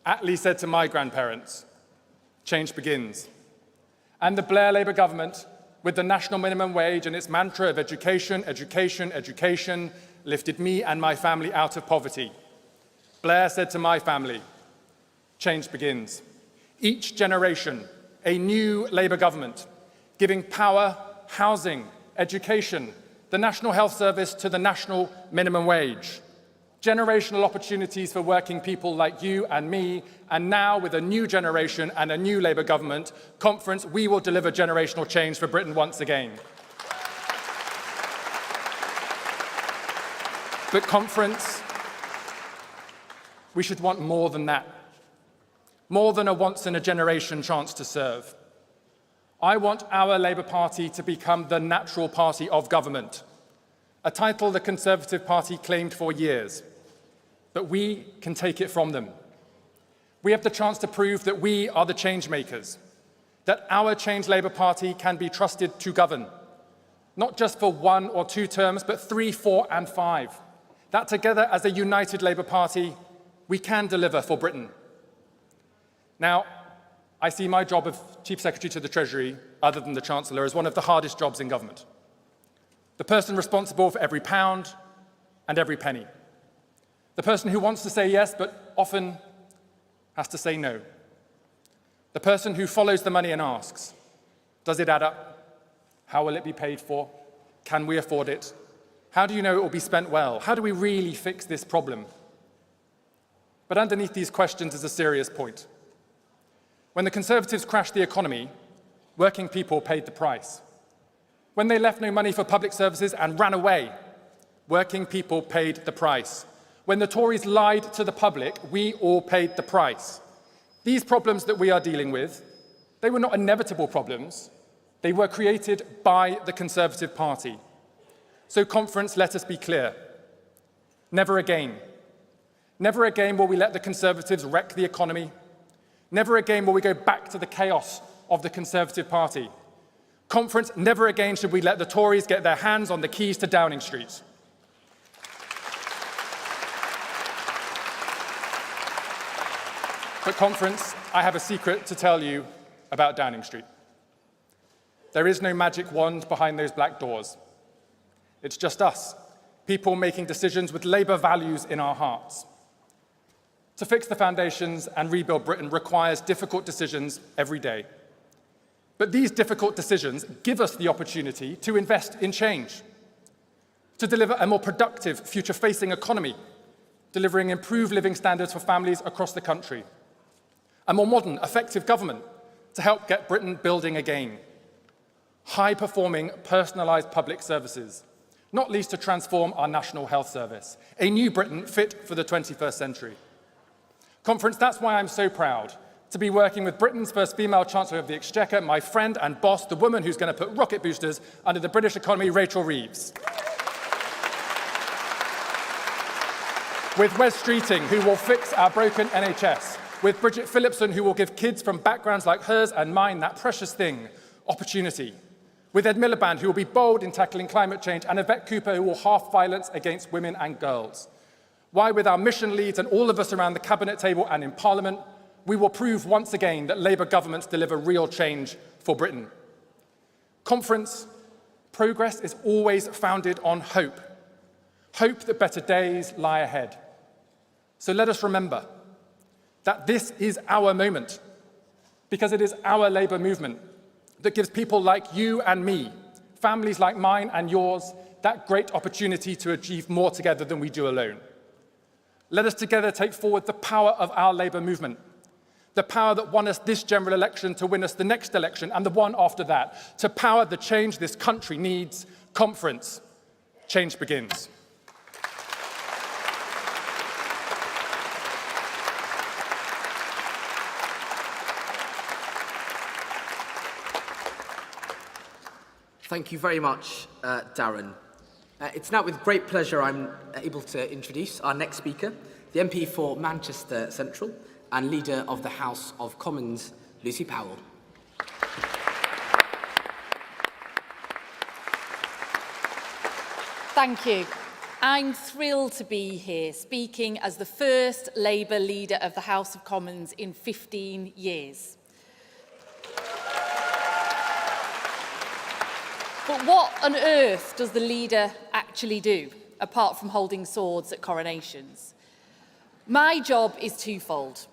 Attlee said to my grandparents, change begins. And the Blair Labour government, with the national minimum wage and its mantra of education, education, education, lifted me and my family out of poverty. Blair said to my family, change begins. Each generation, a new Labour government, giving power, housing, education, the National Health Service to the national minimum wage. Generational opportunities for working people like you and me, and now with a new generation and a new Labour government, Conference, we will deliver generational change for Britain once again. But Conference, we should want more than that. More than a once-in-a-generation chance to serve. I want our Labour Party to become the natural party of government, a title the Conservative Party claimed for years, but we can take it from them. We have the chance to prove that we are the change makers, that our Change Labour Party can be trusted to govern, not just for 1 or 2 terms, but 3, 4 and 5, that together as a united Labour Party, we can deliver for Britain. Now, I see my job of Chief Secretary to the Treasury, other than the Chancellor, as one of the hardest jobs in government. The person responsible for every pound and every penny. The person who wants to say yes, but often has to say no. The person who follows the money and asks, does it add up? How will it be paid for? Can we afford it? How do you know it will be spent well? How do we really fix this problem? But underneath these questions is a serious point. When the Conservatives crashed the economy, working people paid the price. When they left no money for public services and ran away, working people paid the price. When the Tories lied to the public, we all paid the price. These problems that we are dealing with, they were not inevitable problems. They were created by the Conservative Party. So, conference, let us be clear. Never again. Never again will we let the Conservatives wreck the economy. Never again will we go back to the chaos of the Conservative Party. Conference, never again should we let the Tories get their hands on the keys to Downing Street. But conference, I have a secret to tell you about Downing Street. There is no magic wand behind those black doors. It's just us, people making decisions with Labour values in our hearts. To fix the foundations and rebuild Britain requires difficult decisions every day. But these difficult decisions give us the opportunity to invest in change, to deliver a more productive, future-facing economy, delivering improved living standards for families across the country, a more modern, effective government to help get Britain building again, high-performing, personalised public services, not least to transform our National Health Service, a new Britain fit for the 21st century. Conference, that's why I'm so proud to be working with Britain's first female Chancellor of the Exchequer, my friend and boss, the woman who's going to put rocket boosters under the British economy, Rachel Reeves. With Wes Streeting, who will fix our broken NHS. With Bridget Phillipson, who will give kids from backgrounds like hers and mine that precious thing, opportunity. With Ed Miliband, who will be bold in tackling climate change, and Yvette Cooper, who will halve violence against women and girls. Why, with our mission leads and all of us around the cabinet table and in Parliament, we will prove once again that Labour governments deliver real change for Britain. Conference, progress is always founded on hope. Hope that better days lie ahead. So let us remember that this is our moment, because it is our Labour movement that gives people like you and me, families like mine and yours, that great opportunity to achieve more together than we do alone. Let us together take forward the power of our Labour movement, the power that won us this general election to win us the next election and the one after that, to power the change this country needs. Conference, change begins. Thank you very much, Darren. It's now with great pleasure I'm able to introduce our next speaker, the MP for Manchester Central and Leader of the House of Commons, Lucy Powell. Thank you. I'm thrilled to be here speaking as the first Labour Leader of the House of Commons in 15 years. But what on earth does the leader actually do, apart from holding swords at coronations? My job is twofold: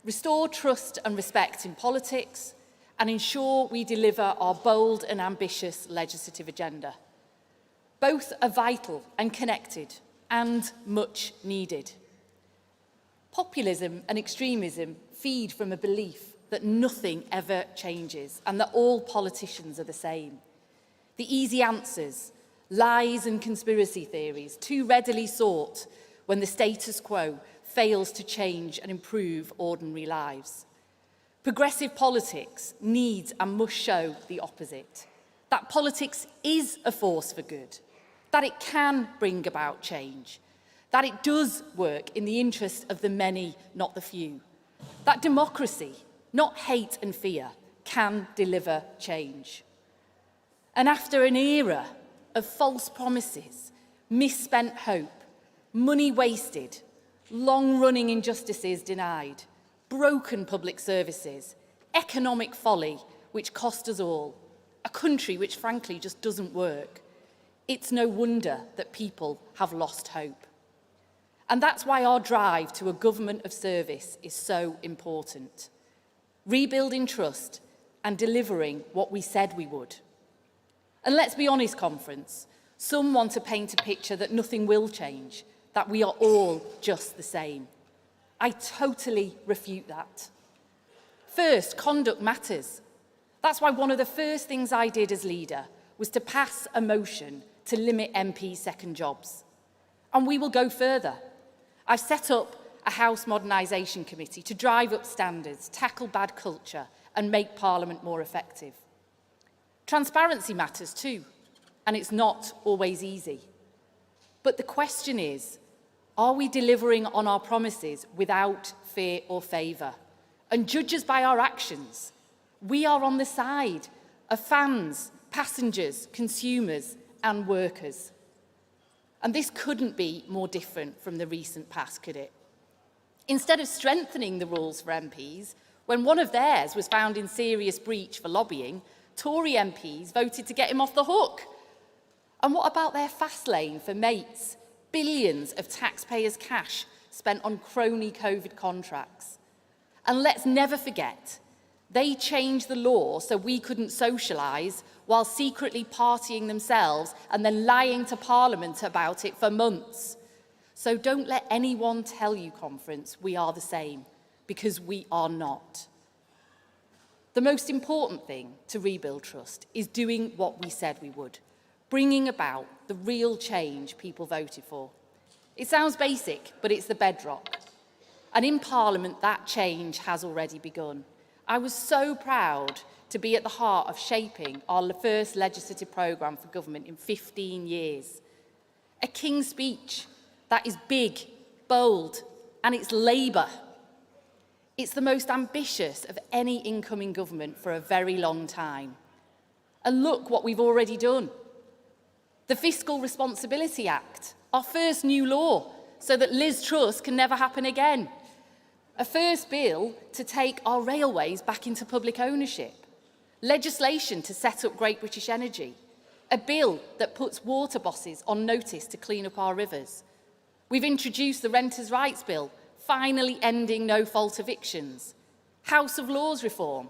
restore trust and respect in politics and ensure we deliver our bold and ambitious legislative agenda. Both are vital and connected and much needed. Populism and extremism feed from a belief that nothing ever changes and that all politicians are the same. The easy answers, lies and conspiracy theories, too readily sought when the status quo fails to change and improve ordinary lives. Progressive politics needs and must show the opposite, that politics is a force for good, that it can bring about change, that it does work in the interest of the many, not the few, that democracy, not hate and fear, can deliver change. And after an era of false promises, misspent hope, money wasted, long-running injustices denied, broken public services, economic folly which cost us all, a country which frankly just doesn't work, it's no wonder that people have lost hope. And that's why our drive to a government of service is so important. Rebuilding trust and delivering what we said we would. And let's be honest, Conference, some want to paint a picture that nothing will change, that we are all just the same. I totally refute that. First, conduct matters. That's why one of the first things I did as leader was to pass a motion to limit MPs' second jobs. And we will go further. I've set up a House Modernisation Committee to drive up standards, tackle bad culture and make Parliament more effective. Transparency matters too, and it's not always easy. But the question is, are we delivering on our promises without fear or favour? And judge us by our actions. We are on the side of fans, passengers, consumers and workers. And this couldn't be more different from the recent past, could it? Instead of strengthening the rules for MPs, when one of theirs was found in serious breach for lobbying, Tory MPs voted to get him off the hook. And what about their fast lane for mates? Billions of taxpayers' cash spent on crony COVID contracts. And let's never forget, they changed the law so we couldn't socialise while secretly partying themselves and then lying to Parliament about it for months. So don't let anyone tell you, Conference, we are the same, because we are not. The most important thing to rebuild trust is doing what we said we would, bringing about the real change people voted for. It sounds basic, but it's the bedrock. And in Parliament, that change has already begun. I was so proud to be at the heart of shaping our first legislative programme for government in 15 years. A King's Speech that is big, bold, and it's Labour. It's the most ambitious of any incoming government for a very long time. And look what we've already done. The Fiscal Responsibility Act, our first new law, so that Liz Truss can never happen again. A first bill to take our railways back into public ownership. Legislation to set up Great British Energy. A bill that puts water bosses on notice to clean up our rivers. We've introduced the Renters' Rights Bill, finally ending no-fault evictions. House of Lords reform.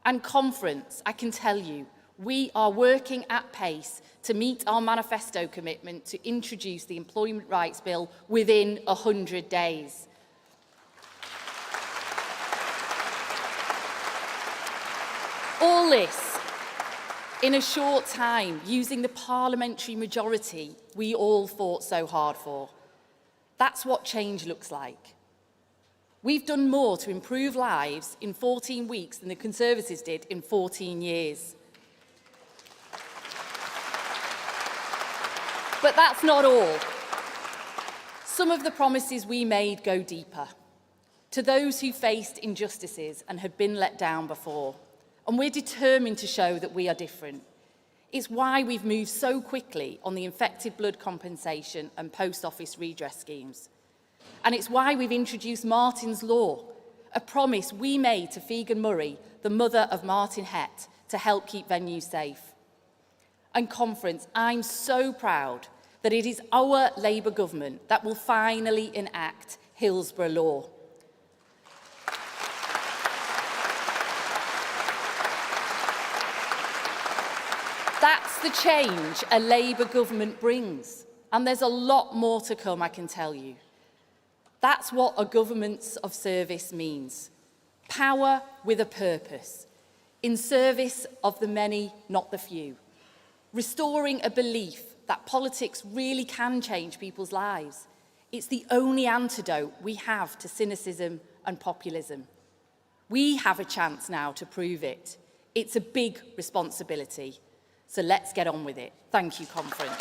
And Conference, I can tell you, we are working at pace to meet our manifesto commitment to introduce the Employment Rights Bill within 100 days. All this in a short time, using the parliamentary majority we all fought so hard for. That's what change looks like. We've done more to improve lives in 14 weeks than the Conservatives did in 14 years. But that's not all. Some of the promises we made go deeper. To those who faced injustices and had been let down before. And we're determined to show that we are different. It's why we've moved so quickly on the infected blood compensation and post office redress schemes. And it's why we've introduced Martin's Law, a promise we made to Figan Murray, the mother of Martin Hett, to help keep venues safe. And Conference, I'm so proud that it is our Labour government that will finally enact Hillsborough Law. That's the change a Labour government brings. And there's a lot more to come, I can tell you. That's what a government of service means. Power with a purpose, in service of the many, not the few. Restoring a belief that politics really can change people's lives. It's the only antidote we have to cynicism and populism. We have a chance now to prove it. It's a big responsibility. So let's get on with it. Thank you, Conference.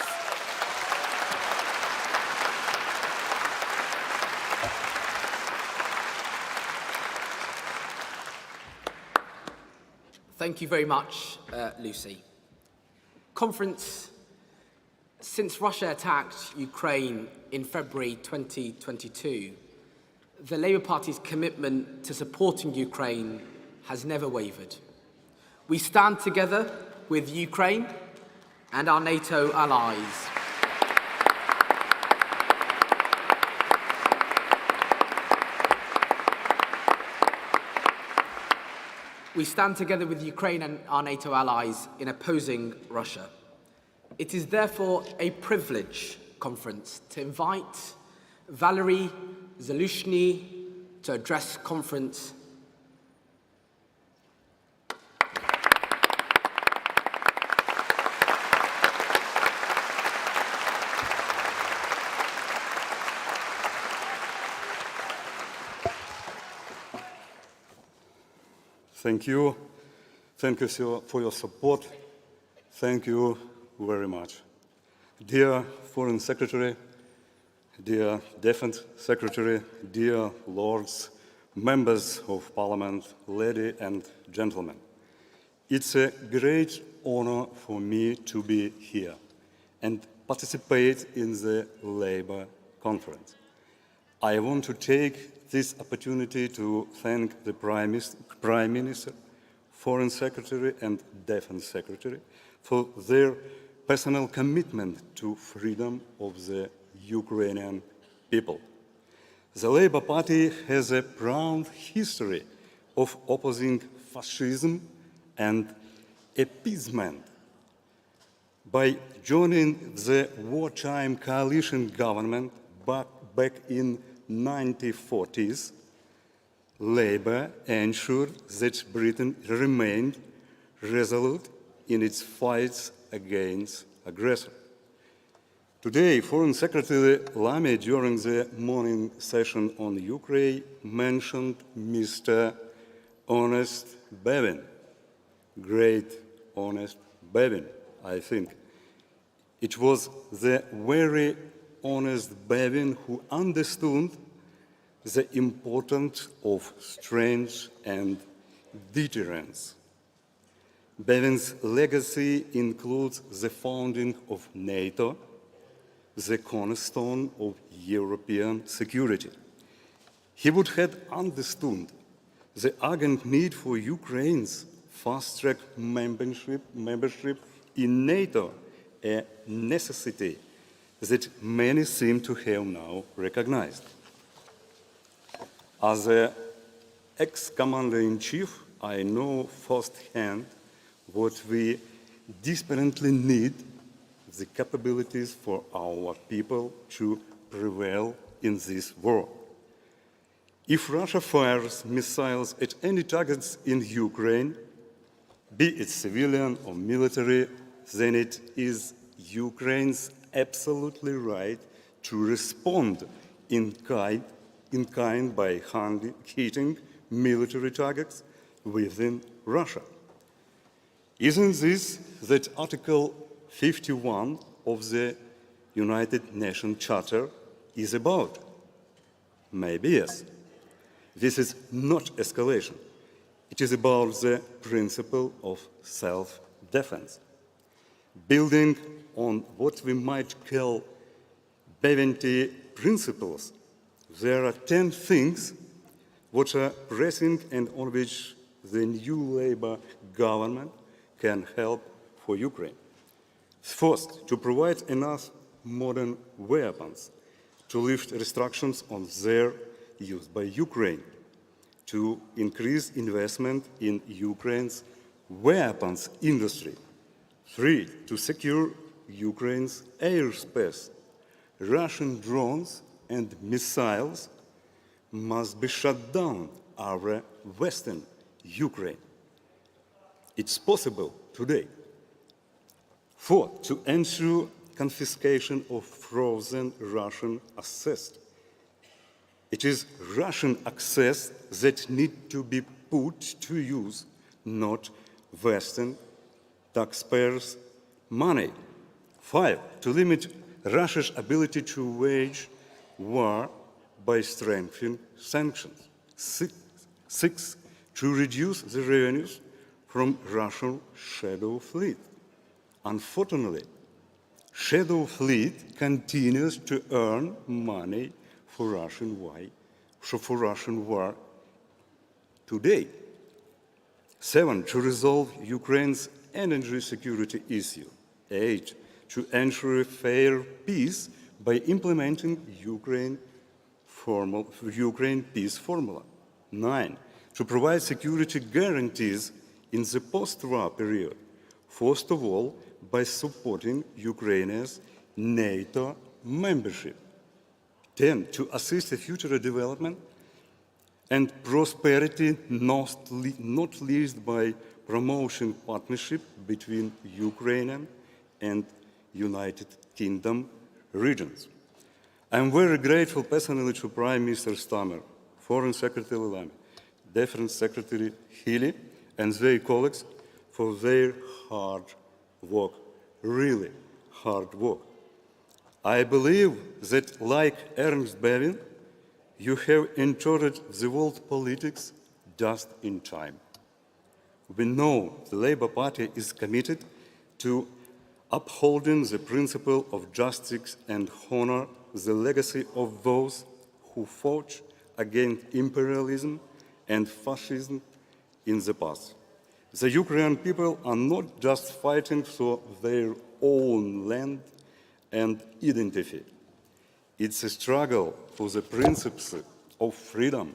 Thank you very much, Lucy. Conference, since Russia attacked Ukraine in February 2022, the Labour Party's commitment to supporting Ukraine has never wavered. We stand together with Ukraine and our NATO allies. We stand together with Ukraine and our NATO allies in opposing Russia. It is therefore a privilege, Conference, to invite Valerie Zaluza to address Conference. Thank you. Thank you for your support. Thank you very much. Dear Foreign Secretary, dear Defense Secretary, dear Lords, Members of Parliament, ladies and gentlemen, it's a great honor for me to be here and participate in the Labour Conference. I want to take this opportunity to thank the Prime Minister, Foreign Secretary and Defense Secretary for their personal commitment to freedom of the Ukrainian people. The Labour Party has a proud history of opposing fascism and appeasement. By joining the wartime coalition government back in 1940s, Labour ensured that Britain remained resolute in its fights against aggressors. Today, Foreign Secretary Lammy, during the morning session on Ukraine, mentioned Mr. Honest Bevin. Great Honest Bevin, I think. It was the very honest Bevin who understood the importance of strength and deterrence. Bevin's legacy includes the founding of NATO, the cornerstone of European security. He would have understood the urgent need for Ukraine's fast-track membership in NATO, a necessity that many seem to have now recognized. As an ex-commander-in-chief, I know firsthand what we desperately need: the capabilities for our people to prevail in this war. If Russia fires missiles at any targets in Ukraine, be it civilian or military, then it is Ukraine's absolutely right to respond in kind by hitting military targets within Russia. Isn't this that Article 51 of the United Nations Charter is about? Maybe yes. This is not escalation. It is about the principle of self-defense. Building on what we might call Bevinti principles, there are 10 things which are pressing and on which the new Labour government can help for Ukraine. First, to provide enough modern weapons to lift restrictions on their use by Ukraine, to increase investment in Ukraine's weapons industry. 3, to secure Ukraine's airspace. Russian drones and missiles must be shut down over Western Ukraine. It's possible today. 4, to ensure confiscation of frozen Russian assets. It is Russian assets that need to be put to use, not Western taxpayers' money. 5, to limit Russia's ability to wage war by strengthening sanctions. 6, to reduce the revenues from Russian shadow fleet. Unfortunately, shadow fleet continues to earn money for Russian war today. 7, to resolve Ukraine's energy security issue. 8, to ensure a fair peace by implementing Ukraine peace formula. 9, to provide security guarantees in the post-war period. First of all, by supporting Ukraine's NATO membership. 10, to assist the future development and prosperity, not least by promoting partnership between Ukrainian and United Kingdom regions. I am very grateful personally to Prime Minister Starmer, Foreign Secretary Lammy, Defense Secretary Healy, and their colleagues for their hard work, really hard work. I believe that, like Ernst Bevin, you have entered the world politics just in time. We know the Labour Party is committed to upholding the principle of justice and honor the legacy of those who fought against imperialism and fascism in the past. The Ukrainian people are not just fighting for their own land and identity. It's a struggle for the principles of freedom,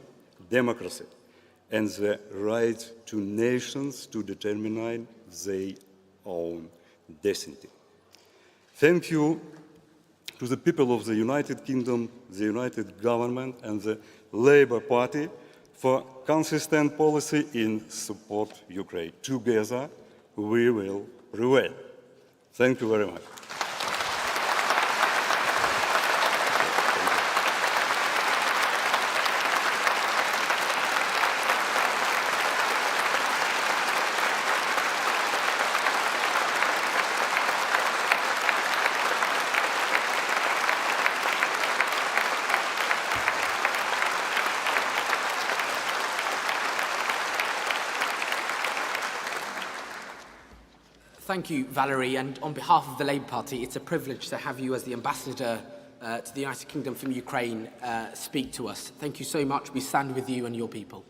democracy, and the right to nations to determine their own destiny. Thank you to the people of the United Kingdom, the United Government, and the Labour Party for consistent policy in support of Ukraine. Together, we will prevail. Thank you very much. Thank you, Valerie, and on behalf of the Labour Party, it's a privilege to have you as the ambassador to the United Kingdom from Ukraine speak to us. Thank you so much. We stand with you and your people.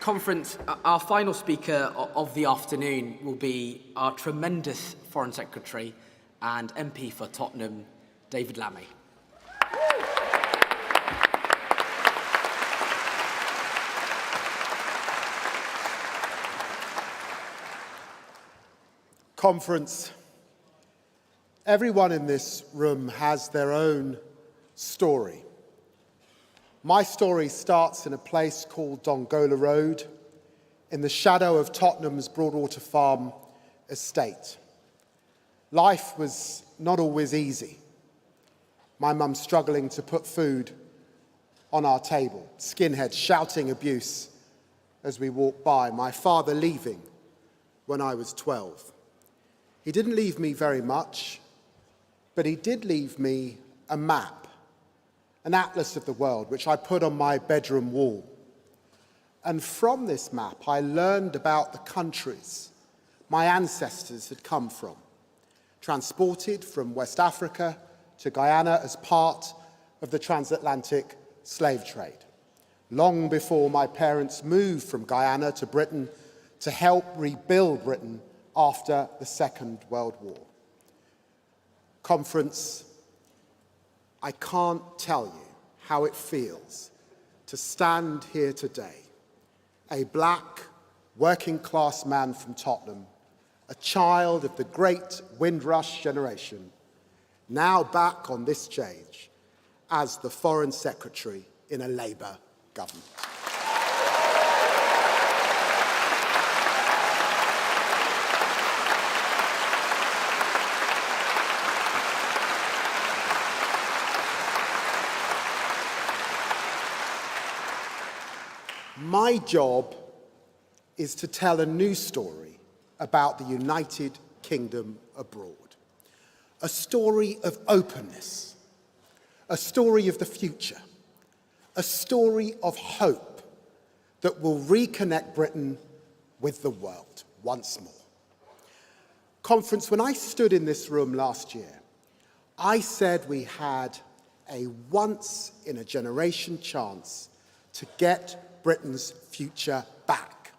Conference, our final speaker of the afternoon will be our tremendous Foreign Secretary and MP for Tottenham, David Lammy. Conference, everyone in this room has their own story. My story starts in a place called Dongola Road, in the shadow of Tottenham's Broadwater Farm estate. Life was not always easy. My mum struggling to put food on our table, skinheads shouting abuse as we walked by, my father leaving when I was 12. He didn't leave me very much, but he did leave me a map, an atlas of the world, which I put on my bedroom wall. And from this map, I learned about the countries my ancestors had come from, transported from West Africa to Guyana as part of the transatlantic slave trade, long before my parents moved from Guyana to Britain to help rebuild Britain after the Second World War. Conference, I can't tell you how it feels to stand here today, a black, working-class man from Tottenham, a child of the great Windrush generation, now back on this stage as the Foreign Secretary in a Labour government. My job is to tell a new story about the United Kingdom abroad. A story of openness, a story of the future, a story of hope that will reconnect Britain with the world once more. Conference, when I stood in this room last year, I said we had a once-in-a-generation chance to get Britain's future back.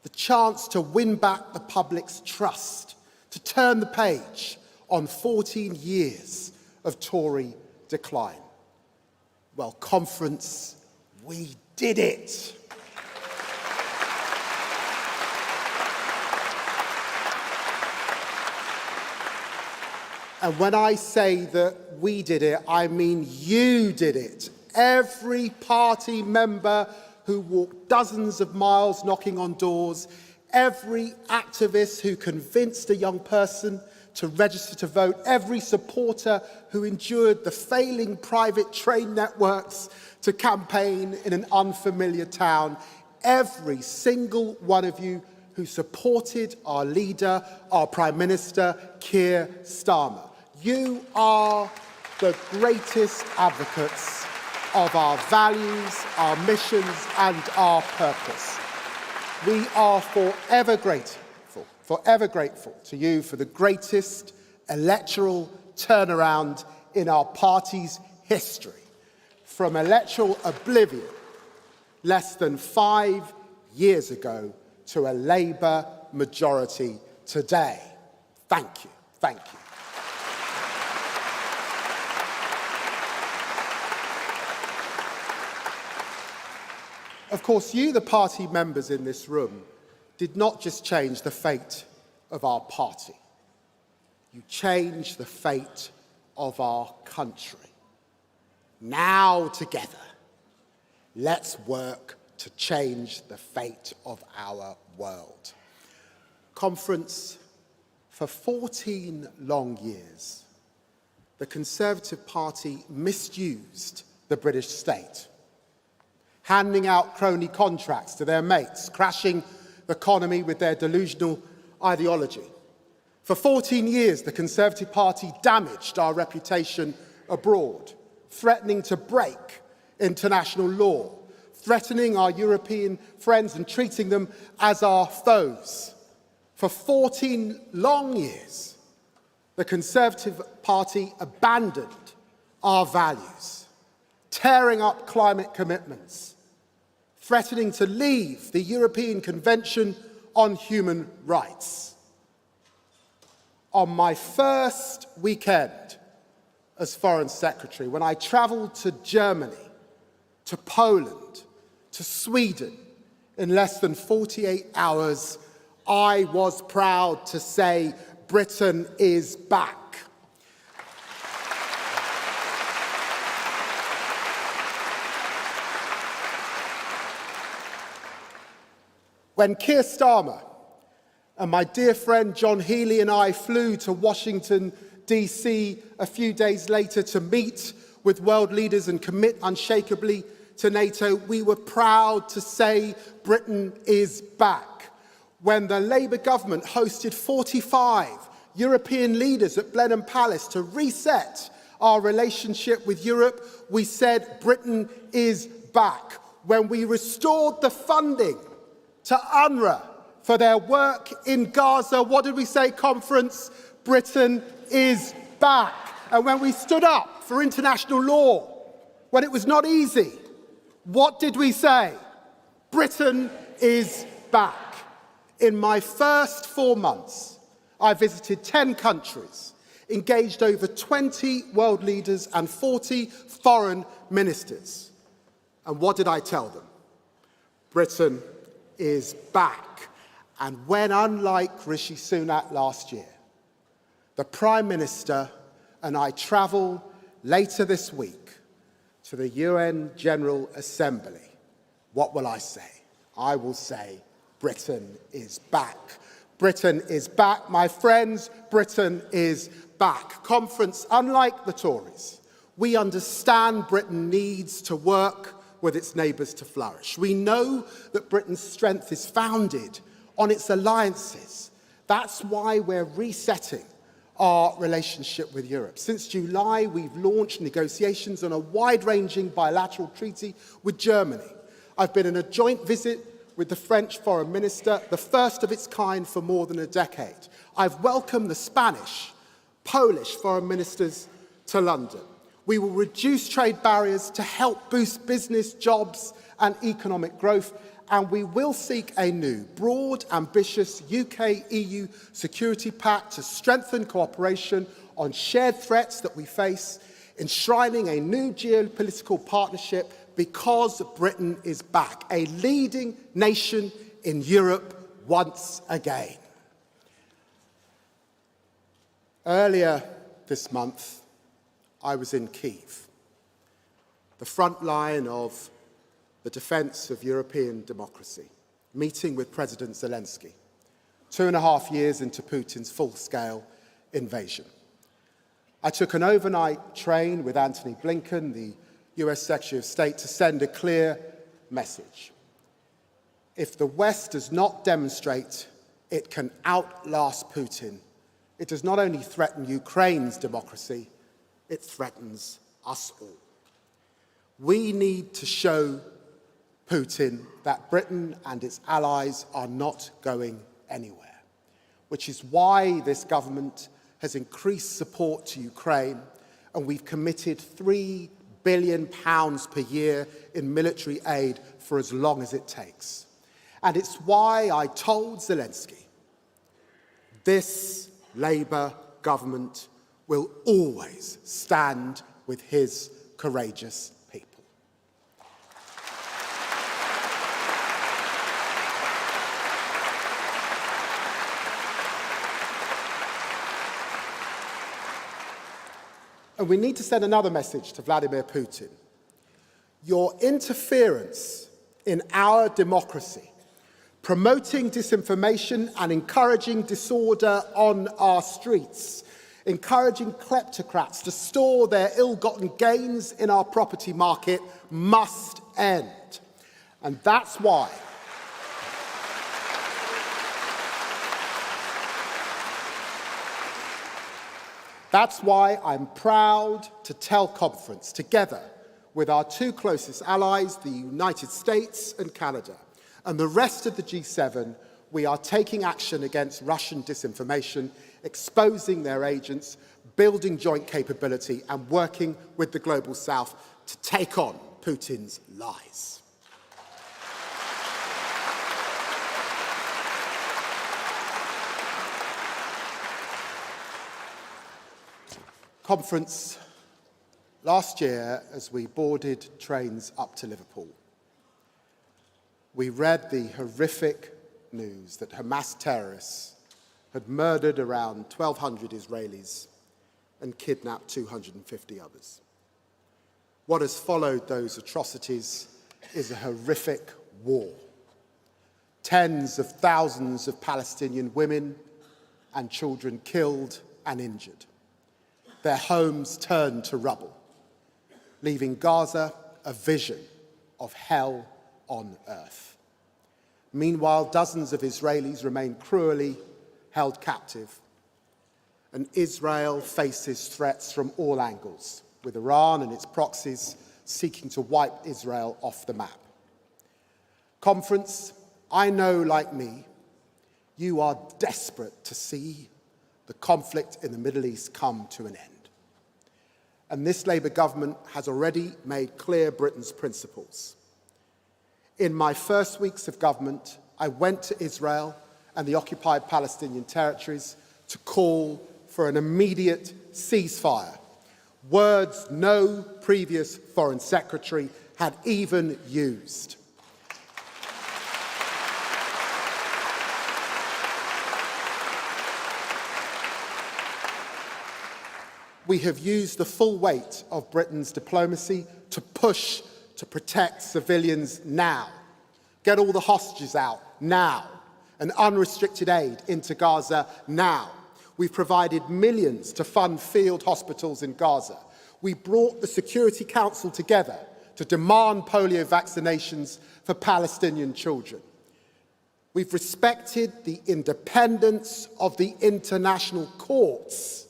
The chance to win back the public's trust, to turn the page on 14 years of Tory decline. Well, Conference, we did it. And when I say that we did it, I mean you did it. Every party member who walked dozens of miles knocking on doors, every activist who convinced a young person to register to vote, every supporter who endured the failing private train networks to campaign in an unfamiliar town, every single one of you who supported our leader, our Prime Minister, Keir Starmer. You are the greatest advocates of our values, our missions, and our purpose. We are forever grateful to you for the greatest electoral turnaround in our party's history. From electoral oblivion less than 5 years ago to a Labour majority today. Thank you, thank you. Of course, you, the party members in this room, did not just change the fate of our party. You changed the fate of our country. Now, together, let's work to change the fate of our world. Conference, for 14 long years, the Conservative Party misused the British state, handing out crony contracts to their mates, crashing the economy with their delusional ideology. For 14 years, the Conservative Party damaged our reputation abroad, threatening to break international law, threatening our European friends and treating them as our foes. For 14 long years, the Conservative Party abandoned our values, tearing up climate commitments, threatening to leave the European Convention on Human Rights. On my first weekend as Foreign Secretary, when I travelled to Germany, to Poland, to Sweden in less than 48 hours, I was proud to say Britain is back. When Keir Starmer and my dear friend John Healey and I flew to Washington, D.C. a few days later to meet with world leaders and commit unshakably to NATO, we were proud to say Britain is back. When the Labour government hosted 45 European leaders at Blenheim Palace to reset our relationship with Europe, we said Britain is back. When we restored the funding to UNRWA for their work in Gaza, what did we say, conference? Britain is back. And when we stood up for international law, when it was not easy, what did we say? Britain is back. In my first 4 months, I visited 10 countries, engaged over 20 world leaders and 40 foreign ministers. And what did I tell them? Britain is back. And when, unlike Rishi Sunak last year, the Prime Minister and I travel later this week to the UN General Assembly, what will I say? I will say, Britain is back. Britain is back, my friends. Britain is back. Conference, unlike the Tories, we understand Britain needs to work with its neighbours to flourish. We know that Britain's strength is founded on its alliances. That's why we're resetting our relationship with Europe. Since July, we've launched negotiations on a wide-ranging bilateral treaty with Germany. I've been on a joint visit with the French Foreign Minister, the first of its kind for more than a decade. I've welcomed the Spanish, Polish Foreign Ministers to London. We will reduce trade barriers to help boost business, jobs and economic growth, and we will seek a new, broad, ambitious UK-EU security pact to strengthen cooperation on shared threats that we face, enshrining a new geopolitical partnership because Britain is back, a leading nation in Europe once again. Earlier this month, I was in Kyiv, the front line of the defence of European democracy, meeting with President Zelensky, 2.5 years into Putin's full-scale invasion. I took an overnight train with Antony Blinken, the US Secretary of State, to send a clear message. If the West does not demonstrate it can outlast Putin, it does not only threaten Ukraine's democracy, it threatens us all. We need to show Putin that Britain and its allies are not going anywhere, which is why this government has increased support to Ukraine, and we've committed £3 billion per year in military aid for as long as it takes. And it's why I told Zelensky, this Labour government will always stand with his courageous people. And we need to send another message to Vladimir Putin. Your interference in our democracy, promoting disinformation and encouraging disorder on our streets, encouraging kleptocrats to store their ill-gotten gains in our property market, must end. And that's why I'm proud to tell Conference, together with our two closest allies, the United States and Canada, and the rest of the G7, we are taking action against Russian disinformation, exposing their agents, building joint capability, and working with the Global South to take on Putin's lies. Conference, last year, as we boarded trains up to Liverpool, we read the horrific news that Hamas terrorists had murdered around 1,200 Israelis and kidnapped 250 others. What has followed those atrocities is a horrific war. Tens of thousands of Palestinian women and children killed and injured. Their homes turned to rubble, leaving Gaza a vision of hell on earth. Meanwhile, dozens of Israelis remain cruelly held captive, and Israel faces threats from all angles, with Iran and its proxies seeking to wipe Israel off the map. Conference, I know, like me, you are desperate to see the conflict in the Middle East come to an end. And this Labour government has already made clear Britain's principles. In my first weeks of government, I went to Israel and the occupied Palestinian territories to call for an immediate ceasefire, words no previous Foreign Secretary had even used. We have used the full weight of Britain's diplomacy to push to protect civilians now, get all the hostages out now, and unrestricted aid into Gaza now. We've provided millions to fund field hospitals in Gaza. We brought the Security Council together to demand polio vaccinations for Palestinian children. We've respected the independence of the international courts,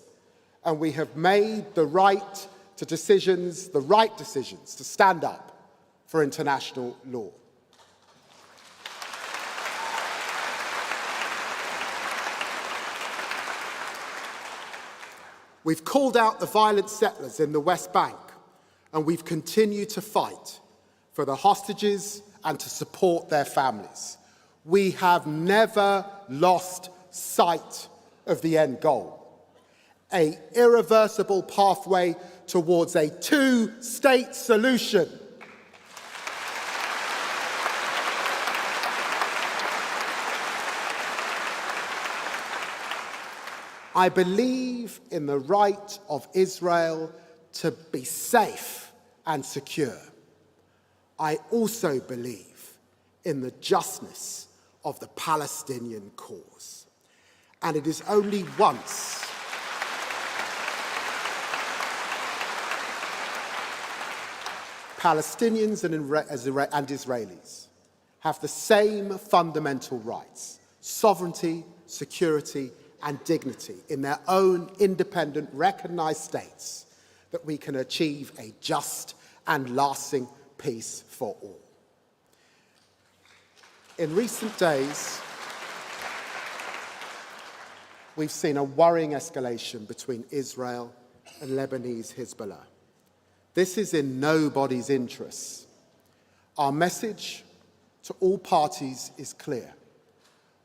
and we have made the right decisions to stand up for international law. We've called out the violent settlers in the West Bank, and we've continued to fight for the hostages and to support their families. We have never lost sight of the end goal: an irreversible pathway towards a two-state solution. I believe in the right of Israel to be safe and secure. I also believe in the justness of the Palestinian cause. And it is only once Palestinians and Israelis have the same fundamental rights, sovereignty, security, and dignity in their own independent, recognised states, that we can achieve a just and lasting peace for all. In recent days, we've seen a worrying escalation between Israel and Lebanese Hezbollah. This is in nobody's interests. Our message to all parties is clear.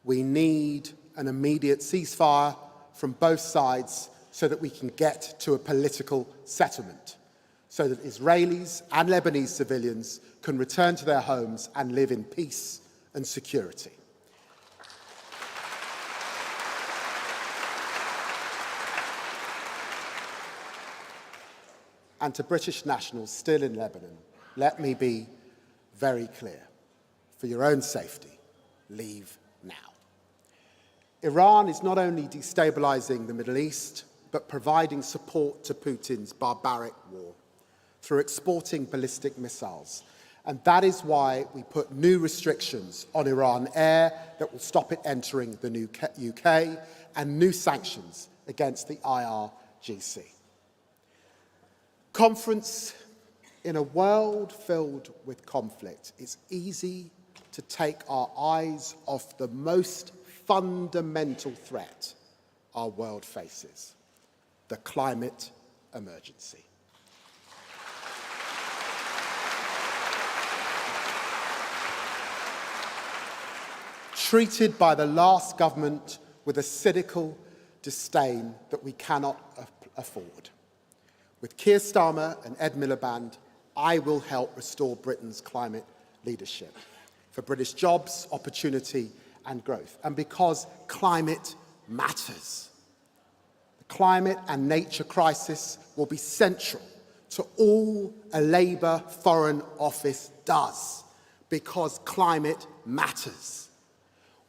We need an immediate ceasefire from both sides so that we can get to a political settlement, so that Israelis and Lebanese civilians can return to their homes and live in peace and security. And to British nationals still in Lebanon, let me be very clear. For your own safety, leave now. Iran is not only destabilising the Middle East, but providing support to Putin's barbaric war through exporting ballistic missiles. And that is why we put new restrictions on Iran Air that will stop it entering the UK, and new sanctions against the IRGC. Conference, in a world filled with conflict, it's easy to take our eyes off the most fundamental threat our world faces, the climate emergency. Treated by the last government with a cynical disdain that we cannot afford. With Keir Starmer and Ed Miliband, I will help restore Britain's climate leadership for British jobs, opportunity and growth. And because climate matters. The climate and nature crisis will be central to all a Labour Foreign Office does, because climate matters.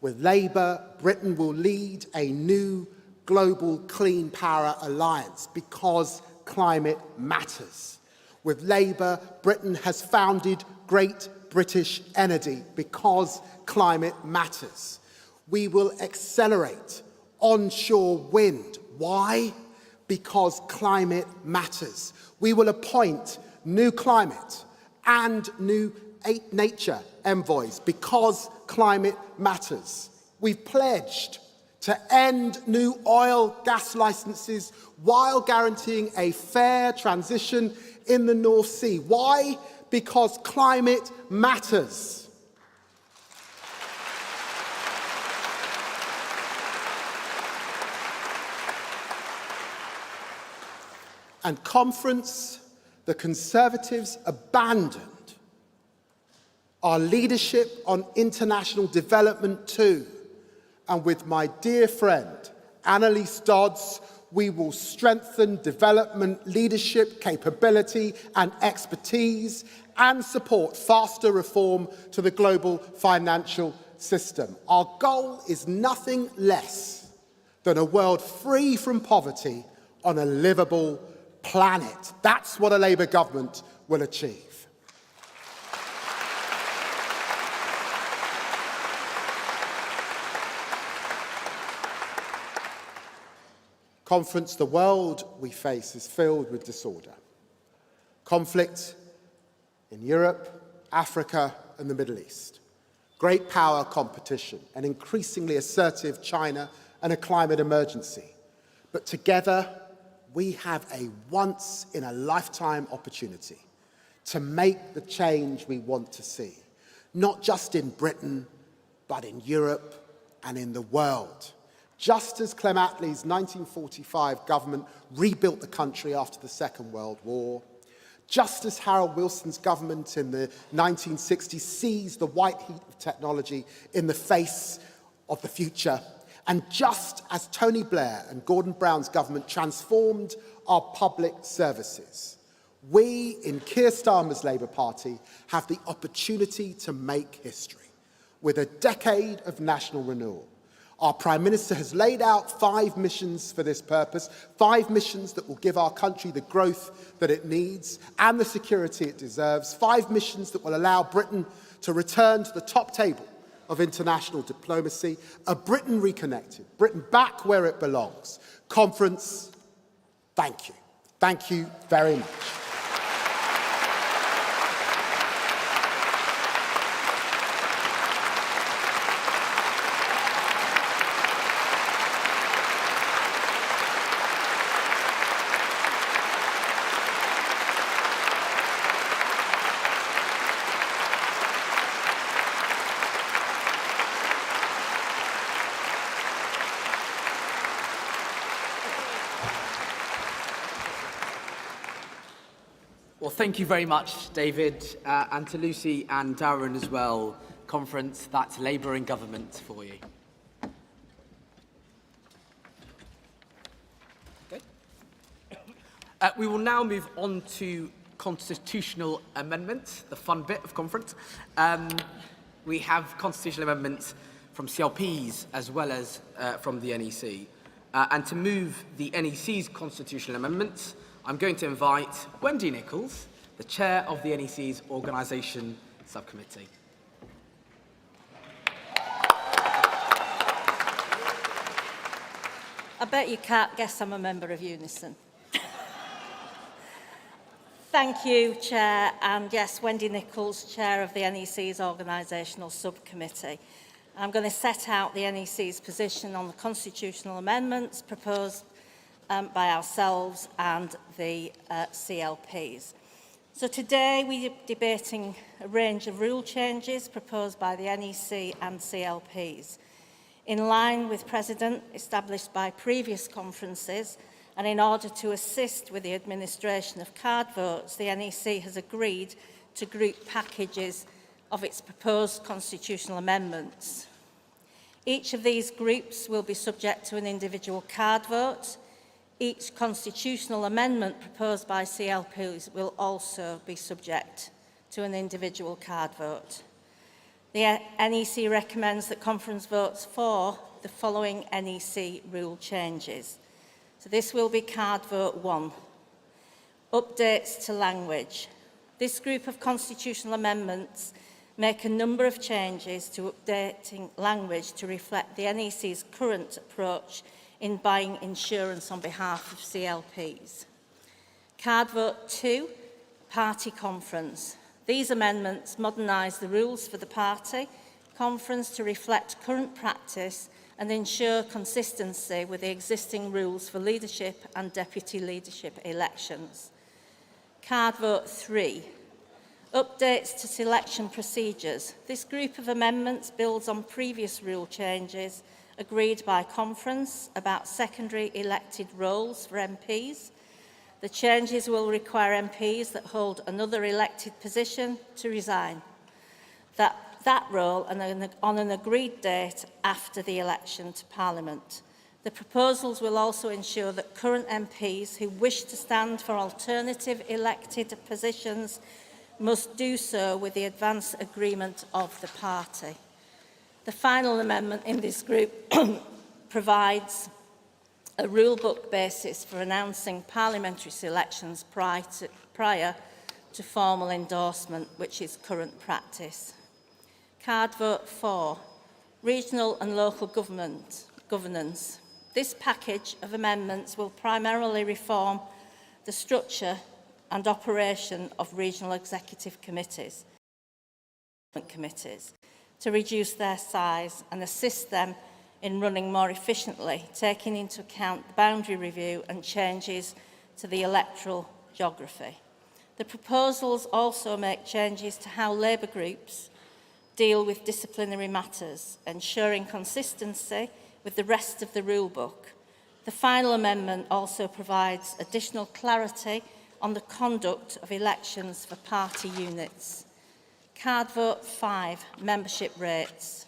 With Labour, Britain will lead a new global clean power alliance because climate matters. With Labour, Britain has founded Great British Energy because climate matters. We will accelerate onshore wind. Why? Because climate matters. We will appoint new climate and new nature envoys because climate matters. We've pledged to end new oil gas licenses while guaranteeing a fair transition in the North Sea. Why? Because climate matters. And conference, the Conservatives abandoned our leadership on international development too. And with my dear friend, Annalise Dodds, we will strengthen development, leadership, capability and expertise and support faster reform to the global financial system. Our goal is nothing less than a world free from poverty on a livable planet. That's what a Labour government will achieve. Conference, the world we face is filled with disorder. Conflict in Europe, Africa and the Middle East. Great power competition, an increasingly assertive China and a climate emergency. But together, we have a once-in-a-lifetime opportunity to make the change we want to see, not just in Britain, but in Europe and in the world. Just as Clem Attlee's 1945 government rebuilt the country after the Second World War, just as Harold Wilson's government in the 1960s seized the white heat of technology in the face of the future, and just as Tony Blair and Gordon Brown's government transformed our public services, we in Keir Starmer's Labour Party have the opportunity to make history with a decade of national renewal. Our Prime Minister has laid out 5 missions for this purpose, 5 missions that will give our country the growth that it needs and the security it deserves, 5 missions that will allow Britain to return to the top table of international diplomacy, a Britain reconnected, Britain back where it belongs. Conference, thank you. Thank you very much. Well, thank you very much, David, and to Lucy and Darren as well. Conference, that's Labour in government for you. Okay. We will now move on to constitutional amendments, the fun bit of conference. We have constitutional amendments from CLPs as well as from the NEC. And to move the NEC's constitutional amendments, I'm going to invite Wendy Nichols, the chair of the NEC's Organisation Subcommittee. I bet you can't guess I'm a member of Unison. Thank you, Chair, and yes, Wendy Nichols, Chair of the NEC's Organisational Subcommittee. I'm going to set out the NEC's position on the constitutional amendments proposed by ourselves and the CLPs. So today we are debating a range of rule changes proposed by the NEC and CLPs. In line with precedent established by previous conferences and in order to assist with the administration of card votes, the NEC has agreed to group packages of its proposed constitutional amendments. Each of these groups will be subject to an individual card vote. Each constitutional amendment proposed by CLPs will also be subject to an individual card vote. The NEC recommends that conference votes for the following NEC rule changes. So this will be card vote 1. Updates to language. This group of constitutional amendments make a number of changes to updating language to reflect the NEC's current approach in buying insurance on behalf of CLPs. Card vote 2, party conference. These amendments modernise the rules for the party conference to reflect current practice and ensure consistency with the existing rules for leadership and deputy leadership elections. Card vote 3, updates to selection procedures. This group of amendments builds on previous rule changes agreed by conference about secondary elected roles for MPs. The changes will require MPs that hold another elected position to resign that role and on an agreed date after the election to Parliament. The proposals will also ensure that current MPs who wish to stand for alternative elected positions must do so with the advance agreement of the party. The final amendment in this group provides a rulebook basis for announcing parliamentary selections prior to formal endorsement, which is current practice. Card vote 4, regional and local governance. This package of amendments will primarily reform the structure and operation of regional executive committees to reduce their size and assist them in running more efficiently, taking into account the boundary review and changes to the electoral geography. The proposals also make changes to how Labour groups deal with disciplinary matters, ensuring consistency with the rest of the rulebook. The final amendment also provides additional clarity on the conduct of elections for party units. Card vote 5, membership rates.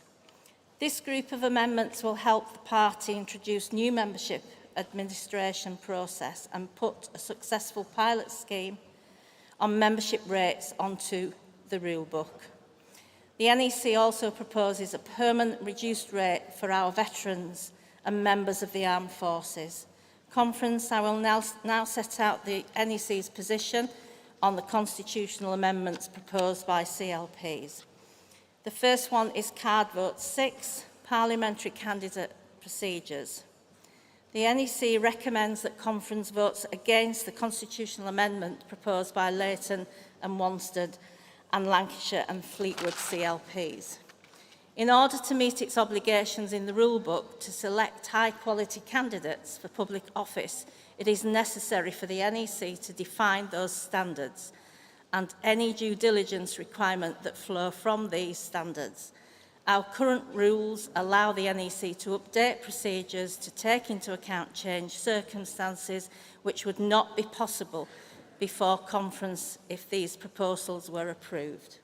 This group of amendments will help the party introduce new membership administration process and put a successful pilot scheme on membership rates onto the rulebook. The NEC also proposes a permanent reduced rate for our veterans and members of the armed forces. Conference, I will now set out the NEC's position on the constitutional amendments proposed by CLPs. The first one is Card Vote 6, Parliamentary Candidate Procedures. The NEC recommends that Conference votes against the constitutional amendment proposed by Leighton and Wanstead and Lancashire and Fleetwood CLPs. In order to meet its obligations in the rulebook to select high-quality candidates for public office, it is necessary for the NEC to define those standards and any due diligence requirement that flow from these standards. Our current rules allow the NEC to update procedures to take into account changed circumstances which would not be possible before Conference if these proposals were approved.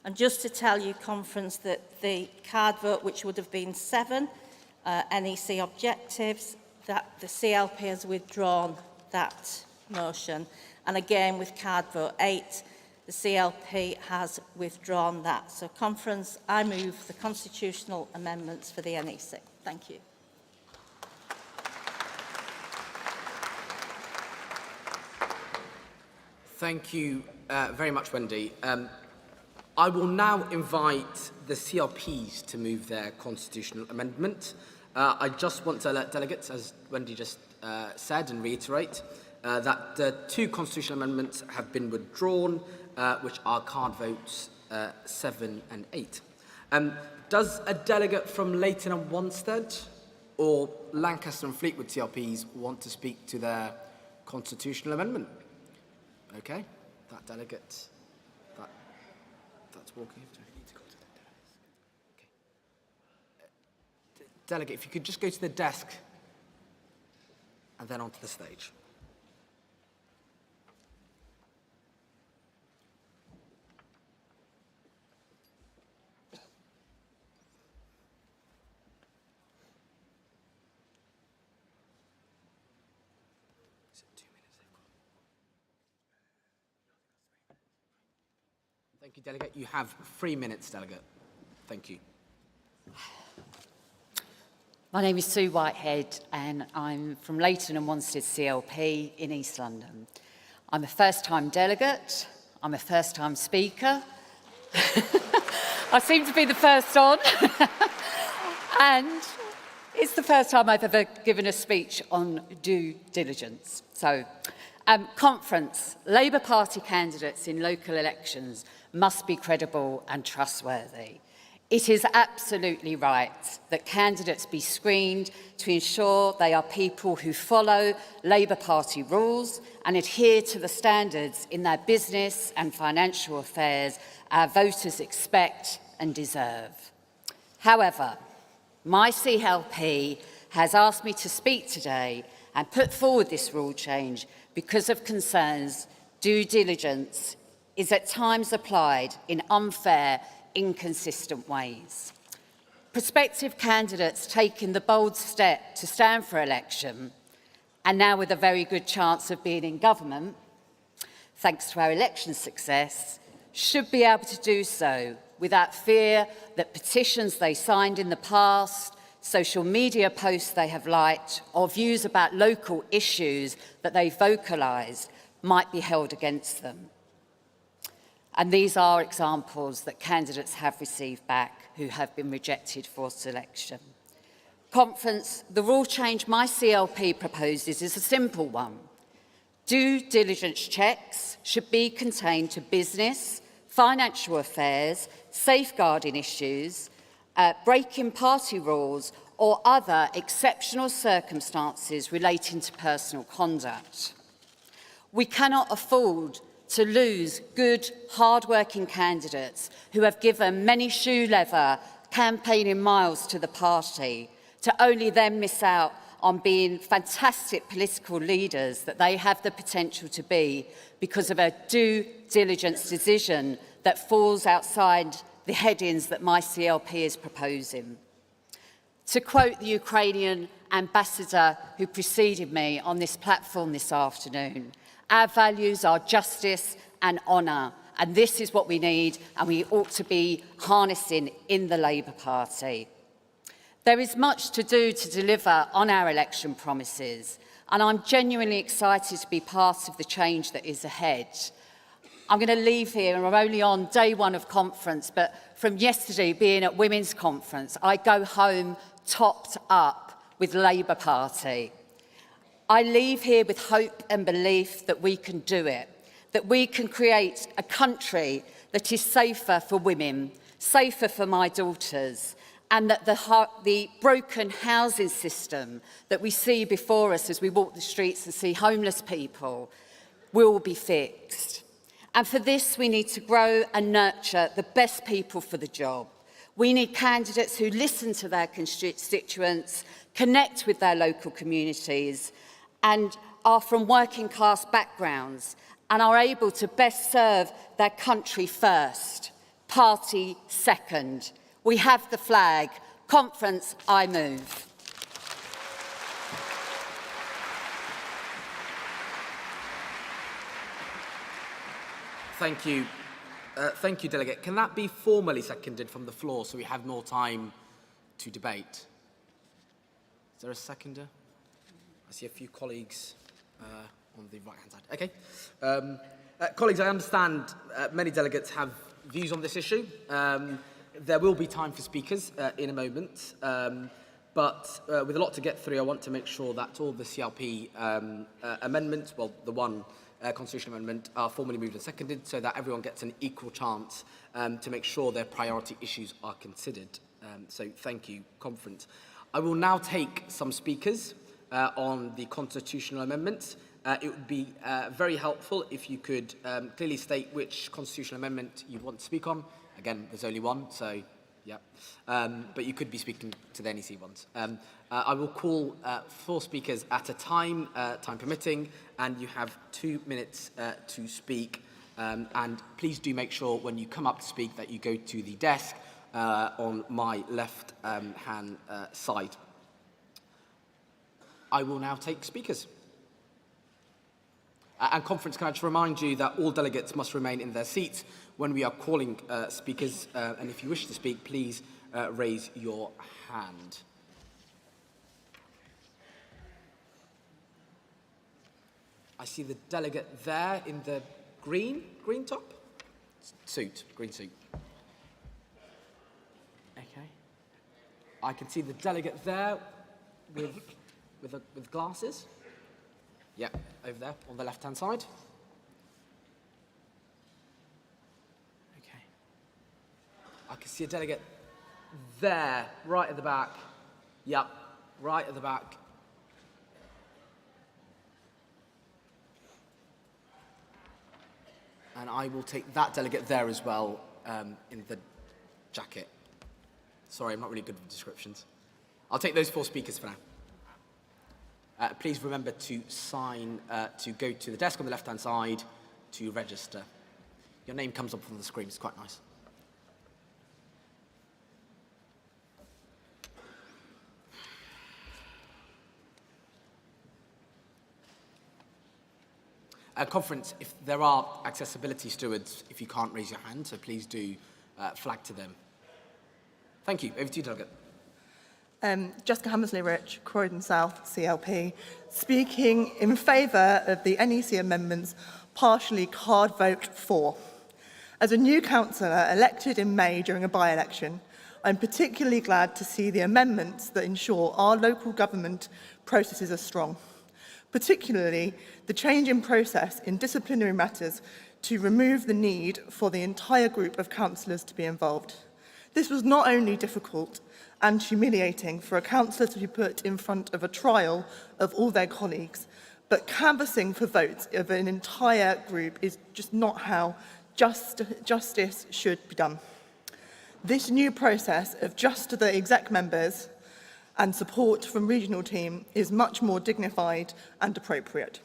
And just to tell you, Conference, that the card vote, which would have been 7 NEC objectives, that the CLP has withdrawn that motion. And again, with card vote 8, the CLP has withdrawn that. So, Conference, I move the constitutional amendments for the NEC. Thank you. Thank you very much, Wendy. I will now invite the CLPs to move their constitutional amendment. I just want to alert delegates, as Wendy just said, and reiterate that the 2 constitutional amendments have been withdrawn, which are card votes 7 and 8. Does a delegate from Leighton and Wanstead or Lancaster and Fleetwood CLPs want to speak to their constitutional amendment? Okay, that delegate, that's walking. Okay. Delegate, if you could just go to the desk and then onto the stage. Thank you, Delegate. You have 3 minutes, Delegate. Thank you. My name is Sue Whitehead and I'm from Leighton and Wanstead CLP in East London. I'm a first-time delegate. I'm a first-time speaker. I seem to be the first on. And it's the first time I've ever given a speech on due diligence. So, Conference, Labour Party candidates in local elections must be credible and trustworthy. It is absolutely right that candidates be screened to ensure they are people who follow Labour Party rules and adhere to the standards in their business and financial affairs our voters expect and deserve. However, my CLP has asked me to speak today and put forward this rule change because of concerns due diligence is at times applied in unfair, inconsistent ways. Prospective candidates taking the bold step to stand for election, and now with a very good chance of being in government, thanks to our election success, should be able to do so without fear that petitions they signed in the past, social media posts they have liked, or views about local issues that they vocalised might be held against them. And these are examples that candidates have received back who have been rejected for selection. Conference, the rule change my CLP proposes is a simple one. Due diligence checks should be contained to business, financial affairs, safeguarding issues, breaking party rules, or other exceptional circumstances relating to personal conduct. We cannot afford to lose good, hard-working candidates who have given many shoe leather campaigning miles to the party to only then miss out on being fantastic political leaders that they have the potential to be because of a due diligence decision that falls outside the headings that my CLP is proposing. To quote the Ukrainian ambassador who preceded me on this platform this afternoon, our values are justice and honour, And this is what we need, and we ought to be harnessing in the Labour Party. There is much to do to deliver on our election promises, and I'm genuinely excited to be part of the change that is ahead. I'm going to leave here, and we're only on day one of conference, but from yesterday being at Women's Conference, I go home topped up with Labour Party. I leave here with hope and belief that we can do it, that we can create a country that is safer for women, safer for my daughters, and that the broken housing system that we see before us as we walk the streets and see homeless people will be fixed. And for this, we need to grow and nurture the best people for the job. We need candidates who listen to their constituents, connect with their local communities, and are from working class backgrounds, and are able to best serve their country first, party second. We have the flag. Conference, I move. Thank you. Thank you, Delegate. Can that be formally seconded from the floor so we have more time to debate? Is there a seconder? I see a few colleagues on the right-hand side. Okay. Colleagues, I understand many delegates have views on this issue. There will be time for speakers in a moment, but with a lot to get through, I want to make sure that all the CLP amendments, well, the one constitutional amendment, are formally moved and seconded so that everyone gets an equal chance to make sure their priority issues are considered. So thank you, Conference. I will now take some speakers on the constitutional amendments. It would be very helpful if you could clearly state which constitutional amendment you want to speak on. Again, there's only one, so yeah. But you could be speaking to the NEC ones. I will call 4 speakers at a time, time permitting, and you have 2 minutes to speak. And please do make sure when you come up to speak that you go to the desk on my left-hand side. I will now take speakers. And Conference, can I just remind you that all delegates must remain in their seats when we are calling speakers, and if you wish to speak, please raise your hand. I see the delegate there in the green top? Green suit. Okay. I can see the delegate there with glasses. Yeah, over there on the left-hand side. Okay. I can see a delegate there, right at the back. Yep, right at the back. And I will take that delegate there as well, in the jacket. Sorry, I'm not really good with descriptions. I'll take those 4 speakers for now. Please remember to sign, to go to the desk on the left-hand side to register. Your name comes up on the screen, it's quite nice. Conference, if there are accessibility stewards, if you can't raise your hand, so please do flag to them. Thank you. Over to you, Delegate. Jessica Hammersley-Rich, Croydon South, CLP, speaking in favour of the NEC amendments partially card vote for. As a new councillor elected in May during a by-election, I'm particularly glad to see the amendments that ensure our local government processes are strong, particularly the change in process in disciplinary matters to remove the need for the entire group of councillors to be involved. This was not only difficult and humiliating for a councillor to be put in front of a trial of all their colleagues, but canvassing for votes of an entire group is just not how justice should be done. This new process of just the exec members and support from regional team is much more dignified and appropriate.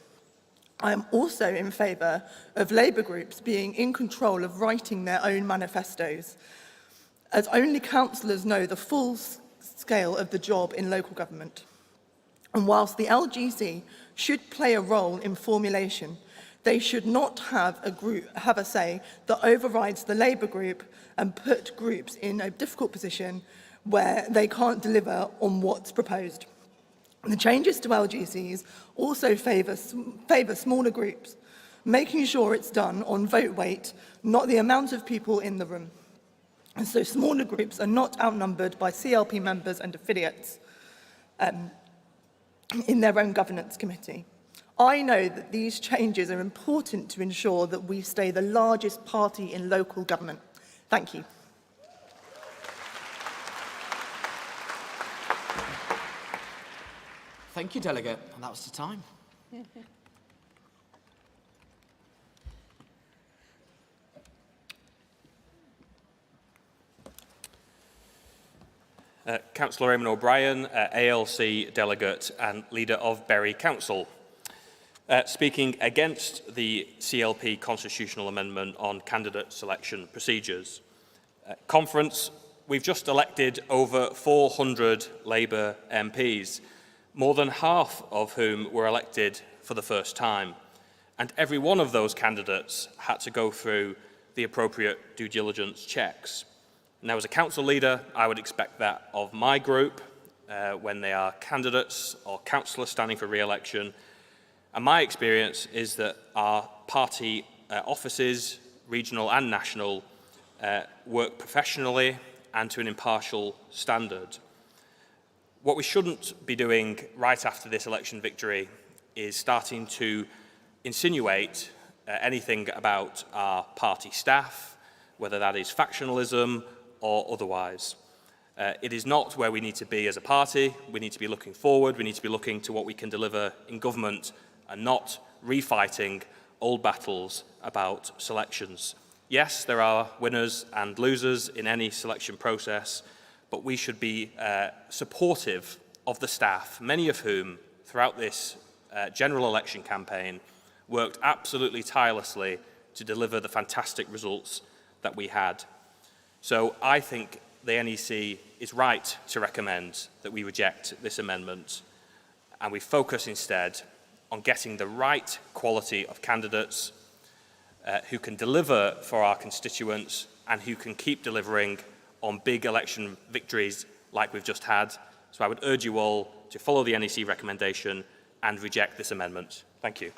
I am also in favour of Labour groups being in control of writing their own manifestos, as only councillors know the full scale of the job in local government. And whilst the LGC should play a role in formulation, They should not have a say that overrides the Labour group and put groups in a difficult position where they can't deliver on what's proposed. The changes to LGCs also favour smaller groups, making sure it's done on vote weight, not the amount of people in the room. And so smaller groups are not outnumbered by CLP members and affiliates in their own governance committee. I know that these changes are important to ensure that we stay the largest party in local government. Thank you. Thank you, Delegate. And that was the time. Councillor Eamon O'Brien, ALC Delegate and Leader of Bury Council. Speaking against the CLP constitutional amendment on candidate selection procedures. Conference, we've just elected over 400 Labour MPs, more than half of whom were elected for the first time. And every one of those candidates had to go through the appropriate due diligence checks. Now, as a council leader, I would expect that of my group when they are candidates or councillors standing for re-election. And my experience is that our party offices, regional and national, work professionally and to an impartial standard. What we shouldn't be doing right after this election victory is starting to insinuate anything about our party staff, whether that is factionalism or otherwise. It is not where we need to be as a party. We need to be looking forward. We need to be looking to what we can deliver in government and not refighting old battles about selections. Yes, there are winners and losers in any selection process, but we should be supportive of the staff, many of whom, throughout this general election campaign, worked absolutely tirelessly to deliver the fantastic results that we had. So I think the NEC is right to recommend that we reject this amendment and we focus instead on getting the right quality of candidates who can deliver for our constituents and who can keep delivering on big election victories like we've just had. So I would urge you all to follow the NEC recommendation and reject this amendment. Thank you.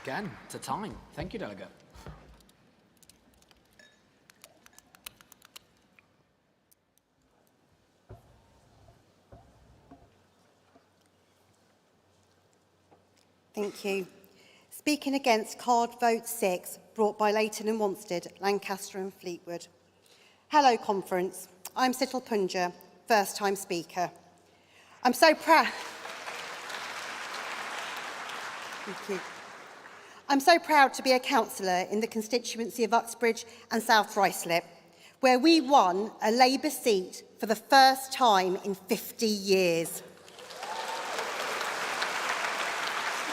Again, to time. Thank you, Delegate. Thank you. Speaking against card vote 6, brought by Leighton and Wanstead, Lancaster and Fleetwood. Hello, Conference. I'm Sital Punja, first-time Speaker. I'm so proud... Thank you. I'm so proud to be a councillor in the constituency of Uxbridge and South Ruislip, where we won a Labour seat for the first time in 50 years.